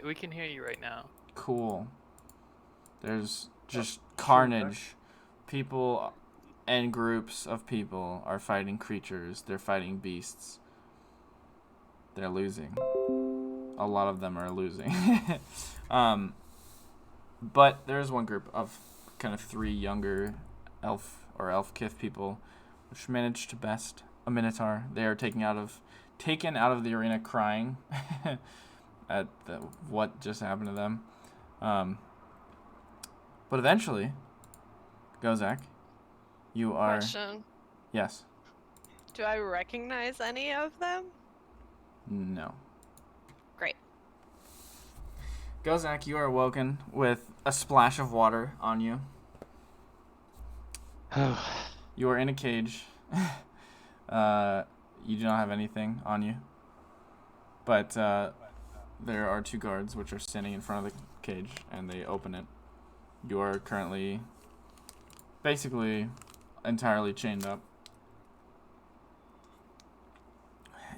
We can hear you right now. Cool. There's just carnage. People and groups of people are fighting creatures. They're fighting beasts. They're losing. A lot of them are losing. But there's one group of kind of 3 younger elf or elf-kith people which managed to best a minotaur. They are taken out of the arena crying at what just happened to them. But eventually, Gozak, you are... Question. Yes. Do I recognize any of them? No. Great. Gozak, you are awoken with a splash of water on you. You are in a cage. You do not have anything on you. But there are 2 guards which are standing in front of the cage, and they open it. You are currently basically entirely chained up.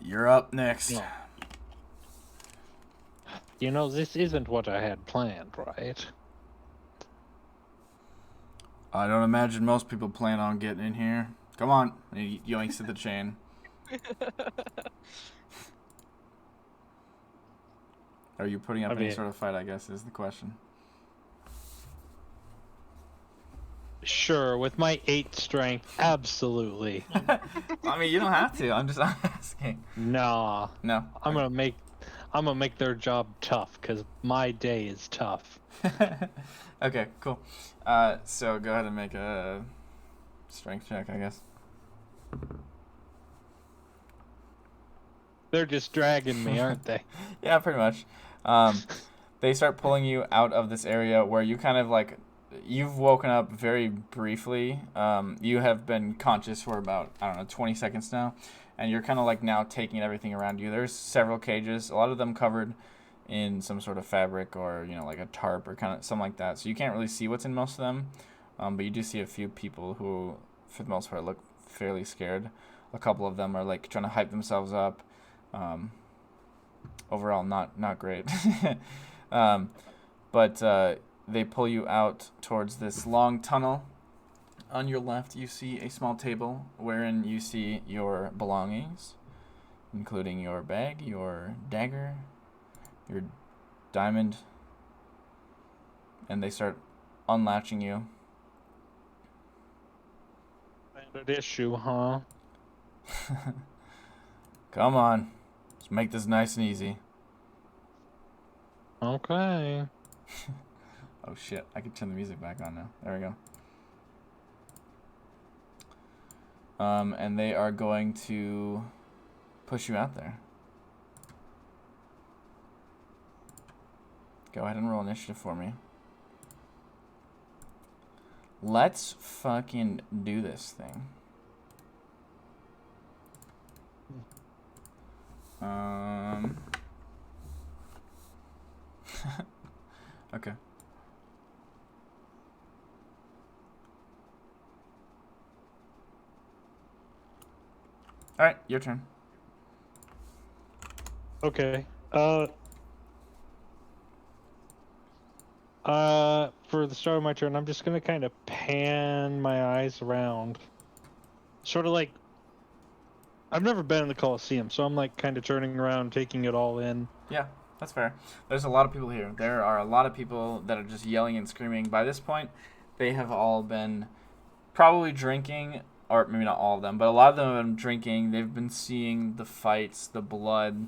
You're up next. No. You know, this isn't what I had planned, right? I don't imagine most people plan on getting in here. Come on. And he yoinks at the chain. Are you putting up any sort of fight, I guess, is the question. Sure, with my 8 strength, absolutely. I mean, you don't have to. I'm just asking. Nah. No. I'm gonna make their job tough, because my day is tough. Okay, cool. So go ahead and make a strength check, I guess. They're just dragging me, aren't they? Yeah, pretty much. They start pulling you out of this area where you kind of like, you've woken up very briefly. You have been conscious for about, I don't know, 20 seconds now. And you're kind of like now taking everything around you. There's several cages, a lot of them covered in some sort of fabric or, you know, like a tarp or kind of something like that. So you can't really see what's in most of them. But you do see a few people who, for the most part, look fairly scared. A couple of them are like trying to hype themselves up. Overall, not great. But they pull you out towards this long tunnel. On your left, you see a small table wherein you see your belongings, including your bag, your dagger, your diamond, and they start unlatching you. An issue, huh? Come on. Let's make this nice and easy. Okay. Oh shit, I can turn the music back on now. There we go. And they are going to push you out there. Go ahead and roll initiative for me. Let's fucking do this thing. Okay. All right, your turn. Okay. For the start of my turn, I'm just gonna kind of pan my eyes around. Sort of like, I've never been in the Colosseum, so I'm like kind of turning around, taking it all in. Yeah, that's fair. There's a lot of people here. There are a lot of people that are just yelling and screaming. By this point, they have all been probably drinking, or maybe not all of them, but a lot of them have been drinking. They've been seeing the fights, the blood,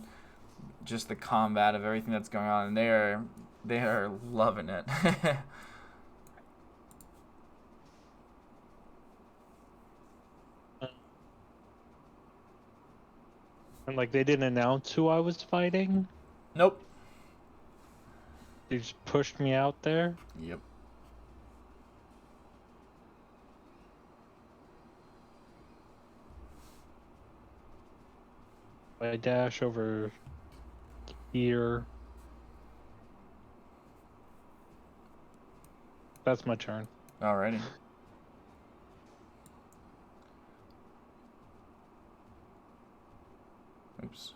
just the combat of everything that's going on, and they are loving it. And like they didn't announce who I was fighting. Nope. They just pushed me out there. Yep. I dash over here. That's my turn. Alrighty. Oops.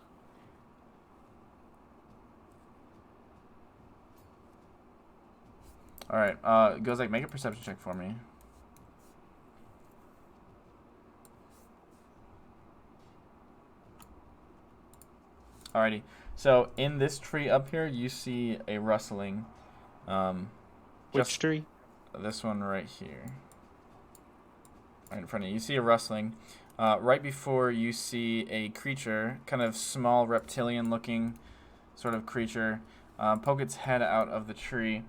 Alright, goes like, make a perception check for me. Alrighty. So in this tree up here, you see a rustling. Which tree? This one right here. Right in front of you. You see a rustling. Right before you see a creature, kind of small reptilian-looking sort of creature, poke its head out of the tree.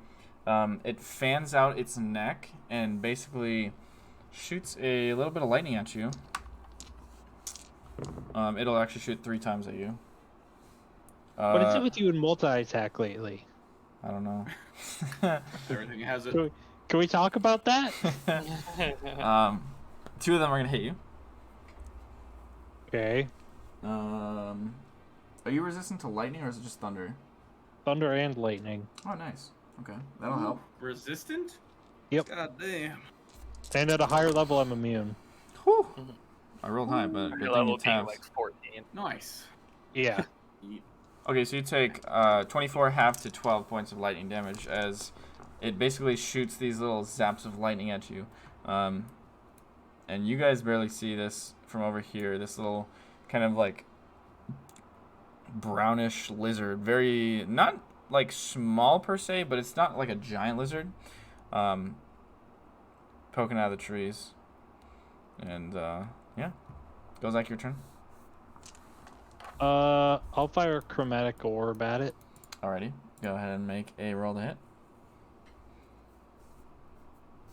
It fans out its neck and basically shoots a little bit of lightning at you. It'll actually shoot 3 times at you. What is it with you in multi-attack lately? I don't know. Everything has it. Can we talk about that? 2 of them are gonna hit you. Okay. Are you resistant to lightning or is it just thunder? Thunder and lightning. Oh, nice. Okay, that'll help. Resistant? Yep. God damn. And at a higher level, I'm immune. Whew. I rolled high, but Your good thing level you being tapped. like 14. Nice. Yeah. Okay, so you take 24 half to 12 points of lightning damage as it basically shoots these little zaps of lightning at you. And you guys barely see this from over here. This little kind of like brownish lizard. Very, not like small per se, but it's not like a giant lizard. Poking out of the trees. And yeah. Goes like your turn. I'll fire a chromatic orb at it. Alrighty. Go ahead and make a roll to hit.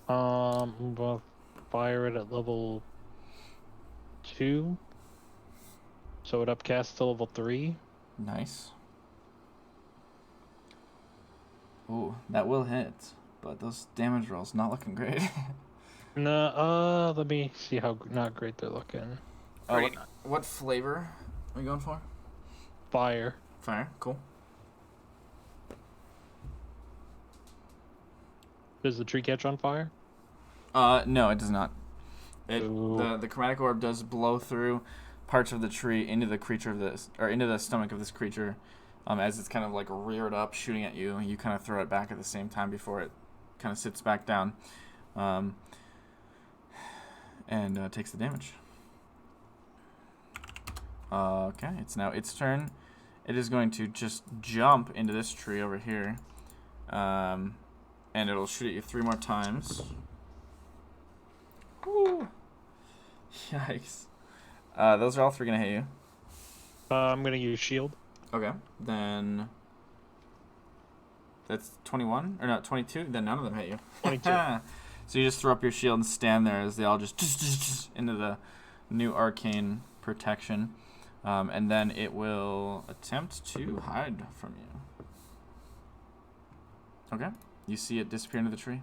I'm gonna fire it at level 2. So it upcasts to level 3. Nice. Ooh, that will hit, but those damage rolls not looking great. No, let me see how not great they're looking. What flavor are we going for? Fire. Fire, cool. Does the tree catch on fire? No, it does not. Ooh. The chromatic orb does blow through parts of the tree into the creature of this, or into the stomach of this creature, as it's kind of like reared up, shooting at you. You kind of throw it back at the same time before it kind of sits back down, and takes the damage. Okay, it's now its turn. It is going to just jump into this tree over here, and it'll shoot at you 3 more times. Woo! Yikes. Those are all 3 gonna hit you. I'm gonna use shield. Okay, then that's 21 or no 22. Then none of them hit you. 22. So you just throw up your shield and stand there as they all just into the new arcane protection, and then it will attempt to hide from you. Okay, you see it disappear into the tree.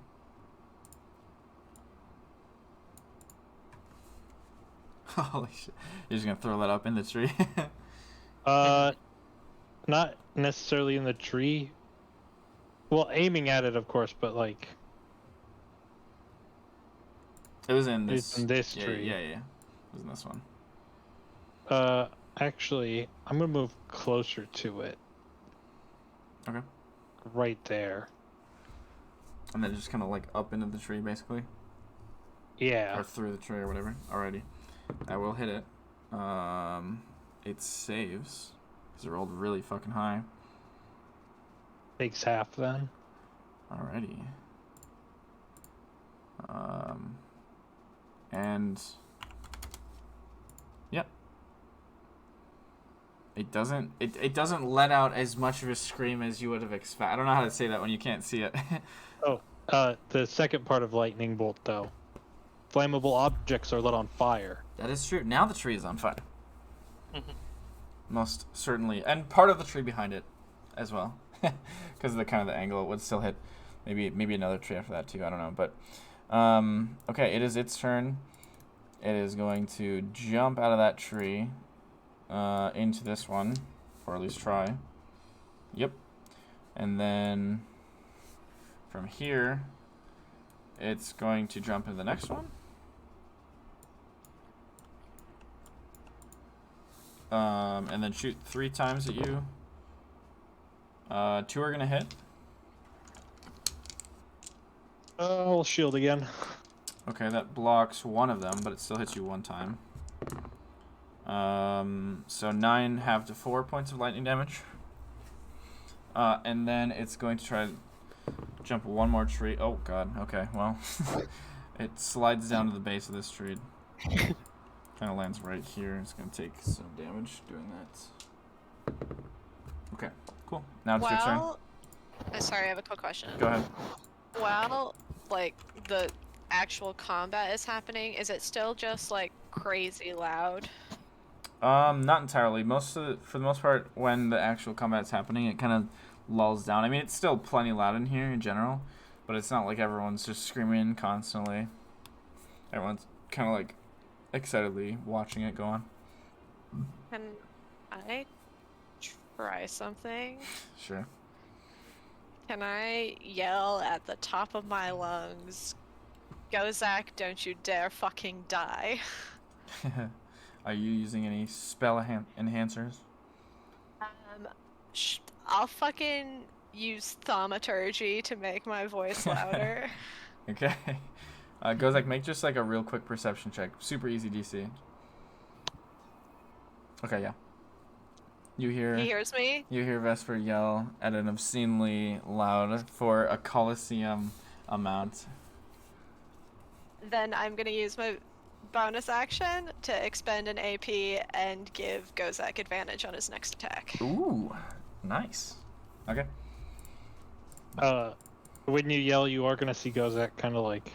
Holy shit! You're just gonna throw that up in the tree. Not necessarily in the tree. Well, aiming at it, of course, but like It was in this. it's in this yeah, tree. Yeah. It was in this one. Actually, I'm gonna move closer to it. Okay. Right there. And then just kind of like up into the tree, basically, Yeah. or through the tree or whatever. Alrighty, I will hit it. It saves because it rolled really fucking high. Takes half then. Alrighty. And yep. It doesn't. It doesn't let out as much of a scream as you would have expected. I don't know how to say that when you can't see it. The second part of lightning bolt though. Flammable objects are lit on fire. That is true. Now the tree is on fire. Most certainly, and part of the tree behind it, as well, because of the kind of the angle. It would still hit, maybe another tree after that too. I don't know, but okay. It is its turn. It is going to jump out of that tree into this one, or at least try. Yep, and then from here, it's going to jump into the next one. And then shoot 3 times at you. 2 are gonna hit. I'll shield again. Okay, that blocks 1 of them, but it still hits you 1 time. So 9 half to 4 points of lightning damage. And then it's going to try to jump 1 more tree. Oh god. Okay. Well, it slides down to the base of this tree. Kind of lands right here. It's going to take some damage doing that. Okay, cool. Now it's your turn. Sorry, I have a quick question. Go ahead. While, like, the actual combat is happening, is it still just, like, crazy loud? Not entirely. For the most part, when the actual combat's happening, it kind of lulls down. I mean, it's still plenty loud in here in general, but it's not like everyone's just screaming constantly. Everyone's kind of like excitedly watching it go on. Can I try something? Sure. Can I yell at the top of my lungs, "Go, Zach, don't you dare fucking die"? Are you using any spell enhancers? I'll fucking use thaumaturgy to make my voice louder. Okay. Gozak, make just like a real quick perception check. Super easy DC. Okay, yeah. You He hear hears me. Vesper yell at an obscenely loud for a Colosseum amount. Then I'm gonna use my bonus action to expend an AP and give Gozak advantage on his next attack. Ooh, nice. Okay. When you yell, you are gonna see Gozak kind of like,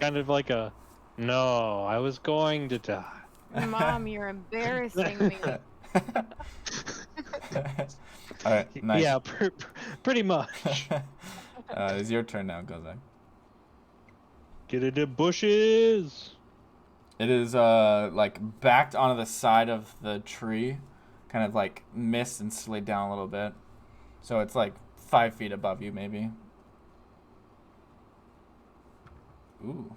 kind of like a, no, I was going to die. Mom, you're embarrassing me. All right, nice. Yeah, pretty much. It's your turn now, Gozak. Get into bushes. It is like backed onto the side of the tree, kind of like missed and slid down a little bit. So it's like 5 feet above you, maybe. Ooh.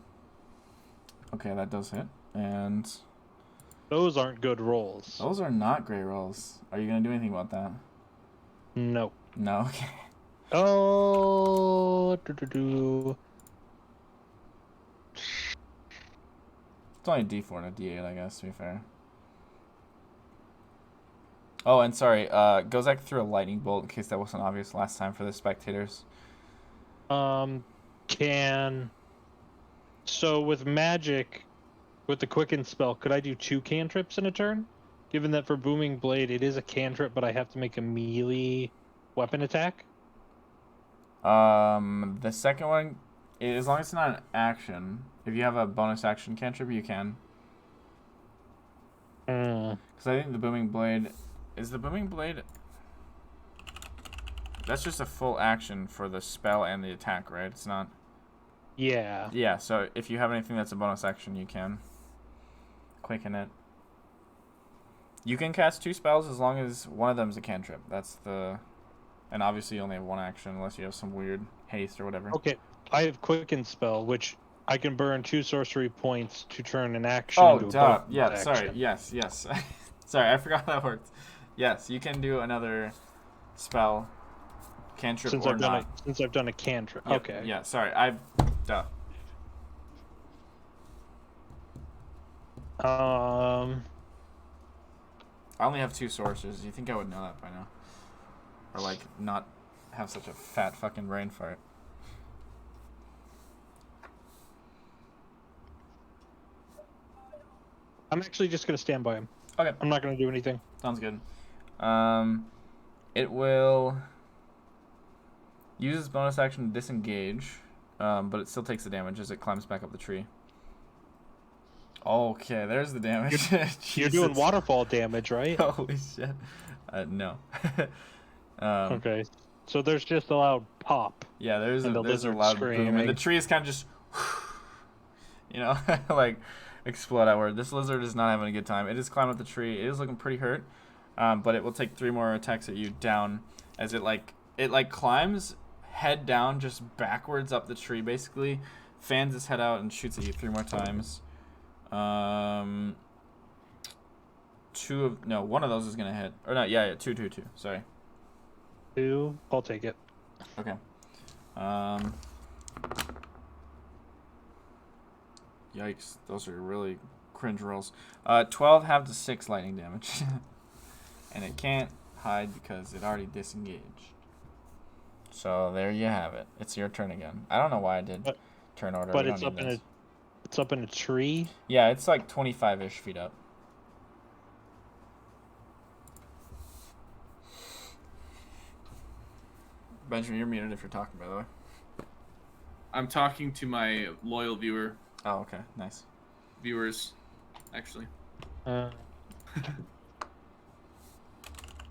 Okay, that does hit. And Those aren't good rolls. those are not great rolls. Are you gonna do anything about that? No. No. Okay. Oh. It's only a D4 and a D8, I guess, to be fair. Oh, and sorry, Gozak threw a lightning bolt in case that wasn't obvious last time for the spectators. So with magic, with the quicken spell, could I do 2 cantrips in a turn? Given that for Booming Blade, it is a cantrip, but I have to make a melee weapon attack? The second one, as long as it's not an action, if you have a bonus action cantrip, you can. Because I think the Booming Blade... Is the Booming Blade... That's just a full action for the spell and the attack, right? It's not... Yeah. Yeah, so if you have anything that's a bonus action, you can quicken it. You can cast 2 spells as long as one of them is a cantrip. That's the... And obviously you only have 1 action unless you have some weird haste or whatever. Okay, I have quicken spell, which I can burn 2 sorcery points to turn an action Oh, into a duh. bonus Yeah, action. sorry. Yes. Sorry, I forgot how that worked. Yes, you can do another spell, cantrip Since or I've not. done a cantrip. Yep, Okay. Yeah, sorry. Duh. I only have 2 sources. You think I would know that by now? Or, like, not have such a fat fucking brain fart. I'm actually just going to stand by him. Okay. I'm not going to do anything. Sounds good. It will use its bonus action to disengage, but it still takes the damage as it climbs back up the tree. Okay, there's the damage. You're doing waterfall damage, right? Holy shit. No. Okay. So there's just a loud pop. Yeah, there's a lizard loud boom, and screaming. the tree is kind of just, like explode outward. This lizard is not having a good time. It is climbing up the tree. It is looking pretty hurt, but it will take 3 more attacks at you down as it climbs head down just backwards up the tree, basically fans its head out and shoots at you 3 more times. One of those is gonna hit, or not? Yeah, 2. Sorry. 2. I'll take it. Okay. Yikes, those are really cringe rolls. 12 half to 6 lightning damage. And it can't hide because it already disengaged. So there you have it. It's your turn again. I don't know why I did turn order. But We it's don't need this. it's up in a tree. Yeah, it's like 25-ish feet up. Benjamin, you're muted if you're talking, by the way. I'm talking to my loyal Oh, okay, nice. viewers, actually.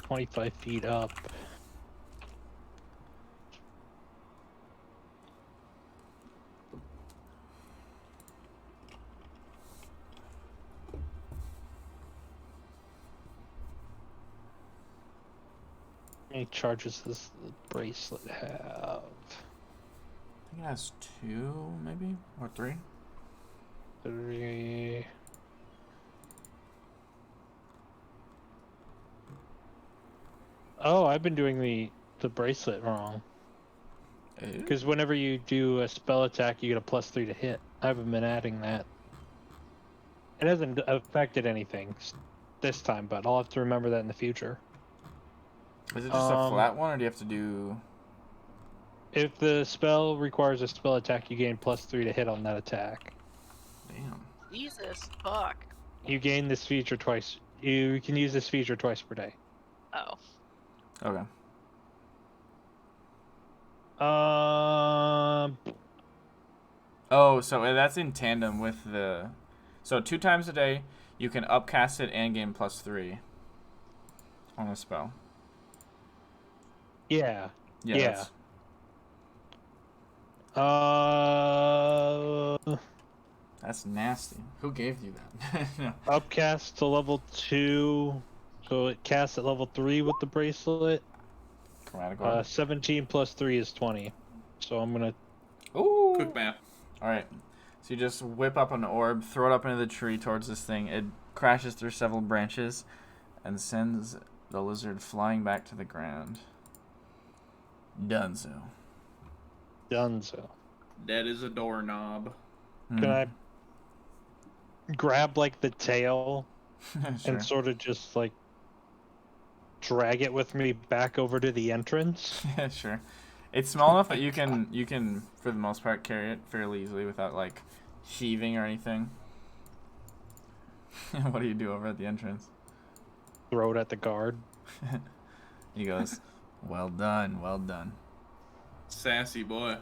25 feet up. How many charges does the bracelet have? I think it has 2, maybe? Or 3? 3. Oh, I've been doing the bracelet wrong. Ew. Because whenever you do a spell attack, you get a +3 to hit. I haven't been adding that. It hasn't affected anything this time, but I'll have to remember that in the future. Is it just a flat one, or do you have to do... If the spell requires a spell attack, you gain +3 to hit on that attack. Damn. Jesus fuck. You gain this feature twice. You can use this feature twice per day. Oh. Okay. Oh, so that's in tandem with the... So 2 times a day, you can upcast it and gain +3 on a spell. Yeah. Yeah. Yeah. That's nasty. Who gave you that? No. Upcast to level 2, so it casts at level 3 with the bracelet. Chromatic orb. 17 plus 3 is 20. So I'm gonna... Ooh. Quick math. Alright. So you just whip up an orb, throw it up into the tree towards this thing. It crashes through several branches and sends the lizard flying back to the ground. Dunzo. Dunzo. That is a doorknob. Can I grab like the tail Sure. and sort of just like drag it with me back over to the entrance? Sure. It's small enough that you can for the most part carry it fairly easily without like heaving or anything. What do you do over at the entrance? Throw it at the guard. He goes, "Well done, well done." Sassy boy.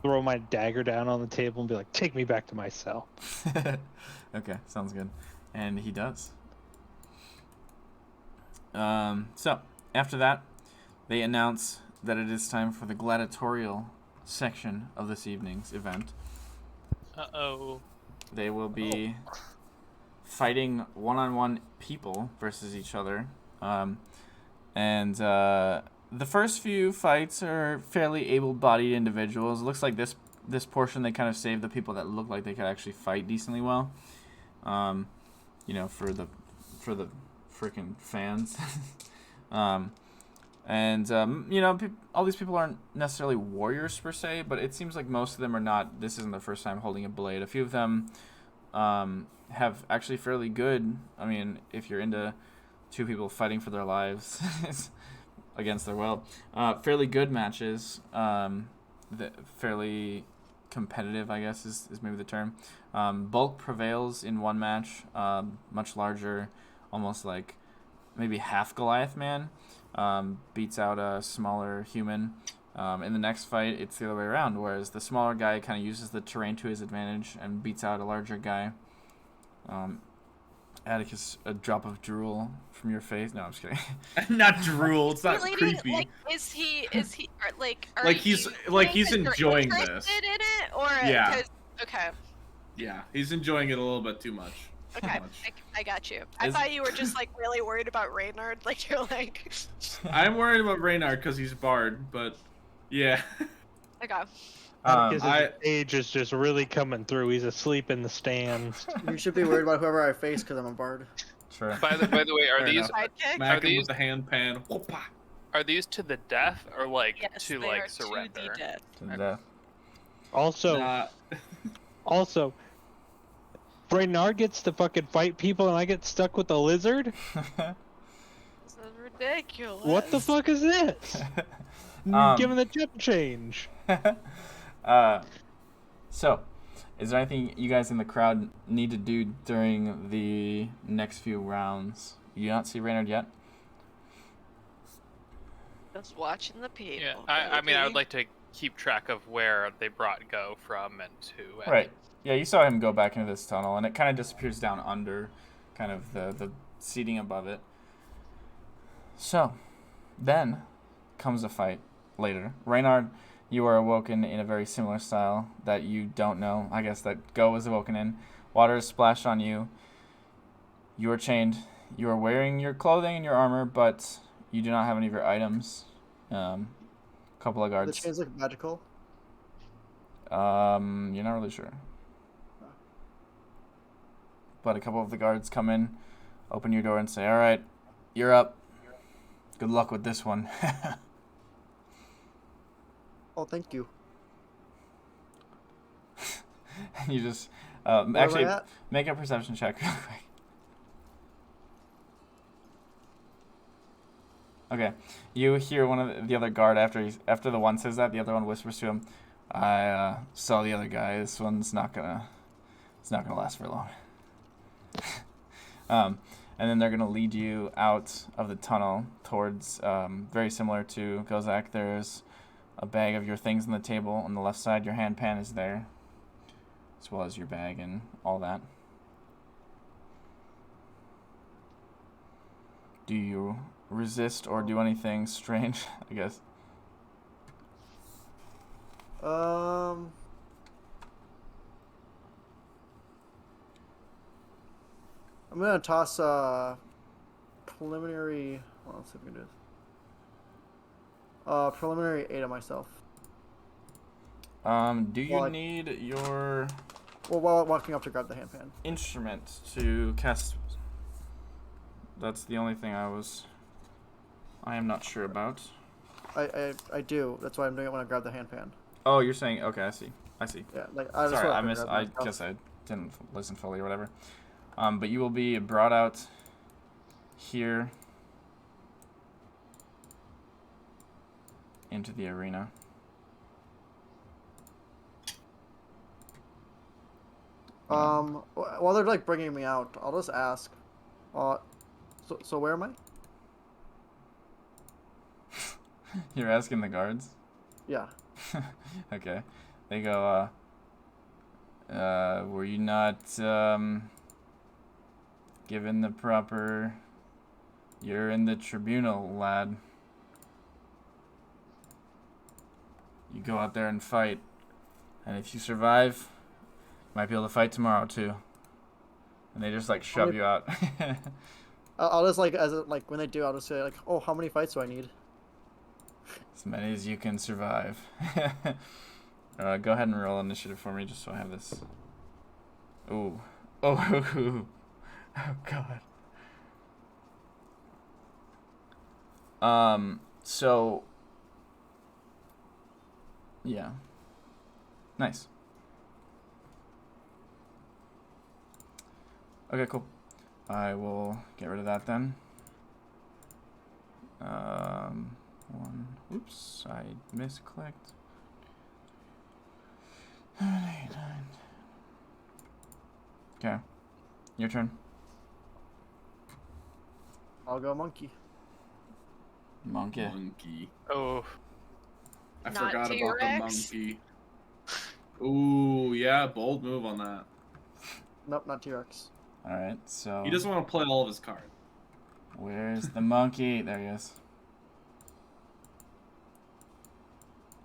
Throw my dagger down on the table and be like, "Take me back to my cell." Okay, sounds good. And he does. So after that, they announce that it is time for the gladiatorial section of this evening's event. Uh-oh. They will be fighting one-on-one people versus each other. The first few fights are fairly able-bodied individuals. It looks like this portion they kind of saved the people that look like they could actually fight decently well. For the freaking fans. All these people aren't necessarily warriors per se, but it seems like most of them are not. This isn't their first time holding a blade. A few of them have actually fairly good. I mean, if you're into 2 people fighting for their lives against their will, fairly good matches. Fairly competitive, I guess is maybe the term. Bulk prevails in one match. Much larger, almost like maybe half Goliath man. Beats out a smaller human. In the next fight, it's the other way around, whereas the smaller guy kind of uses the terrain to his advantage and beats out a larger guy. Atticus, a drop of drool from your face. No, I'm just kidding. Not drool. It's not Relating, creepy. like, is he are Like he's enjoying this. interested in it, or Yeah. okay, Yeah, he's enjoying it a little bit too much. okay, I got you. I thought you were just like really worried about Reynard. Like you're like. I'm worried about Reynard because he's Bard, but yeah. Okay. His age is just really coming through. He's asleep in the stands. You should be worried about whoever I face because I'm a bard. Sure. By the way, are Fair these enough. Sidekick? Smack him these- with the hand pan. Whoopah. are these to the death or like Yes, to they like are surrender? To the death. To the death. Also, Nah. Reynard gets to fucking fight people and I get stuck with a lizard? This is ridiculous. What the fuck is this? Give him the chip change. So, is there anything you guys in the crowd need to do during the next few rounds? You not see Reynard yet? Just watching the people. Yeah, I mean, I would baby. like to keep track of where they brought Go from and to. And Right. Yeah, you saw him go back into this tunnel, and it kind of disappears down under kind of the seating above it. So, then comes a fight later. Reynard, you are awoken in a very similar style that you don't know. I guess that Go was awoken in. Water is splashed on you. You are chained. You are wearing your clothing and your armor, but you do not have any of your items. Couple of The guards. chains look magical. You're not really sure. But a couple of the guards come in, open your door, and say, "All right, You're up. Good luck with this one. Oh, thank you. You just Where am actually I at? make a perception check real quick. Okay, you hear one of the other guard after the one says that, the other one whispers to him, "I saw the other guy. This one's not gonna last for long." And then they're gonna lead you out of the tunnel towards very similar to Gozak. There's a bag of your things on the table on the left side. Your hand pan is there, as well as your bag and all that. Do you resist or do anything strange? I guess. I'm gonna toss preliminary. Well, let's see if we can do this. Preliminary 8 on myself. Do you Well, need your Well, while walking up to grab the handpan. instrument to cast? That's the only thing I am not sure about. I do. That's why I'm doing it when I grab the handpan. Oh, you're saying, okay, I see. Yeah, like I just Sorry, wanna I grab I myself. guess I didn't listen fully or whatever. But you will be brought out here into the arena. While they're like bringing me out, I'll just ask. So where am I? You're asking the guards? Yeah. Okay. They go, were you not, given the proper... You're in the Tribunal, lad. You go out there and fight. And if you survive, you might be able to fight tomorrow, too. And they just, like, shove you out. I'll just like when they do, I'll just say like, oh, how many fights do I need? As many as you can survive. Go ahead and roll initiative for me, just so I have this. Ooh. Oh, oh God. So. Yeah. Nice. Okay, cool. I will get rid of that then. Oops, I misclicked. 7, 8, 9. Okay, your turn. I'll go monkey. Monkey. Oh, I Not forgot about the T-Rex? monkey. Ooh, yeah, bold move on that. Nope, not T-Rex. All right, so He doesn't want to play all of his cards. where's the monkey? There he is.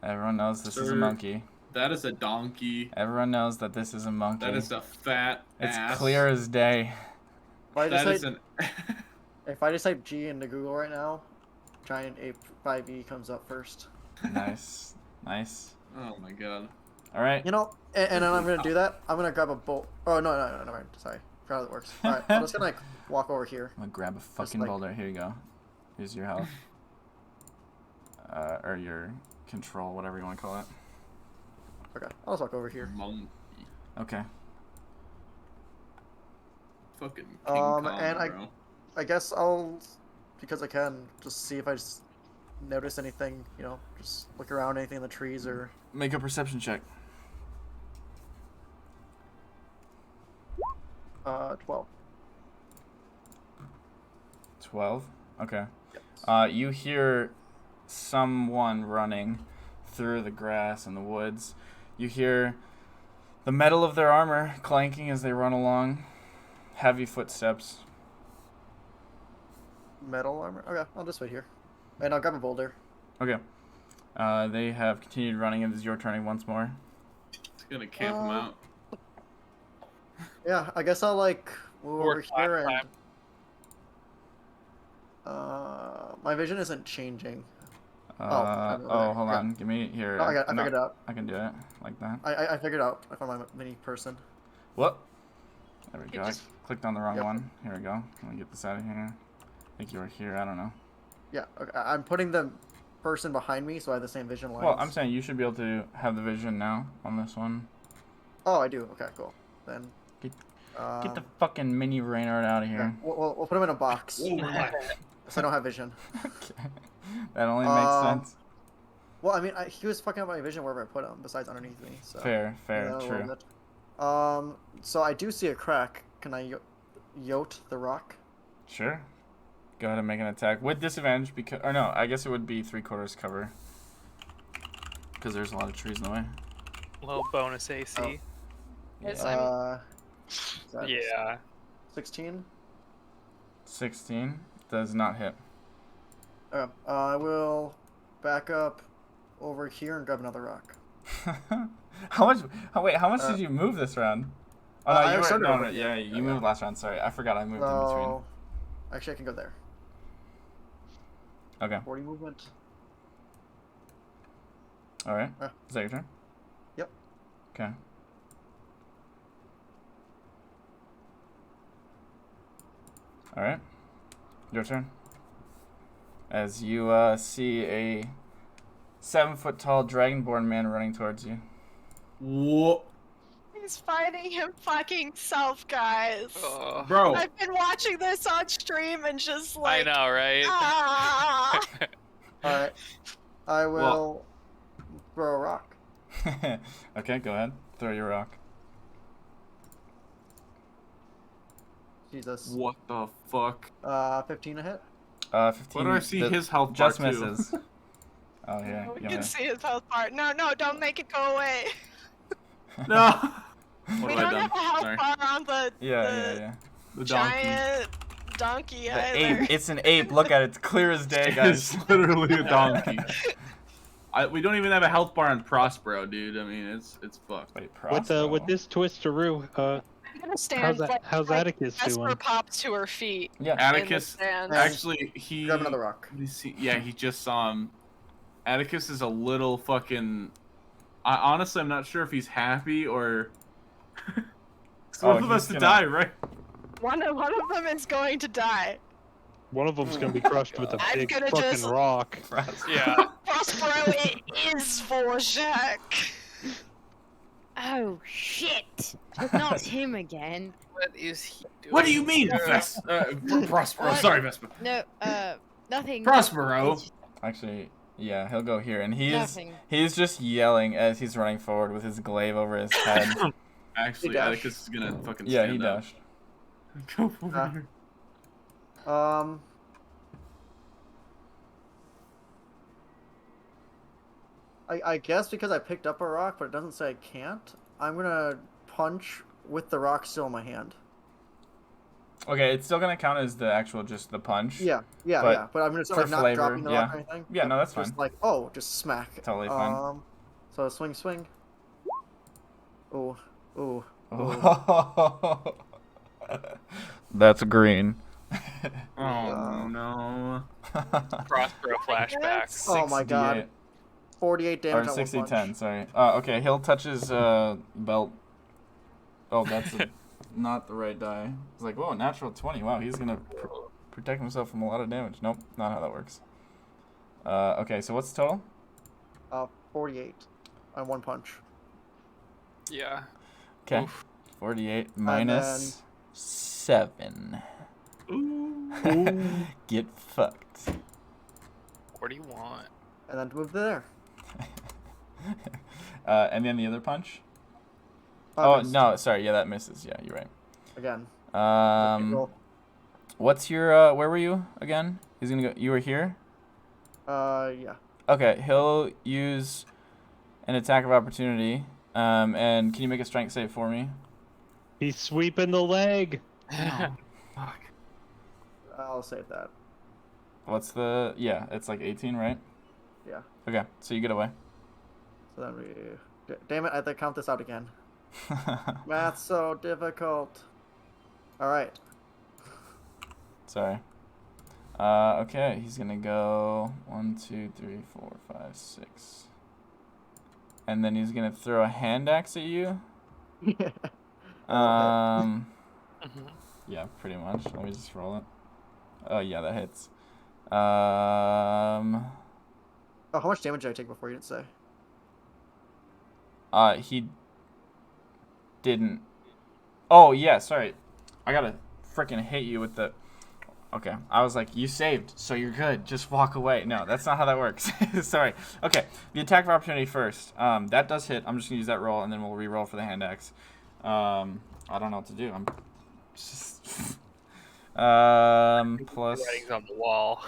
Everyone knows this is a Sir. monkey. That is a donkey. Everyone knows that this is a monkey. That is a fat It's ass. clear as day. If I just type G into Google right now, giant ape 5e comes up first. Nice, nice. Oh my god. All right. You know, and then I'm gonna do that. I'm gonna grab a bolt. Oh no, never mind. Sorry, forgot how that works. All right, I'm just gonna like walk over here. I'm gonna grab a fucking like- boulder. Here you go. Here's your health. Or your control, whatever you want to call it. Okay, I'll just walk over here. Monkey. Okay. Fucking King Kong, and bro. I guess I'll, because I can, just see if I just notice anything. You know, just look around, anything in the trees or. Make a perception check. 12. 12? Okay. Yes. You hear someone running through the grass and the woods. You hear the metal of their armor clanking as they run along. Heavy footsteps. Metal armor. Okay, I'll just wait here, and I'll grab a boulder. Okay. They have continued running. It is your turn once more. It's gonna camp him out. Yeah, I guess I'll like move over Worked here last and. My vision isn't changing. Hold yeah. on. Give me here. No, I figured it out. I can do it like that. I figured out. I found my mini person. What? There we You go. just- I clicked on the wrong Yep. one. Here we go. Let me get this out of here. think you were here. I don't know. Yeah. Okay. I'm putting the person behind me, so I have the same vision lines. Well, I'm saying you should be able to have the vision now on this one. Oh, I do. Okay, cool. Then. Get the fucking mini Reynard out of Yeah, here. we'll put him in a box. So I don't have vision. Okay. That only makes sense. Well, I mean, he was fucking up my vision wherever I put him, besides underneath me. So. Fair, Yeah, a true. little bit. So I do see a crack. Can I yote the rock? Sure. Go ahead and make an attack with disadvantage because, or no, I guess it would be 3/4 cover because there's a lot of trees in the way. Low bonus AC. Oh. Yes, Yeah. 16. 16 does not hit. Okay. I will back up over here and grab another rock. How much? Wait, how much did you move this round? Oh no, I you were started no, over no, here. yeah, you moved last round. Sorry, I forgot I moved in between. Actually, I can go there. Okay. 40 movement. All right. Is that your turn? Yep. Okay. All right. Your turn. As you see a 7-foot-tall dragonborn man running towards you. Whoa. He's fighting him fucking self, guys. Bro. I've been watching this on stream and just like. I know, right? Ah! Alright. I will throw a rock. Okay, go ahead. Throw your rock. Jesus. What the fuck? 15 a hit. 15. What do I see his health bar just too? misses. Oh, yeah. We can see his health bar. No, don't make it go away. No. We don't have a health bar on the Yeah. The donkey. giant donkey The either. ape. It's an ape. Look at it. It's clear as day, guys. It's literally a donkey. We don't even have a health bar on Prospero, dude. I mean, it's fucked. Wait, With this twisteroo, I'm gonna stand. how's Atticus Vesper doing? pops to her feet. Yeah. Atticus, stand. actually, he... Grab another rock. Yeah, he just saw him. Atticus is a little fucking... honestly, I'm not sure if he's happy or... One of us to die, right? One of them is going to die. One of them's gonna be crushed with a I'm big gonna fucking just- rock. Yeah. Prospero, it is Vorjak. Oh shit! Not him again. What is he doing? What do you mean, Prospero? Sorry, Vesper. No, nothing. Prospero. Actually, yeah, he'll go here, and Nothing. he's just yelling as he's running forward with his glaive over his head. Actually, Atticus is gonna fucking Yeah, stand he up. dashed. Go over here. I guess because I picked up a rock, but it doesn't say I can't, I'm gonna punch with the rock still in my hand. Okay, it's still gonna count as the actual just the punch. Yeah, But but I'm gonna for like not flavor, dropping the yeah. rock or anything. Yeah, no, that's just fine. like just smack. Totally fine. So swing. Ooh. That's green. Oh no. Prospero flashbacks. Oh my god. 48 damage Or on 60, one 10, punch. sorry. Okay, he'll touch his belt. Oh, that's not the right die. It's like, whoa, natural 20. Wow, he's gonna protect himself from a lot of damage. Nope, not how that works. Okay, so what's the total? 48 on one punch. Yeah. Okay, 48 minus 7. Get fucked. What do you want? And then move there. And then the other punch? Missed. No, sorry, yeah, that misses. Yeah, you're right. Again. Um, what's your, where were you again? He's gonna go, you were here? Yeah. Okay, he'll use an attack of opportunity. And can you make a strength save for me? He's sweeping the leg. Fuck. I'll save that. What's the, yeah, it's like 18, right? Yeah. Okay, so you get away. So then we... Damn it, I have to count this out again. Math's so difficult. Alright. Sorry. Okay, he's gonna go 1, 2, 3, 4, 5, 6. And then he's gonna throw a hand axe at you. Yeah, pretty much. Let me just roll it. Oh yeah, that hits. Oh, how much damage did I take before? You didn't say. He didn't. Oh yeah, sorry. I gotta freaking hit you with the. Okay, I was like, you saved, so you're good. Just walk away. No, that's not how that works. Sorry. Okay, the attack of opportunity first. That does hit. I'm just gonna use that roll, and then we'll re-roll for the hand axe. I don't know what to do. I'm just. Plus. Writing's on the wall.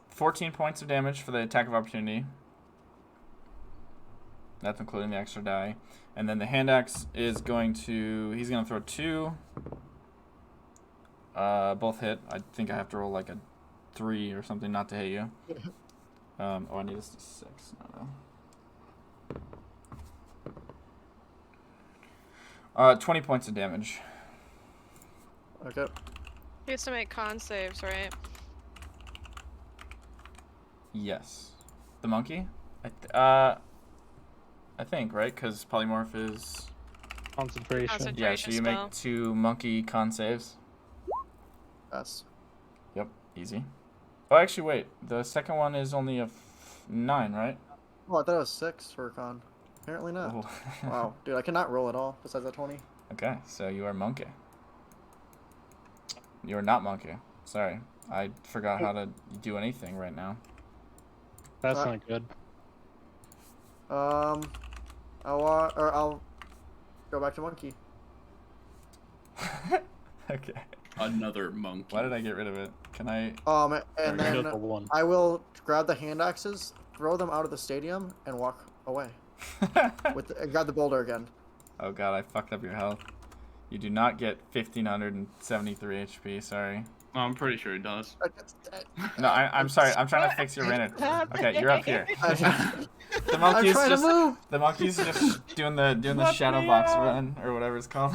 14 points of damage for the attack of opportunity. That's including the extra die. And then the hand axe is going to... He's going to throw 2. Both hit. I think I have to roll like a 3 or something not to hit you. I need a 6. No. 20 points of damage. Okay. He has to make con saves, right? Yes. The monkey? I think, right? Because polymorph is... Concentration. Yeah, so you make 2 monkey con saves. Yes. Yep, easy. Oh, actually, wait. The second one is only a 9, right? Oh, I thought it was 6 for a con. Apparently not. Oh. Wow, dude, I cannot roll at all besides that 20. Okay, so you are monkey. You are not monkey. Sorry, I forgot how to do anything right now. That's not good. I'll go back to monkey. Okay. Another monkey. Why did I get rid of it? Can I? And then Another one. I will grab the hand axes, throw them out of the stadium, and walk away. Grab the boulder again. Oh god, I fucked up your health. You do not get 1573 HP. Sorry. Oh, I'm pretty sure he does. No, I'm sorry. I'm trying to fix your Reynard. Okay, you're up here. The monkey's trying to just move. the monkey's just doing the shadow box run or whatever it's called.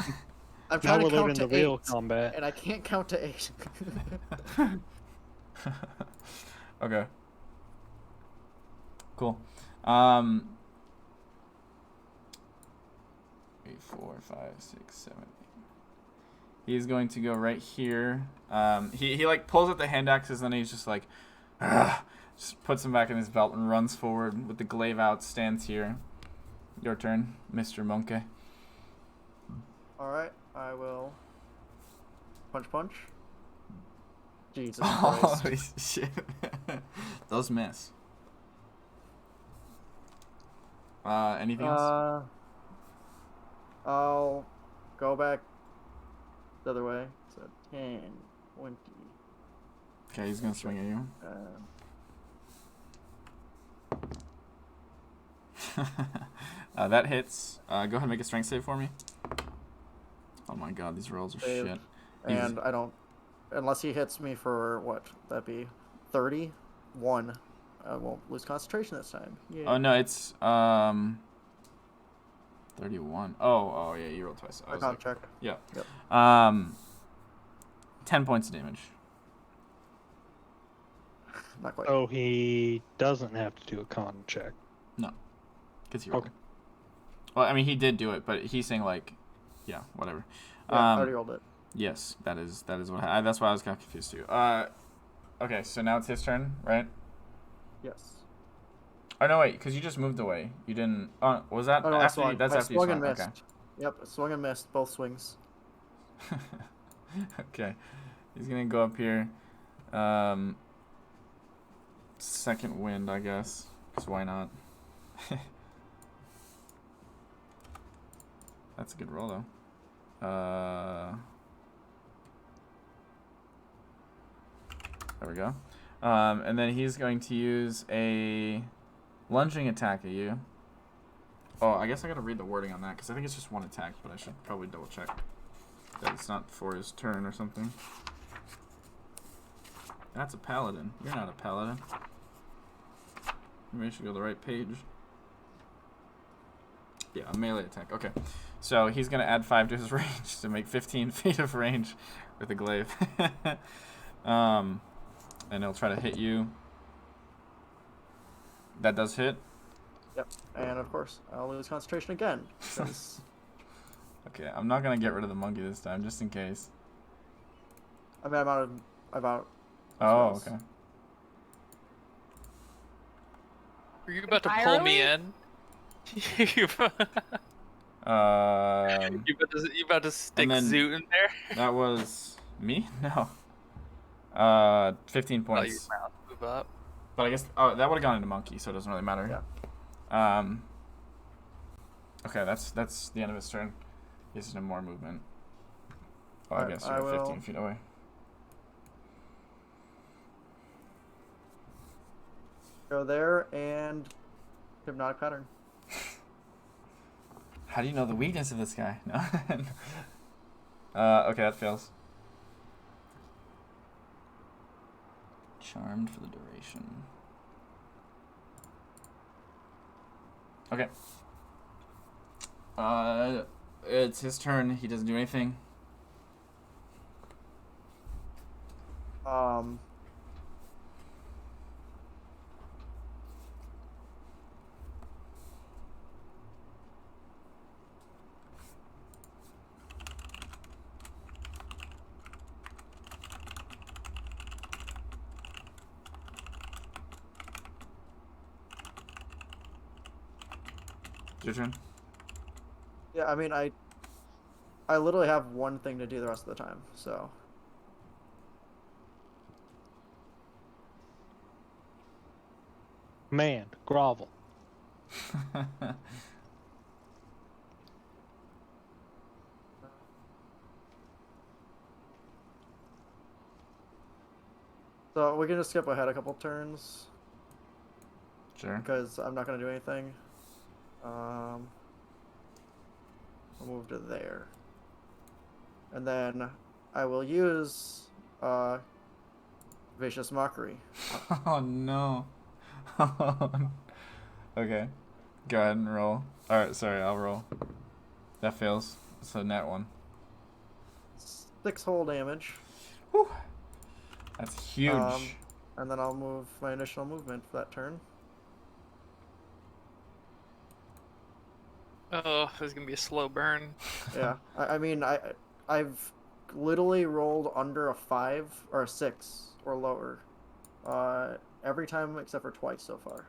I'm Now trying we're to count learning to the real 8, combat. and I can't count to 8. Okay. Cool. 8, 4, 5, 6, 7, 8. He's going to go right here. He like pulls out the hand axes, and then he's just like, "Ugh," just puts them back in his belt and runs forward with the glaive out. Stands here. Your turn, Mr. Monkey. Alright, I will punch. Jesus Holy Christ. shit. Those miss. Anything else? I'll go back the other way. So 10, 20. Okay, he's gonna swing at you. That hits. Go ahead and make a strength save for me. Oh my god, these rolls are Save. shit. And I don't... Unless he hits me for, what? That'd be 31. I won't lose concentration this time. Yay. Oh no, it's 31. Oh yeah, you rolled twice. I was like, check. yeah. Yep. 10 points of damage. Not quite. Oh, he doesn't have to do a con check. No, because he rolled. Okay. Well, I mean, he did do it, but he's saying like, yeah, whatever. Yeah, I already rolled it. Yes, that is what. That's why I was kind of confused too. Okay, so now it's his turn, right? Yes. Oh no, wait, because you just moved away. You didn't. Was that Oh, no, after? I That's after you swung and swung. missed. Okay. Yep, swung and missed. Both swings. Okay, he's gonna go up here. Second wind, I guess. Cause why not? That's a good roll though. There we go. And then he's going to use a lunging attack at you. Oh, I guess I gotta read the wording on that because I think it's just one attack, but I should probably double check that it's not for his turn or something. That's a paladin. You're not a paladin. Maybe I should go to the right page. Yeah, a melee attack. Okay. So he's going to add 5 to his range to make 15 feet of range with a glaive. And he'll try to hit you. That does hit. Yep. And of course, I'll lose concentration again. Because Okay, I'm not gonna get rid of the monkey this time, just in case. I mean, I'm out. Oh, okay. Are you about to pull me in? you Um, about to stick then- Zoot in there? that was me? No. 15 Oh, you points. move up. But I guess that would have gone into monkey, so it doesn't really matter. Yeah. Okay, that's the end of his turn. He has no more movement. Oh, I Alright, guess you're 15 feet away. Go there and hypnotic pattern. How do you know the weakness of this guy? No. Okay, that fails. Charmed for the duration. Okay. It's his turn. He doesn't do anything. Your turn. Yeah, I mean, I literally have one thing to do the rest of the time, so. Command, grovel. So we can just skip ahead a couple turns. Sure. Because I'm not going to do anything. I'll move to there. And then I will use Vicious Mockery. Oh no. Okay. Go ahead and roll. Alright, sorry, I'll roll. That fails. It's a net one. 6 whole damage. Whew. That's huge. And then I'll move my initial movement for that turn. Oh, this is gonna be a slow burn. Yeah, I mean, I've literally rolled under a 5 or a 6 or lower every time except for twice so far.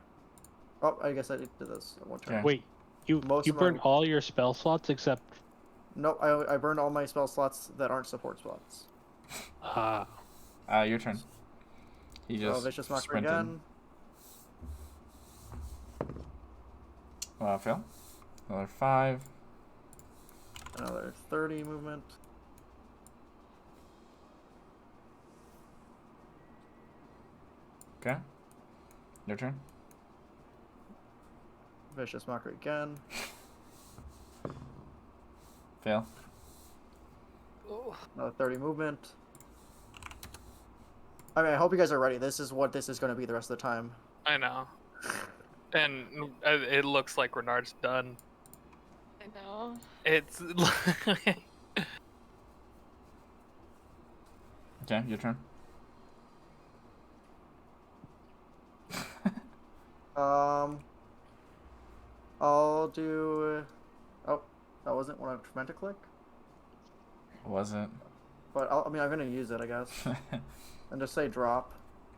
Oh, I guess I did this at one turn. Okay. Wait, you burned all your spell slots except... Nope, I burned all my spell slots that aren't support slots. Your turn. He So just Vicious Mockery sprinted. again. Fail. Another 5. Another 30 movement. Okay. Your turn. Vicious Mockery again. Fail. Another 30 movement. I mean, I hope you guys are ready. This is what this is going to be the rest of the time. I know. And it looks like Reynard's done. I know. It's. Okay, your turn. I'll do... Oh, that wasn't what I meant to click. Wasn't. But I mean, I'm going to use it, I guess. And just say drop.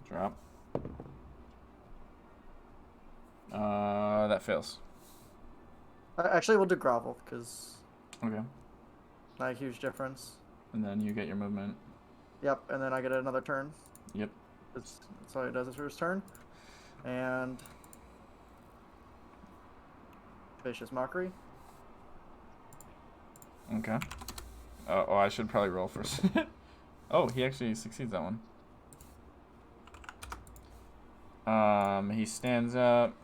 Drop. That fails. Actually, we'll do grovel, because Okay. not a huge difference. And then you get your movement. Yep, and then I get another turn. Yep. That's all he does is first turn. And... Vicious Mockery. Okay. Oh, I should probably roll first. Oh, he actually succeeds that one. He stands up.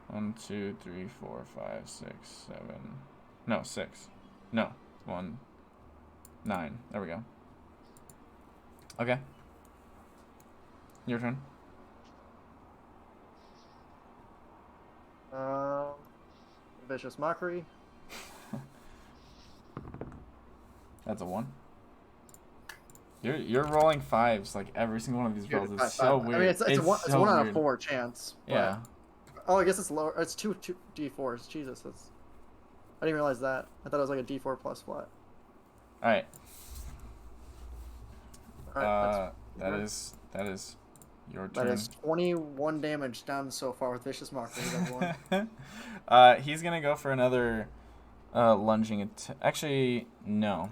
1, 2, 3, 4, 5, 6, 7. No, 6. No, 1, 9. There we go. Okay. Your turn. Vicious Mockery. That's a 1. You're rolling 5s like every single one of these rolls. It's so weird. I mean, it's so one out of weird. 4 chance. But... Yeah. Oh, I guess it's lower. It's 2 d4s. Jesus, that's... I didn't realize that. I thought it was like a D4 plus flat. All right. Alright, That is your that turn. is 21 damage done so far with Vicious Mockery, everyone. He's gonna go for another lunging attack. Actually, no.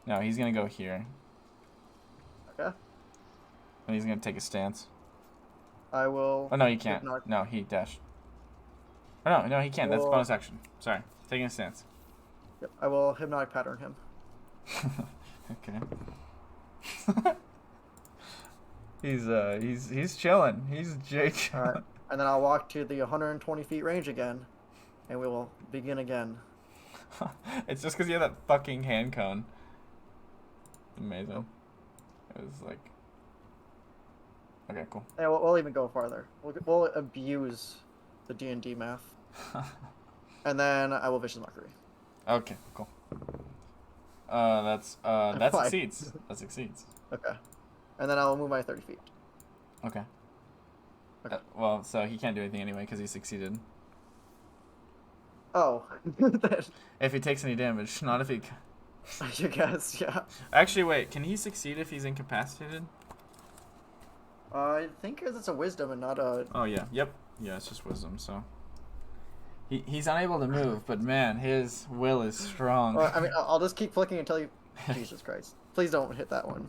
No, he's gonna go here. Okay. And he's gonna take a stance. I will... Oh, no, he can't. Hypnotic- No, he dashed. Oh, no, he can't. That's Well- bonus action. Sorry. Taking a stance. Yep, I will Hypnotic Pattern him. Okay. He's chilling. He's Jake. Alright. And then I'll walk to the 120 feet range again. And we will begin again. It's just because you have that fucking hand cone. Amazing. It was like... Okay, cool. Yeah, we'll even go farther. We'll abuse the D&D math. And then I will Vicious Mockery. Okay, cool. That Why? succeeds. That succeeds. Okay. And then I'll move my 30 feet. Okay. Okay. Well, so he can't do anything anyway because he succeeded. Oh. If he takes any damage, not if he... You guess, yeah. Actually, wait. Can he succeed if he's incapacitated? I think 'cause it's a wisdom and not a... Oh, yeah. Yep. Yeah, it's just wisdom, so... He's unable to move, but man, his will is strong. Well, I mean, I'll just keep flicking until you... Jesus Christ. Please don't hit that one.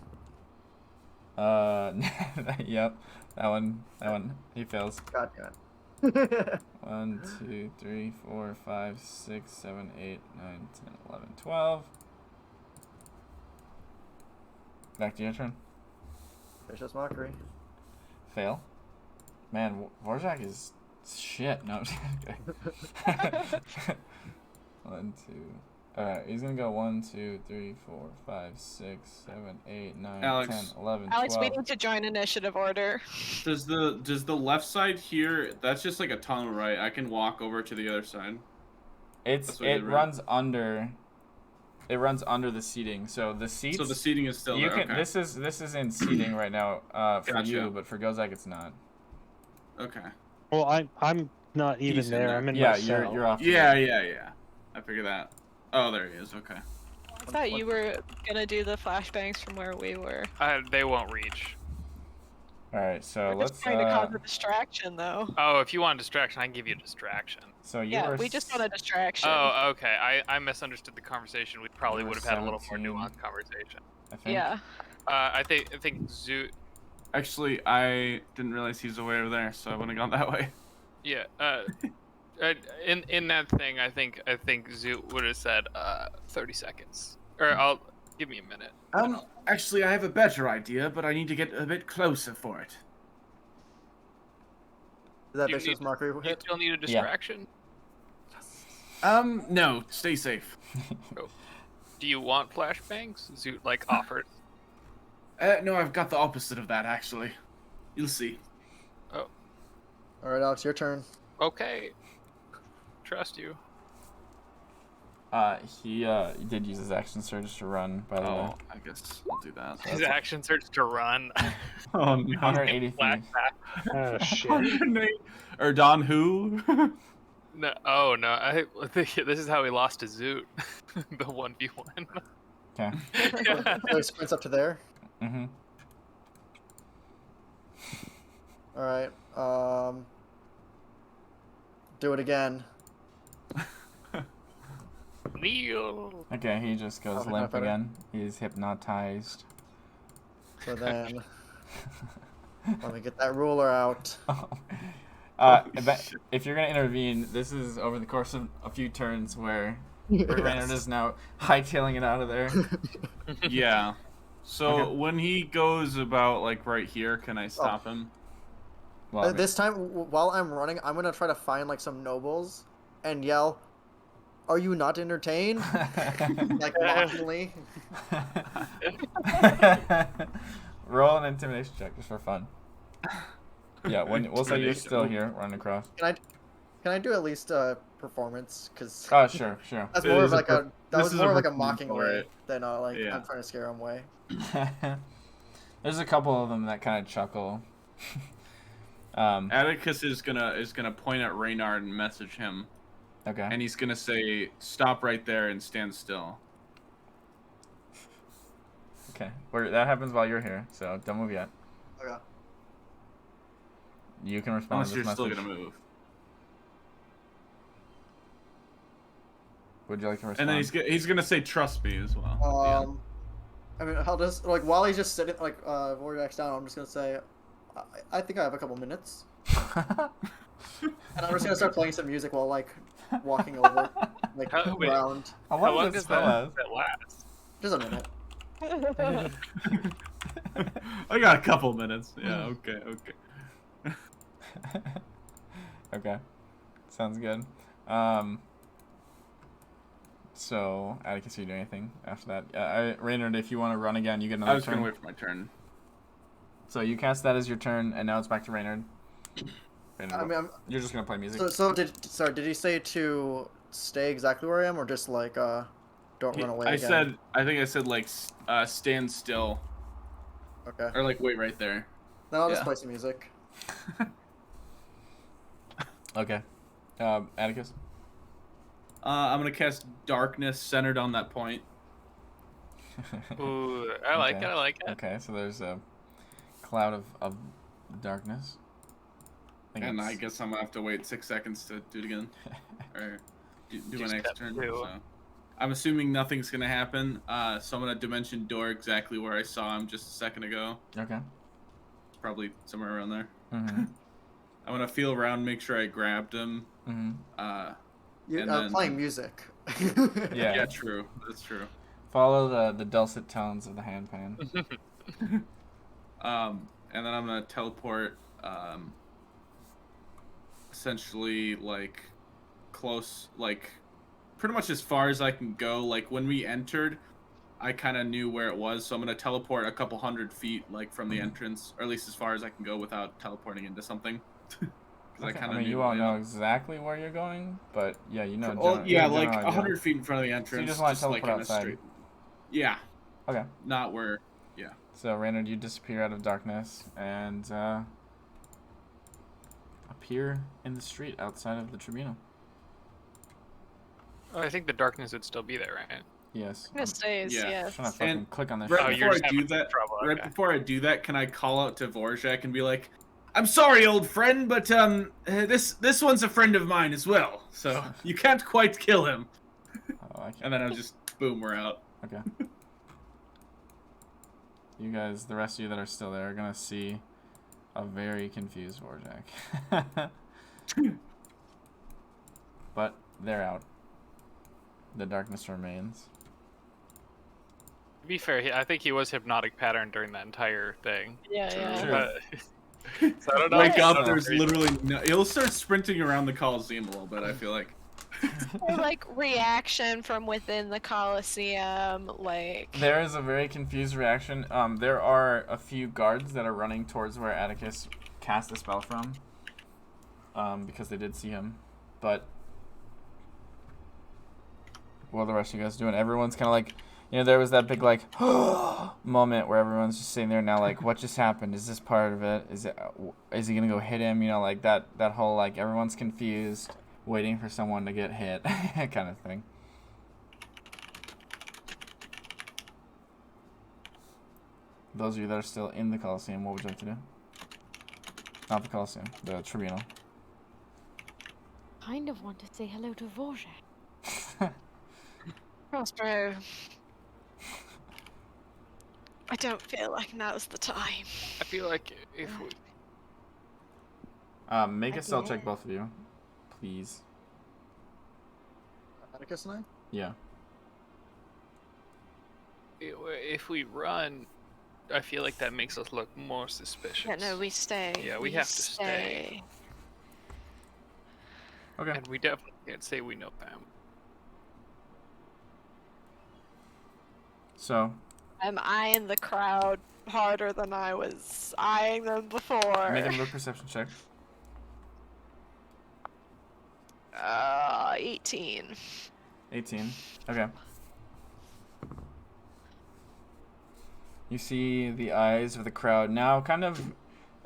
Yep. That one, he fails. God damn it. 1, 2, 3, 4, 5, 6, 7, 8, 9, 10, 11, 12. Back to your turn. Vicious Mockery. Fail. Man, Vorjak is shit. No, I'm just kidding. 1, 2. Alright, he's gonna go 1, 2, 3, 4, 5, 6, 7, 8, 9, Alex. 10, 11, Alex, 12. we need to join initiative order. Does the left side here? That's just like a tunnel, right? I can walk over to the other side. That's what you It did, right? runs under. It runs under the seating. So the seats. So the seating is still you there. can. Okay. This is in seating right now for Gotcha. you, but for Gozak it's not. Okay. Well, I'm not even He's in there. there. I'm in Yeah, my cell. you're off. to Yeah, the- yeah. I figured that. Oh, there he is. Okay. I thought you were gonna do the flashbangs from where we were. They won't reach. All right, so We're let's. just trying to cause a distraction, though. Oh, if you want a distraction, I can give you a distraction. So you Yeah, were. we just want a distraction. Oh, okay. I misunderstood the conversation. We probably You were would have had a little more 17. nuanced conversation. I think. Yeah. I think Zoot. Actually, I didn't realize he was way over there, so I wouldn't have gone that way. Yeah. In that thing, I think Zoot would have said 30 seconds. Or I'll give me a minute. Actually, I have a better idea, but I need to get a bit closer for it. Is that You Vicious need- Mockery You hit? still need a distraction? No, stay safe. Do you want flashbangs? Zoot offered. No, I've got the opposite of that actually. You'll see. Alright, Alex, your turn. Okay. Trust you. He did use his action surge to run. By the way. Oh, I guess I'll do that. His action search to run. Oh no. 180 feet. Oh shit. 108 or Don who? No, oh no! This is how he lost to Zoot, the 1v1. Okay. So he sprints up to there. Mm-hmm. Alright, do it again. Kneel. Okay, he just goes Okay, not limp better. again. He's hypnotized. So then, let me get that ruler out. If you're gonna intervene, this is over the course of a few turns where Reynard is now hightailing it out of there. Yeah. So Okay. when he goes about right here, can I stop him? Well, This time, while I'm running, I'm gonna try to find some nobles and yell, "Are you not entertained?" Mockingly. Roll an intimidation check just for fun. Yeah, we'll say you're still here running across. Can I do at least a performance? Cause Oh, sure. that's It more is of a that this was is more a of a performance mocking for way it. than Yeah. I'm trying to scare him away. There's a couple of them that kind of chuckle. Atticus is gonna point at Reynard and message him. Okay. And he's gonna say, "Stop right there and stand still." Okay. That happens while you're here, so don't move yet. Okay. You can respond Unless to you're this still message. gonna move. Would you like to And respond? then he's gonna say, "Trust me" as well. at the end. I mean, I'll just like while he's just sitting like Vorjak's down, I'm just gonna say, I think I have a couple minutes, and I'm just gonna start playing some music while like walking over, like Wait. around. How How long long does does spell that last? Just a minute. I got a couple minutes. Yeah. Okay. Okay. Okay. Sounds good. So, Atticus, you do anything after that? Reynard, if you want to run again, you get another I was turn. gonna wait for my turn. So you cast that as your turn, and now it's back to Reynard. Reynard, I mean, you're just gonna play music. did he say to stay exactly where I am, or just like don't run away again? I think I said like stand still, Okay. or like wait right there. Then I'll just Yeah. play some music. Okay. Atticus. I'm gonna cast darkness centered on that point. Ooh, I like Okay. it. I like it. Okay, so there's a cloud of darkness. And I guess I'm gonna have to wait 6 seconds to do it again, or do my Just next step turn. two. So. I'm assuming nothing's gonna happen. So I'm gonna dimension door exactly where I saw him just a second ago. Okay. Probably somewhere around there. Mm-hmm. I'm gonna feel around, make sure I grabbed him. Mm-hmm. You're And then- playing music. Yeah. Yeah, true. That's true. Follow the dulcet tones of the handpan. And then I'm gonna teleport. Essentially, like close, like pretty much as far as I can go. Like when we entered, I kind of knew where it was, so I'm gonna teleport a couple 100 feet, like from the entrance, or at least as far as I can go without teleporting into something. Okay. I I mean, you won't know exactly where you're going, but yeah, you know. Well, yeah, general like idea. 100 feet in front of the entrance. So you just want to like teleport in a outside. straight. Yeah. Okay. Not where. Yeah. So Reynard, you disappear out of darkness and appear in the street outside of the Tribunal. Oh, I think the darkness would still be there, right? Yes. It stays, Yeah. yes. I'm trying to fucking And click on this. Right shit. you're before just I do having that, trouble, right okay. before I do that, can I call out to Vorjak and be like, "I'm sorry, old friend, but this one's a friend of mine as well, so you can't quite kill him." Oh, I can't. And then I'll just boom, we're out. Okay. You guys, the rest of you that are still there, are gonna see a very confused Vorjak. But they're out. The darkness remains. To be fair, I think he was hypnotic pattern during that entire thing. Yeah, yeah. Sure. But, so I don't know. Wake I up, don't know there's if he- literally no. He'll start sprinting around the Coliseum a little bit. I feel like. Or like reaction from within the Coliseum, like. There is a very confused reaction. There are a few guards that are running towards where Atticus cast the spell from. Because they did see him. But what are the rest of you guys doing? Everyone's kind of like, you know, there was that big like moment where everyone's just sitting there now like, what just happened? Is this part of it? Is he gonna go hit him? You know, like that whole like everyone's confused, waiting for someone to get hit kind of thing. Those of you that are still in the Coliseum, what would you like to do? Not the Coliseum, the Tribunal. Kind of want to say hello to Vorjak. Prospero. I don't feel like now's the time. I feel like if we, Make a stealth check, both of you, please. Atticus and I? Yeah. if we run, I feel like that makes us look more suspicious. Yeah, no, we stay. Yeah, we have to stay. Okay. And we definitely can't say we know them. So I'm eyeing the crowd harder than I was eyeing them before. make another perception check. 18. 18. Okay. You see the eyes of the crowd now, kind of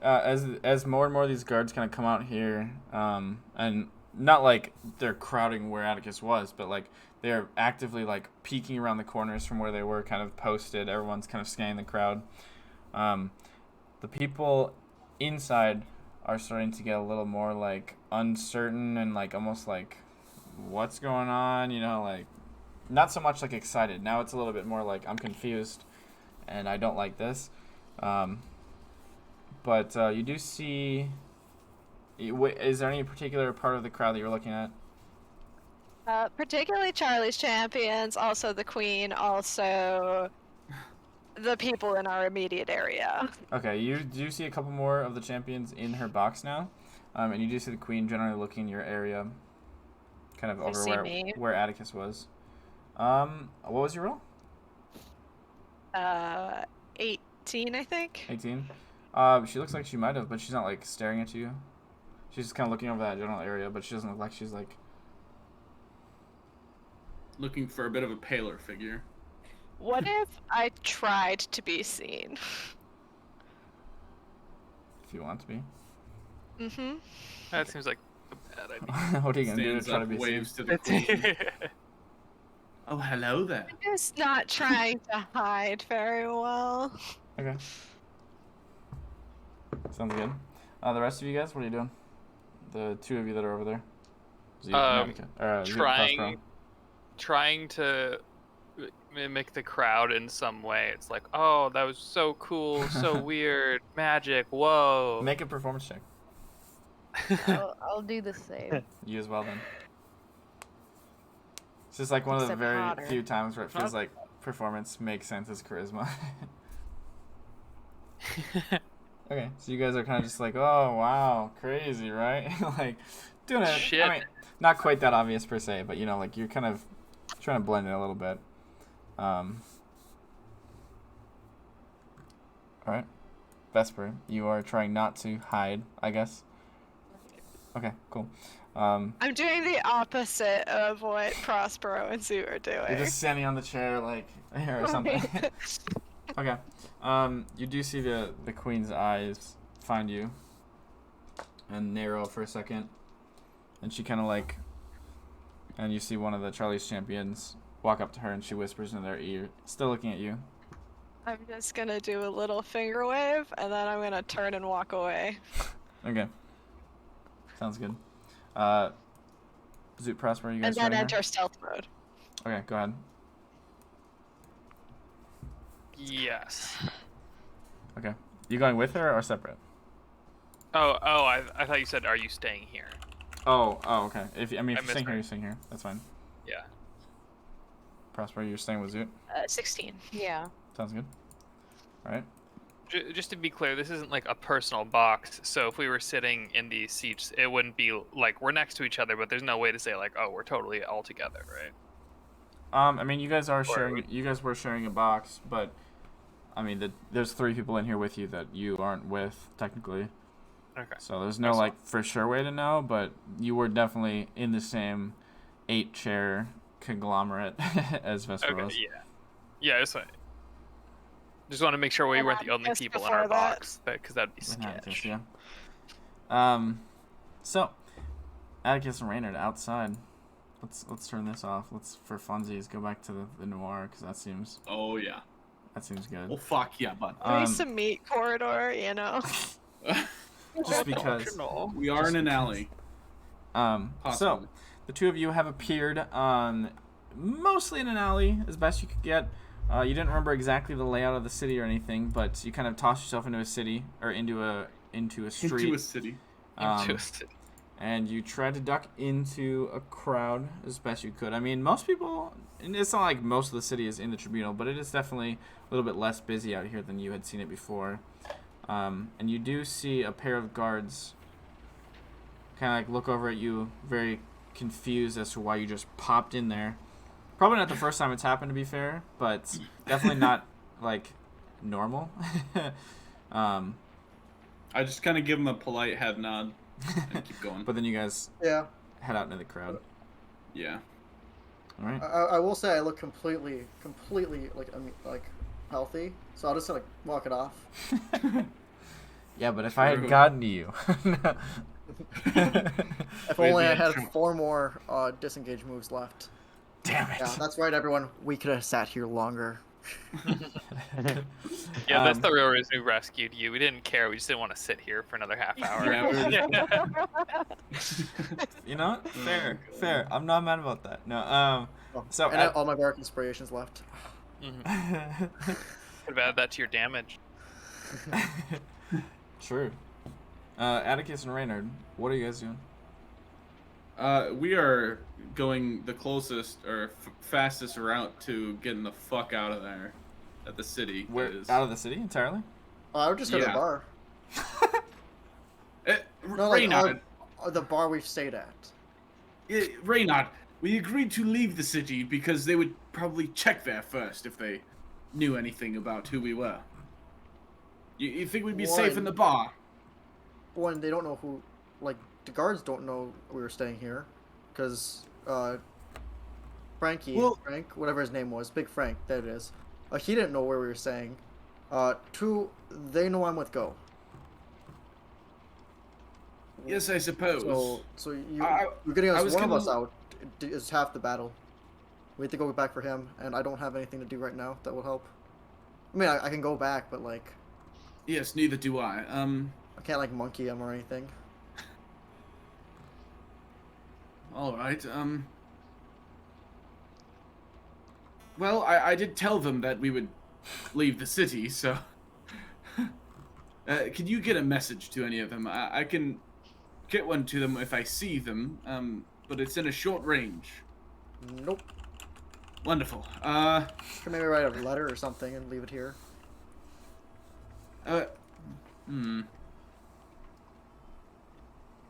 as more and more of these guards kind of come out here, and not like they're crowding where Atticus was, but like they're actively like peeking around the corners from where they were kind of posted. Everyone's kind of scanning the crowd. The people inside are starting to get a little more like uncertain and like almost like what's going on, you know, like not so much like excited. Now it's a little bit more like I'm confused and I don't like this. But you do see... Is there any particular part of the crowd that you're looking at? Particularly Charlie's champions, also the queen, also the people in our immediate area. Okay, you do see a couple more of the champions in her box now. And you do see the queen generally looking in your area, kind of over where Atticus was. What was your roll? 18, I think. 18? She looks like she might have, but she's not like staring at you. She's just kind of looking over that general area, but she doesn't look like she's like... Looking for a bit of a paler figure. What if I tried to be seen? If you want to be. Mm-hmm. That seems like a bad idea. What are you going to do to Stands try to up, be waves seen? to the queen. Oh, hello there. I'm just not trying to hide very well. Okay. Sounds good. The rest of you guys, what are you doing? The two of you that are over there. Trying to mimic the crowd in some way. It's like, oh, that was so cool, so weird, magic, whoa. Make a performance check. I'll do the same. You as well, then. It's just like one of the Except very hotter. few times where it feels like performance makes sense as charisma. Okay, so you guys are kind of just like, oh, wow, crazy, right? Like, doing it. Shit. I mean, not quite that obvious per se, but, you know, like, you're kind of trying to blend in a little bit. All right. Vesper, you are trying not to hide, I guess. Okay, cool. I'm doing the opposite of what Prospero and Zoo are doing. You're just standing on the chair, like, here or something. Okay. You do see the queen's eyes find you and narrow for a second. And she kind of like... And you see one of the Charlie's champions walk up to her and she whispers in their ear, still looking at you. I'm just gonna do a little finger wave, and then I'm gonna turn and walk away. Okay. Sounds good. Zoot Prosper, you guys And then joining her? enter stealth mode. Okay, go ahead. Yes. Okay. You going with her or separate? I thought you said, are you staying here? Oh, okay. If you're staying misheard. here, you're staying here. That's fine. Yeah. Prosper, you're staying with Zoot? 16. Yeah. Sounds good. All right. Just to be clear, this isn't like a personal box, so if we were sitting in these seats, it wouldn't be like we're next to each other, but there's no way to say like, oh, we're totally all together, right? I mean, you guys are sharing. You guys were sharing a box, but I mean, there's 3 people in here with you that you aren't with technically. Okay. So there's no like for sure way to know, but you were definitely in the same 8-chair conglomerate as Vesper was. Okay. Yeah. Yeah. Just want to make sure we weren't the only Just people in before our that. box, because that'd be With Atticus, sketch. yeah. So Atticus and Reynard outside. Let's turn this off. Let's for funsies go back to the noir because that seems Oh, yeah. good. Well, fuck yeah, bud. Nice meat corridor, you know. Just because. We are in an alley. So Possibly. the two of you have appeared mostly in an alley as best you could get. You didn't remember exactly the layout of the city or anything, but you kind of tossed yourself into a city or into a street. Into a city. And you tried to duck into a crowd as best you could. I mean, most people, and it's not like most of the city is in the Tribunal, but it is definitely a little bit less busy out here than you had seen it before. And you do see a pair of guards kind of like look over at you, very confused as to why you just popped in there. Probably not the first time it's happened, to be fair, but definitely not like normal. I just kind of give him a polite head nod and keep going. But then you guys head out into the crowd. Yeah. All right. I will say I look completely like healthy, so I'll just walk it off. Yeah, but if I had gotten to you. If Wait, only the I had intro. 4 more disengage moves left. Damn it. Yeah, that's right, everyone. We could have sat here longer. Yeah, that's the real reason we rescued you. We didn't care. We just didn't want to sit here for another half hour. Yeah, we were You know what? Fair. I'm not mad about that. No. Oh, So and all my bark inspirations left. Could have added that to your damage. True. Atticus and Reynard, what are you guys doing? We are going the closest or fastest route to getting the fuck out of there, at the city. We're that is. out of the city entirely. I would just go to the Yeah. bar. No, Reynard, the bar we've stayed at. Reynard, we agreed to leave the city because they would probably check there first if they knew anything about who we were. You think we'd be safe in the bar? One, they don't know who, like, the guards don't know we were staying here, because, Frank, whatever his name was, Big Frank, there it is, he didn't know where we were staying. 2, they know I'm with Gho. Yes, I suppose. So you're getting us one of us out is half the battle. We have to go back for him, and I don't have anything to do right now that will help. I mean, I can go back, but, like... Yes, neither do I. I can't, like, monkey him or anything. Alright, well, I did tell them that we would leave the city, so... can you get a message to any of them? I can get one to them if I see them, but it's in a short range. Nope. Wonderful. Can maybe write a letter or something and leave it here.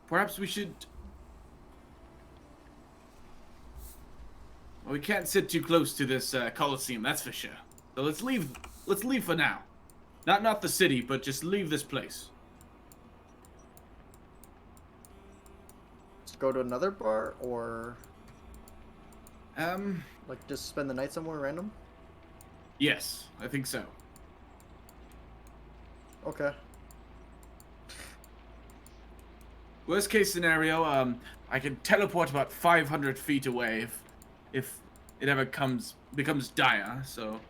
Perhaps we should... Well, we can't sit too close to this Colosseum, that's for sure. So let's leave for now. Not the city, but just leave this place. Let's go to another bar, or... Um, like, just spend the night somewhere random? yes, I think so. Okay. Worst case scenario, I can teleport about 500 feet away if it ever becomes dire, so...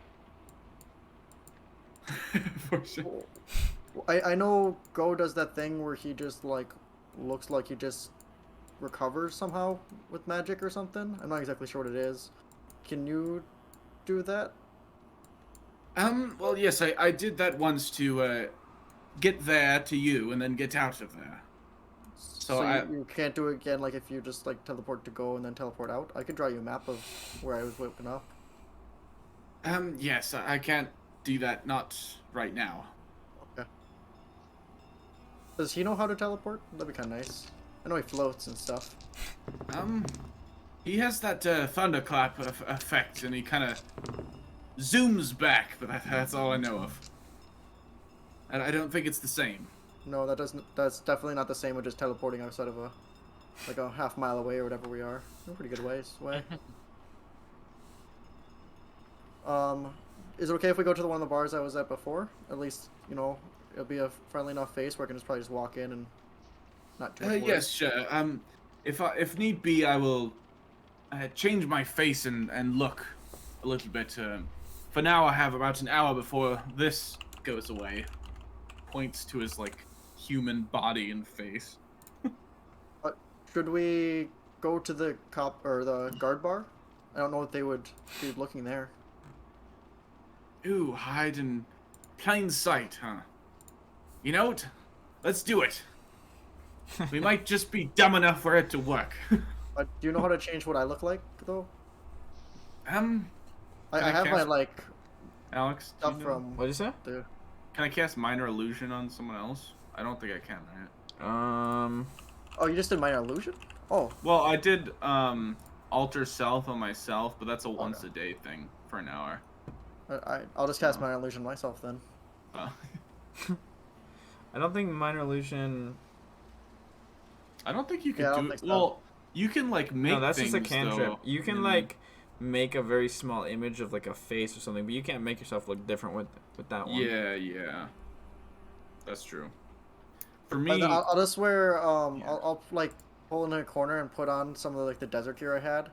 For sure. I know Gho does that thing where he just, like, looks like he just recovers somehow with magic or something. I'm not exactly sure what it is. Can you do that? Well, yes, I did that once to, get there to you and then get out of there. So you can't do it again, like, if you just, like, teleport to Gho and then teleport out? I could draw you a map of where I was waking up. Yes, I can't do that, not right now. Okay. Does he know how to teleport? That'd be kind of nice. I know he floats and stuff. He has that, thunderclap effect, and he kind of zooms back, but that's all I know of. And I don't think it's the same. No, that's definitely not the same with just teleporting outside of a half mile away or whatever we are. We're pretty good ways away. Is it okay if we go to one of the bars I was at before? At least, you know, it'll be a friendly enough face where I can just probably just walk in and not too much worry. Yes, sure. If need be, I will change my face and look a little bit. For now, I have about an hour before this goes away. Points to his, like, human body and face. Should we go to the cop or the guard bar? I don't know if they would be looking there. Ooh, hide in plain sight, huh? You know what? Let's do it. We might just be dumb enough for it to work. Do you know how to change what I look like, though? I have my, like, Alex, stuff from... What'd you say? The... Can I cast Minor Illusion on someone else? I don't think I can, right? Oh, you just did Minor Illusion? Oh. Well, I did, Alter Self on myself, but that's a once-a-day thing for an hour. I'll just cast Minor Illusion myself, then. I don't think Minor Illusion... I don't think you can do it. So. Well, you can, like, make No, that's things, just a cantrip. though, You can, like, make a very small image of, like, a face or something, but you can't make yourself look different with that one. Yeah. That's true. For me, I'll just wear Yeah. I'll like pull in a corner and put on some of like the desert gear I had,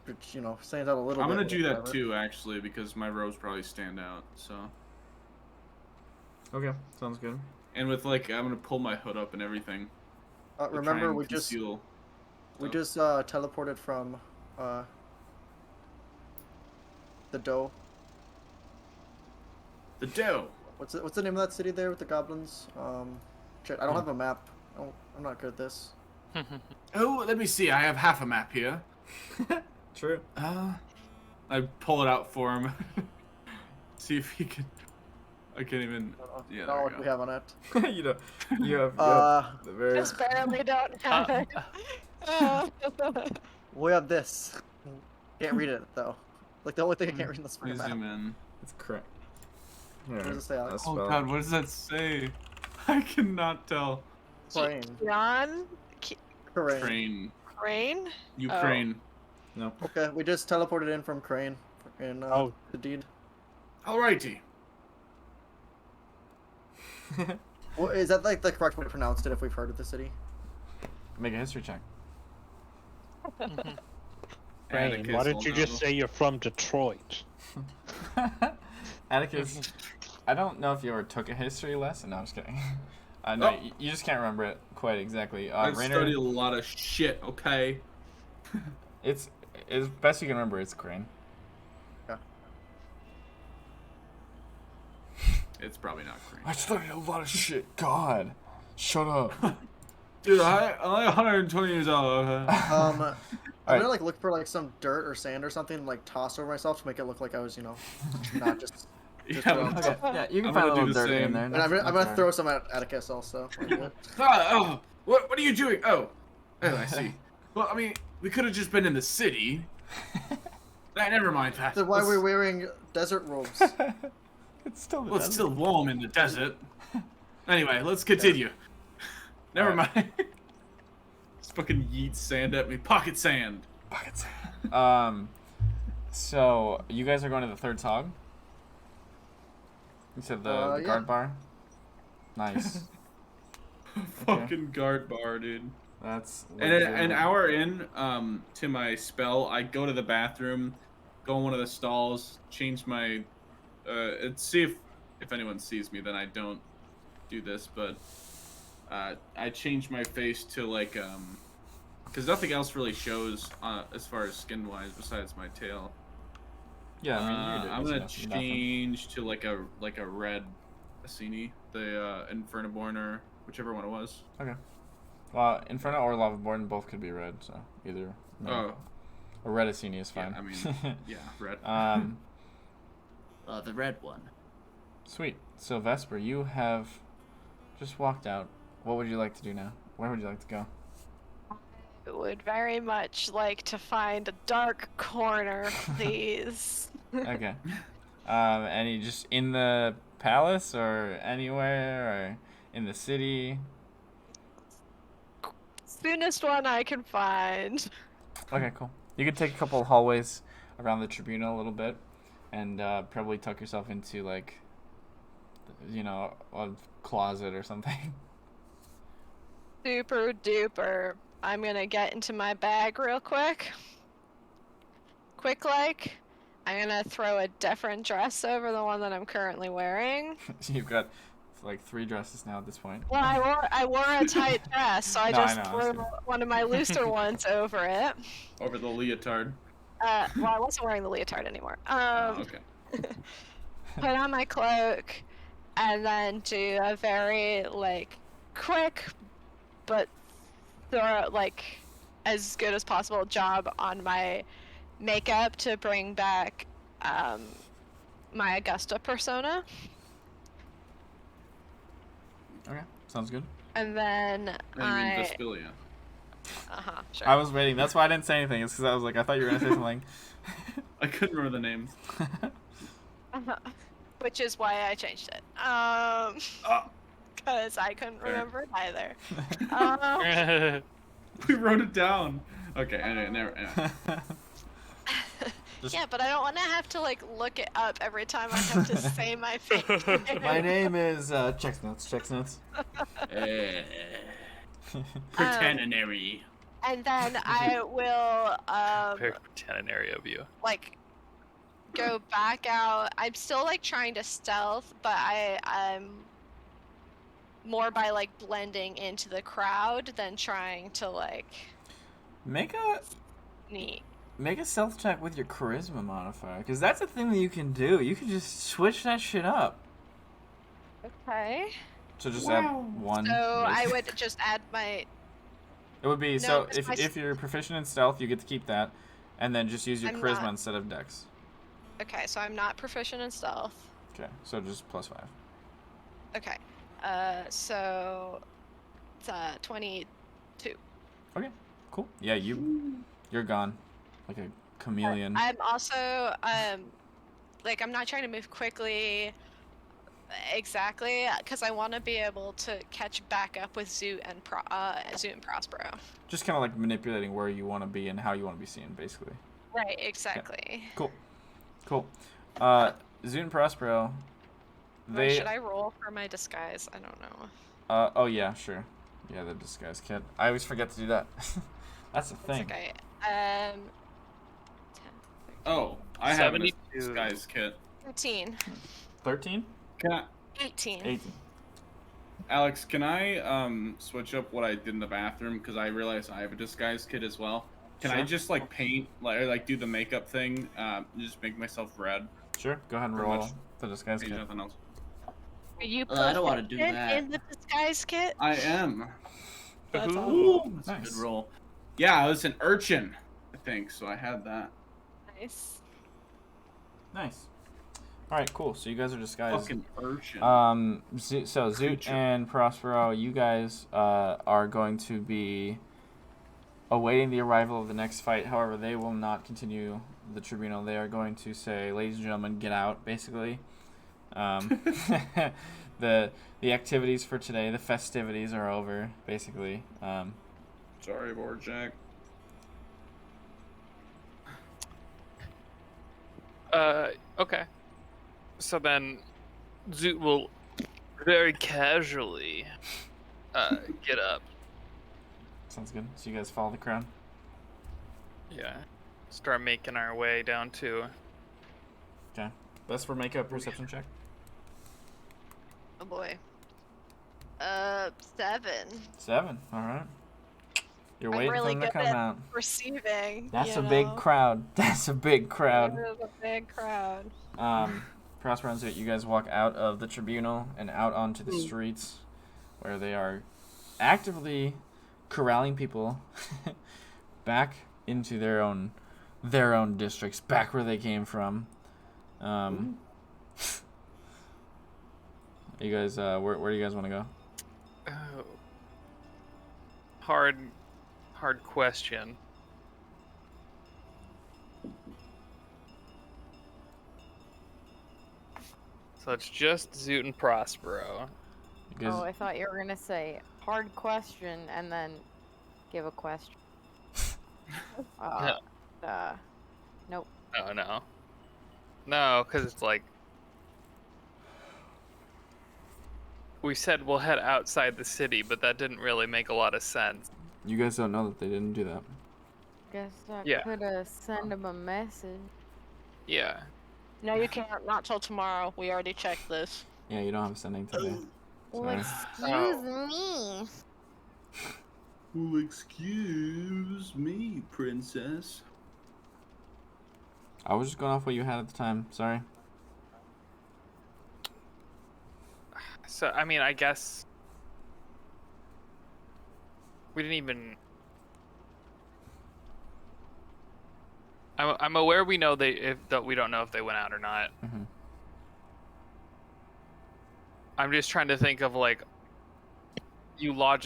which stands out a little I'm bit. gonna do that whatever. too, actually, because my robes probably stand out. So, Okay, sounds good. and with like, I'm gonna pull my hood up and everything. to try Remember, and we just conceal teleported from the dough. the dough. What's the name of that city there with the goblins? Shit, I don't have a map. I'm not good at this. Oh, let me see. I have half a map here. True. I pull it out for him. See if he can. I can't even. Yeah, I don't know there what we have on it. you know, you have the very. Just barely don't have it. We have this. Can't read it though. Like the only thing I can't read in this Let me map. zoom in. It's correct. What does it say, Alex? Oh god, what does that say? I cannot tell. Crane. Jan? Crane. Train. Crane? Ukraine. No. Okay, we just teleported in from Crane. In the deed. Alrighty. Well, is that like the correct way to pronounce it if we've heard of the city? Make a history check. Rain, why don't you just say you're from Detroit? Atticus, I don't know if you ever took a history lesson. No, I'm just kidding. No, Oh. you just can't remember it quite exactly. I've Reynard, studied a lot of shit, okay? it's best you can remember. It's Crane. Yeah. It's probably not Crane. I studied a lot of shit. God, shut up. Dude, I'm like 120 years old. Okay? I'm Alright. gonna like look for like some dirt or sand or something and like toss over myself to make it look like I was not just. Yeah, thrown. Okay, yeah, you can I'm find a gonna little do the dirt in same. there. And I'm gonna throw some at Atticus also. What are you doing? Oh, I see. Well, I mean, we could have just been in the city. Never mind that. Then why are we wearing desert robes? It's still the Well, it's desert. still warm in the desert. Anyway, let's continue. Never mind. Just fucking yeet sand at me. Pocket sand. Buckets. So you guys are going to the third tog? You said the Yeah. guard bar? Nice. Fucking guard bar, dude. That's And an hour in, to my spell, I go to the bathroom, go in one of the stalls, change my, and see if anyone sees me. Then I don't do this, but I change my face to like, because nothing else really shows as far as skin wise besides my tail. Yeah, I mean, you're I'm it's gonna nothing. change to like a red Asini, the Infernoborn or whichever one it was. Okay. Well, Inferno or Lavaborn both could be red, so either. Oh. Or red Asini is Yeah, fine. I mean, yeah, red. The red one. Sweet. So Vesper, you have just walked out. What would you like to do now? Where would you like to go? I would very much like to find a dark corner, please. Okay. Any just in the palace or anywhere or in the city? Soonest one I can find. Okay, cool. You could take a couple of hallways around the Tribunal a little bit, and probably tuck yourself into like, a closet or something. Super duper. I'm gonna get into my bag real quick. I'm gonna throw a different dress over the one that I'm currently wearing. You've got like 3 dresses now at this point. Well, I wore a tight dress, so I No, I just know, I threw see. one of my looser ones over it. Over the leotard. Well, I wasn't wearing the leotard anymore. Okay. Put on my cloak, and then do a very quick, but thorough, as good as possible job on my makeup to bring back my Augusta persona. Okay, sounds good. And then I mean, Vespelia. sure. I was waiting. That's why I didn't say anything. It's because I was like, I thought you were gonna say something. I couldn't remember the names. Which is why I changed it. Because I couldn't Fair. remember it either. We wrote it down. Okay, anyway. Just- Yeah, but I don't want to have to like look it up every time I have to say my fake name. My name is Checks Notes. Pretendinary. And then I will Very pretendinary of you. like go back out. I'm still like trying to stealth, but I'm more by like blending into the crowd than trying to like Make sneak. a stealth check with your charisma modifier, because that's a thing that you can do. You can just switch that shit up. Okay. So just add one. So I would just add my. It would be No, so it's my if you're proficient in stealth, you get to keep that, and then just use your I'm charisma not. instead of dex. Okay, so I'm not proficient in stealth. Okay, so just +5. Okay. So it's 22. Okay, cool. Yeah, you're gone, like a chameleon. I'm also like I'm not trying to move quickly exactly because I want to be able to catch back up with Zoot and Prospero. Just kind of like manipulating where you want to be and how you want to be seen, basically. Right, exactly. Cool. Zoot and Prospero. Should I roll for my disguise? I don't know. Oh yeah, sure. Yeah, the disguise kit. I always forget to do that. That's the thing. It's okay. 10, Oh, I have a 72. disguise kit. 13, 13? Can I, 18. 18. Alex, can I switch up what I did in the bathroom because I realized I have a disguise kit as well. Can I Sure. just like paint or like do the makeup thing? Just make myself red. Sure. Go ahead and Pretty roll much. the disguise Ain't kit. nothing else. Are you I don't wanna do proficient that. in the disguise kit? I am. That's Ooh, awesome. that's a Nice. good roll. Yeah, I was an urchin, I think, so I had that. Nice. Nice. All right, cool. So you guys are disguised. Fucking urchin. So Zoot Creature. and Prospero, you guys are going to be awaiting the arrival of the next fight. However, they will not continue the Tribunal. They are going to say, "Ladies and gentlemen, get out." Basically, the activities for today, the festivities are over. Basically, Sorry, Borjak. Okay. So then, Zoot will very casually get up. sounds good. So you guys follow the crowd. Yeah. Start making our way down to. Okay. Best for makeup perception check. Oh boy. 7. 7. All right. You're I'm waiting really for them to good come at out. Receiving. That's you a big know? crowd. That's a big crowd. It is a big crowd. Prospero and Zoot, you guys walk out of the Tribunal and out onto the streets, where they are actively corralling people back into their own districts, back where they came from. You guys, where do you guys want to go? Oh. Hard question. So it's just Zoot and Prospero. You guys, Oh, I thought you were gonna say hard question and then give a question. Nope. No, because it's like we said we'll head outside the city, but that didn't really make a lot of sense. you guys don't know that they didn't do that. Guess I Yeah. could have sent him a message. Yeah. No, you can't. Not till tomorrow. We already checked this. Yeah, you don't have a sending today. Well, Sorry. excuse me. Well, excuse me, princess. I was just going off what you had at the time. Sorry. So I mean, I guess we didn't even. I'm aware we know that we don't know if they went out or not. Mm-hmm. I'm just trying to think of like, you walk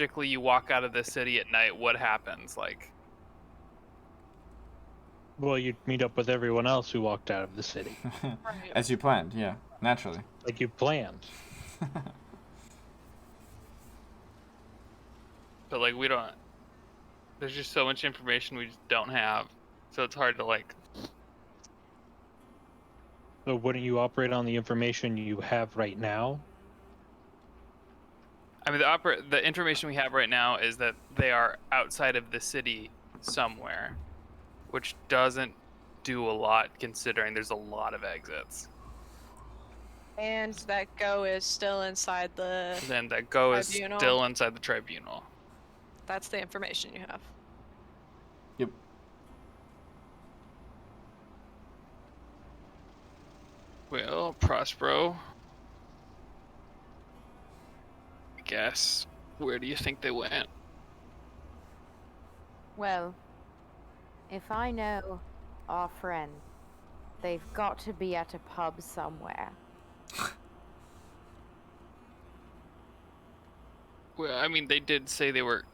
out of the city at night. What happens? Like, Well, you'd meet up with everyone else who walked out of the city, As you planned, yeah, naturally. like you planned. but like we don't. There's just so much information we just don't have, so it's hard to like So wouldn't you operate on the information you have right now? I mean, the information we have right now is that they are outside of the city somewhere, which doesn't do a lot considering there's a lot of exits. And that Go is still inside the. Then that Go is Tribunal. still inside the Tribunal. That's the information you have. Yep. Well, Prospero, I guess. Where do you think they went? Well, if I know our friend, they've got to be at a pub somewhere. Well, I mean, they did say they were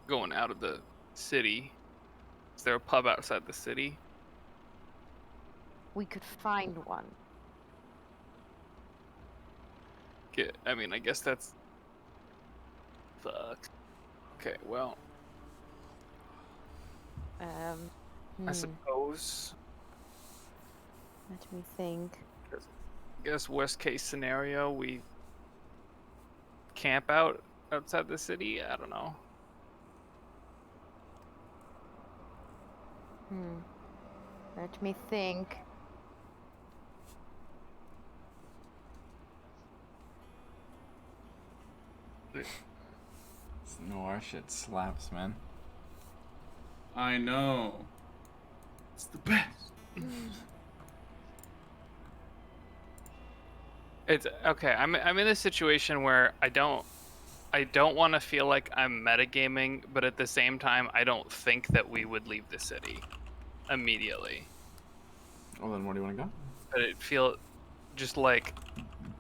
going out of the city. Is there a pub outside the city? We could find one. I mean, I guess that's... Fuck. Okay, well, I suppose... Let me think. I guess worst case scenario, we camp out outside the city? I don't know. Let me think. No, our shit slaps, man. I know. It's the best. It's okay. I'm in a situation where I don't want to feel like I'm metagaming, but at the same time, I don't think that we would leave the city immediately. Well, then where do you want to go? But it feel just like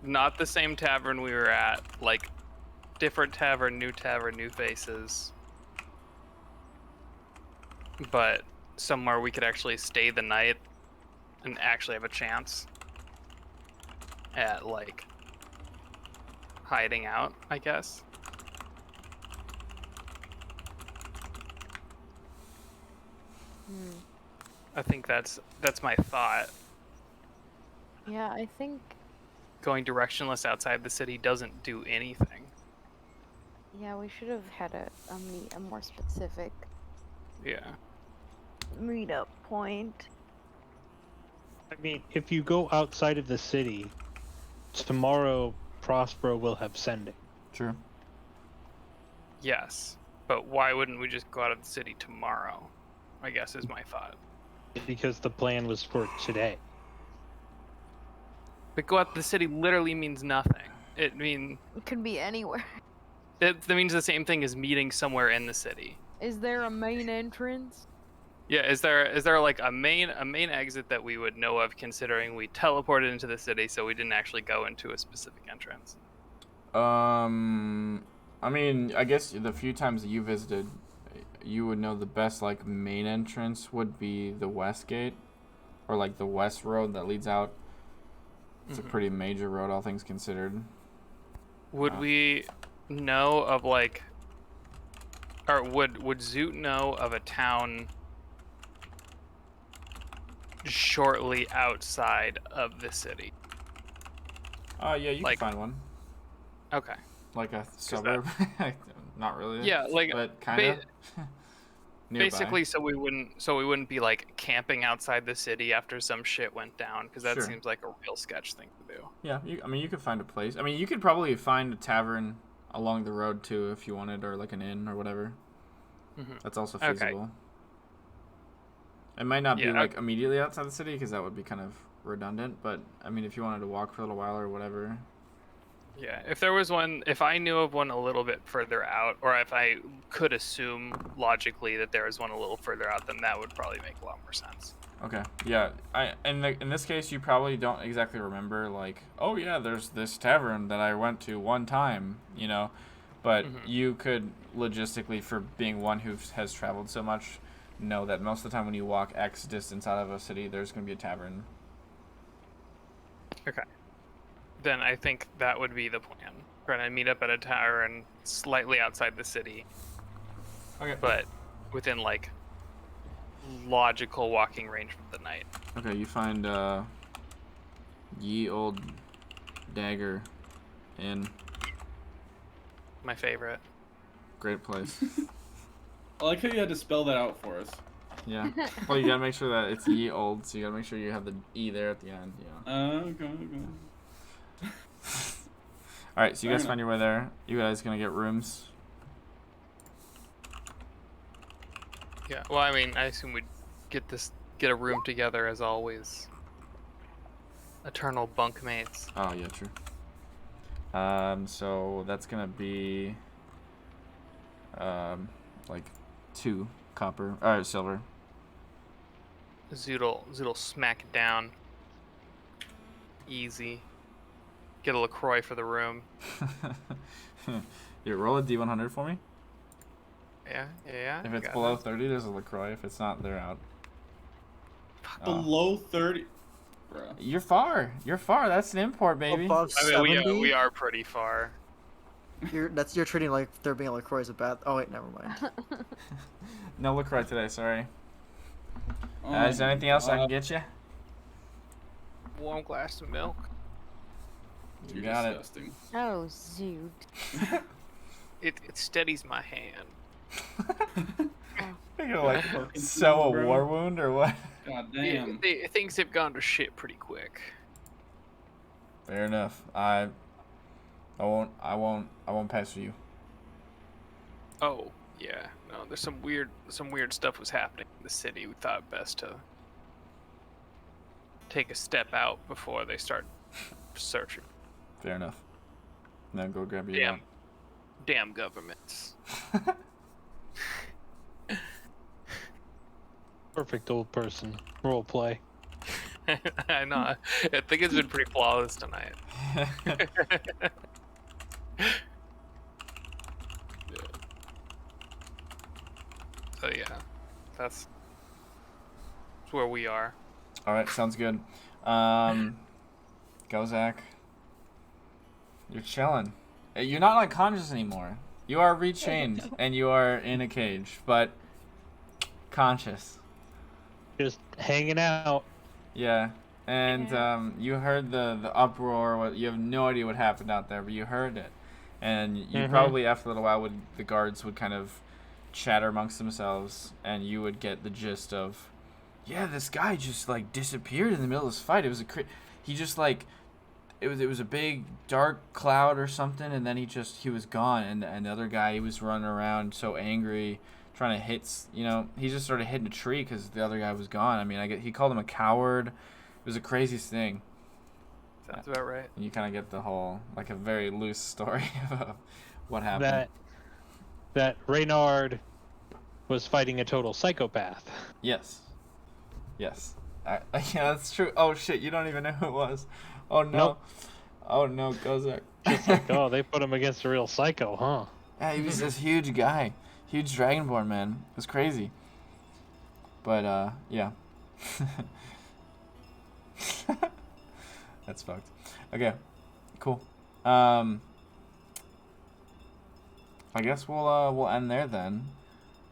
not the same tavern we were at, like different tavern, new faces, but somewhere we could actually stay the night and actually have a chance at like hiding out, I guess. I think that's my thought. Yeah, I think. Going directionless outside the city doesn't do anything. Yeah, we should have had a more specific Yeah. meetup point. I mean, if you go outside of the city, tomorrow Prospero will have sending. True. Yes, but why wouldn't we just go out of the city tomorrow? I guess is my thought. Because the plan was for today. But go out of the city literally means nothing. It could be anywhere. That means the same thing as meeting somewhere in the city. Is there a main entrance? Yeah, is there like a main exit that we would know of, considering we teleported into the city, so we didn't actually go into a specific entrance? I mean, I guess the few times that you visited, you would know the best like main entrance would be the west gate, or like the west road that leads out. It's a pretty major road, all things considered. Would we know of like, or would Zoot know of a town shortly outside of the city? Yeah, you like, can find one. Okay. Like a suburb? Not really. Yeah, like, but kind of. Basically, so we wouldn't be like camping outside the city after some shit went down, because that seems like a real sketch thing to do. Yeah, I mean, you could find a place. I mean, you could probably find a tavern along the road too if you wanted, or like an inn or whatever. That's also feasible. Okay. It might not be like immediately outside the city, because that would be kind of redundant. But I mean, if you wanted to walk for a little while or whatever. Yeah, if there was one, if I knew of one a little bit further out, or if I could assume logically that there was one a little further out, then that would probably make a lot more sense. Okay, yeah. In this case, you probably don't exactly remember, like, oh yeah, there's this tavern that I went to one time, you know, but you could logistically, for being one who has traveled so much, know that most of the time when you walk X distance out of a city, there's going to be a tavern. Okay. Then I think that would be the plan. We're gonna meet up at a tavern slightly outside the city. Okay. But within like logical walking range for the night. Okay, you find Ye old dagger inn. My favorite. Great place. I like how you had to spell that out for us. Yeah. Well, you gotta make sure that it's ye old, so you gotta make sure you have the E there at the end. Yeah. Okay. All right, so you Fair guys enough. find your way there. You guys gonna get rooms? Yeah. Well, I mean, I assume we'd get a room together as always. Eternal bunkmates. Oh yeah, true. So that's gonna be like 2 copper or silver. Zood'll smack it down. Easy. Get a LaCroix for the room. You roll a D100 for me. Yeah. If it's got below it. 30, there's a LaCroix. If it's not, they're out. Oh. Below 30. Bruh. You're far. That's an import, baby. Above I mean, 70? we are pretty far. You're treating like there being a LaCroix is a bad. Oh wait, never mind. No LaCroix today. Sorry. Oh Is there my anything else I can God. get you? Warm glass of milk. You You're got it. disgusting. Oh, zoot. It steadies my hand. You're gonna like Fucking sew a bro. war wound or what? God damn. Things have gone to shit pretty quick. Fair enough. I won't pass for you. Oh yeah, no. There's some weird stuff was happening in the city. We thought it best to take a step out before they start searching. Fair enough. Now go grab your Damn governments. Perfect old person. Role play. I know. I think it's been pretty flawless tonight. So yeah, that's where we are. All right, sounds good. Go Zach. You're chilling. You're not unconscious anymore. You are rechained and you are in a cage, but conscious. Just hanging out. Yeah. And you heard the uproar. You have no idea what happened out there, but you heard it. And you probably, after a little while, the guards would kind of chatter amongst themselves, and you would get the gist of, yeah, this guy just like disappeared in the middle of this fight. It was he just like, it was a big dark cloud or something, and then he was gone. And the other guy, he was running around so angry, trying to hit. He just started hitting a tree because the other guy was gone. I mean, he called him a coward. It was the craziest thing. Sounds about right. And you kind of get the whole, like, a very loose story of what happened. That Reynard was fighting a total psychopath. Yes. Yeah, that's true. Oh shit, you don't even know who it was. Oh no. Nope. Oh no, Gozak. Just like, oh, they put him against a real psycho, huh? Yeah, he was this huge guy. Huge Dragonborn, man. It was crazy. But, yeah. That's fucked. Okay, cool. I guess we'll end there then,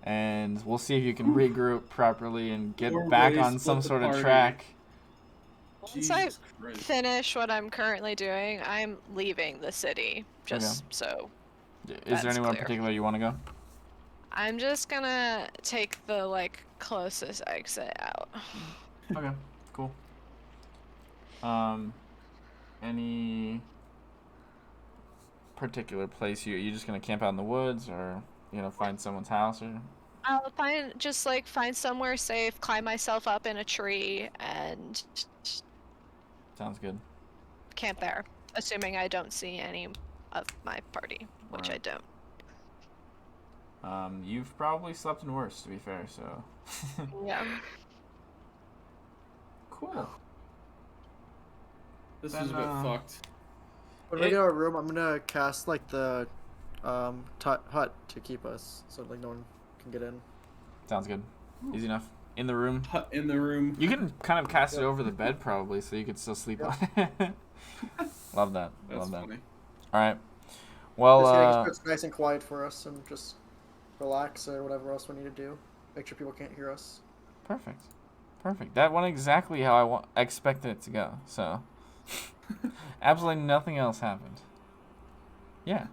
and we'll see if you can regroup properly and get Or back raise on some with the sort of party. track. Once I Jesus Christ. finish what I'm currently doing, I'm leaving the city. Just so. Is That's there anywhere in clear. particular you want to go? I'm just gonna take the closest exit out. Okay, cool. Any particular place you just gonna camp out in the woods, or find someone's house, or? I'll find somewhere safe, climb myself up in a tree, and Sounds good. camp there. Assuming I don't see any of my party, which I don't. You've probably slept in worse, to be fair. So. Yeah. Cool. This Then, is a bit fucked. When we get our room, I'm gonna cast the hut to keep us, so no one can get in. Sounds good. Easy enough. In the room. Hut in the room. You can kind of cast it over the bed probably, so you could still sleep on it. Love that. That's Love that. funny. All right. Well, Just it's nice and quiet for us, and just relax or whatever else we need to do. Make sure people can't hear us. perfect. That went exactly how I expected it to go. So, Absolutely nothing else happened. Yeah.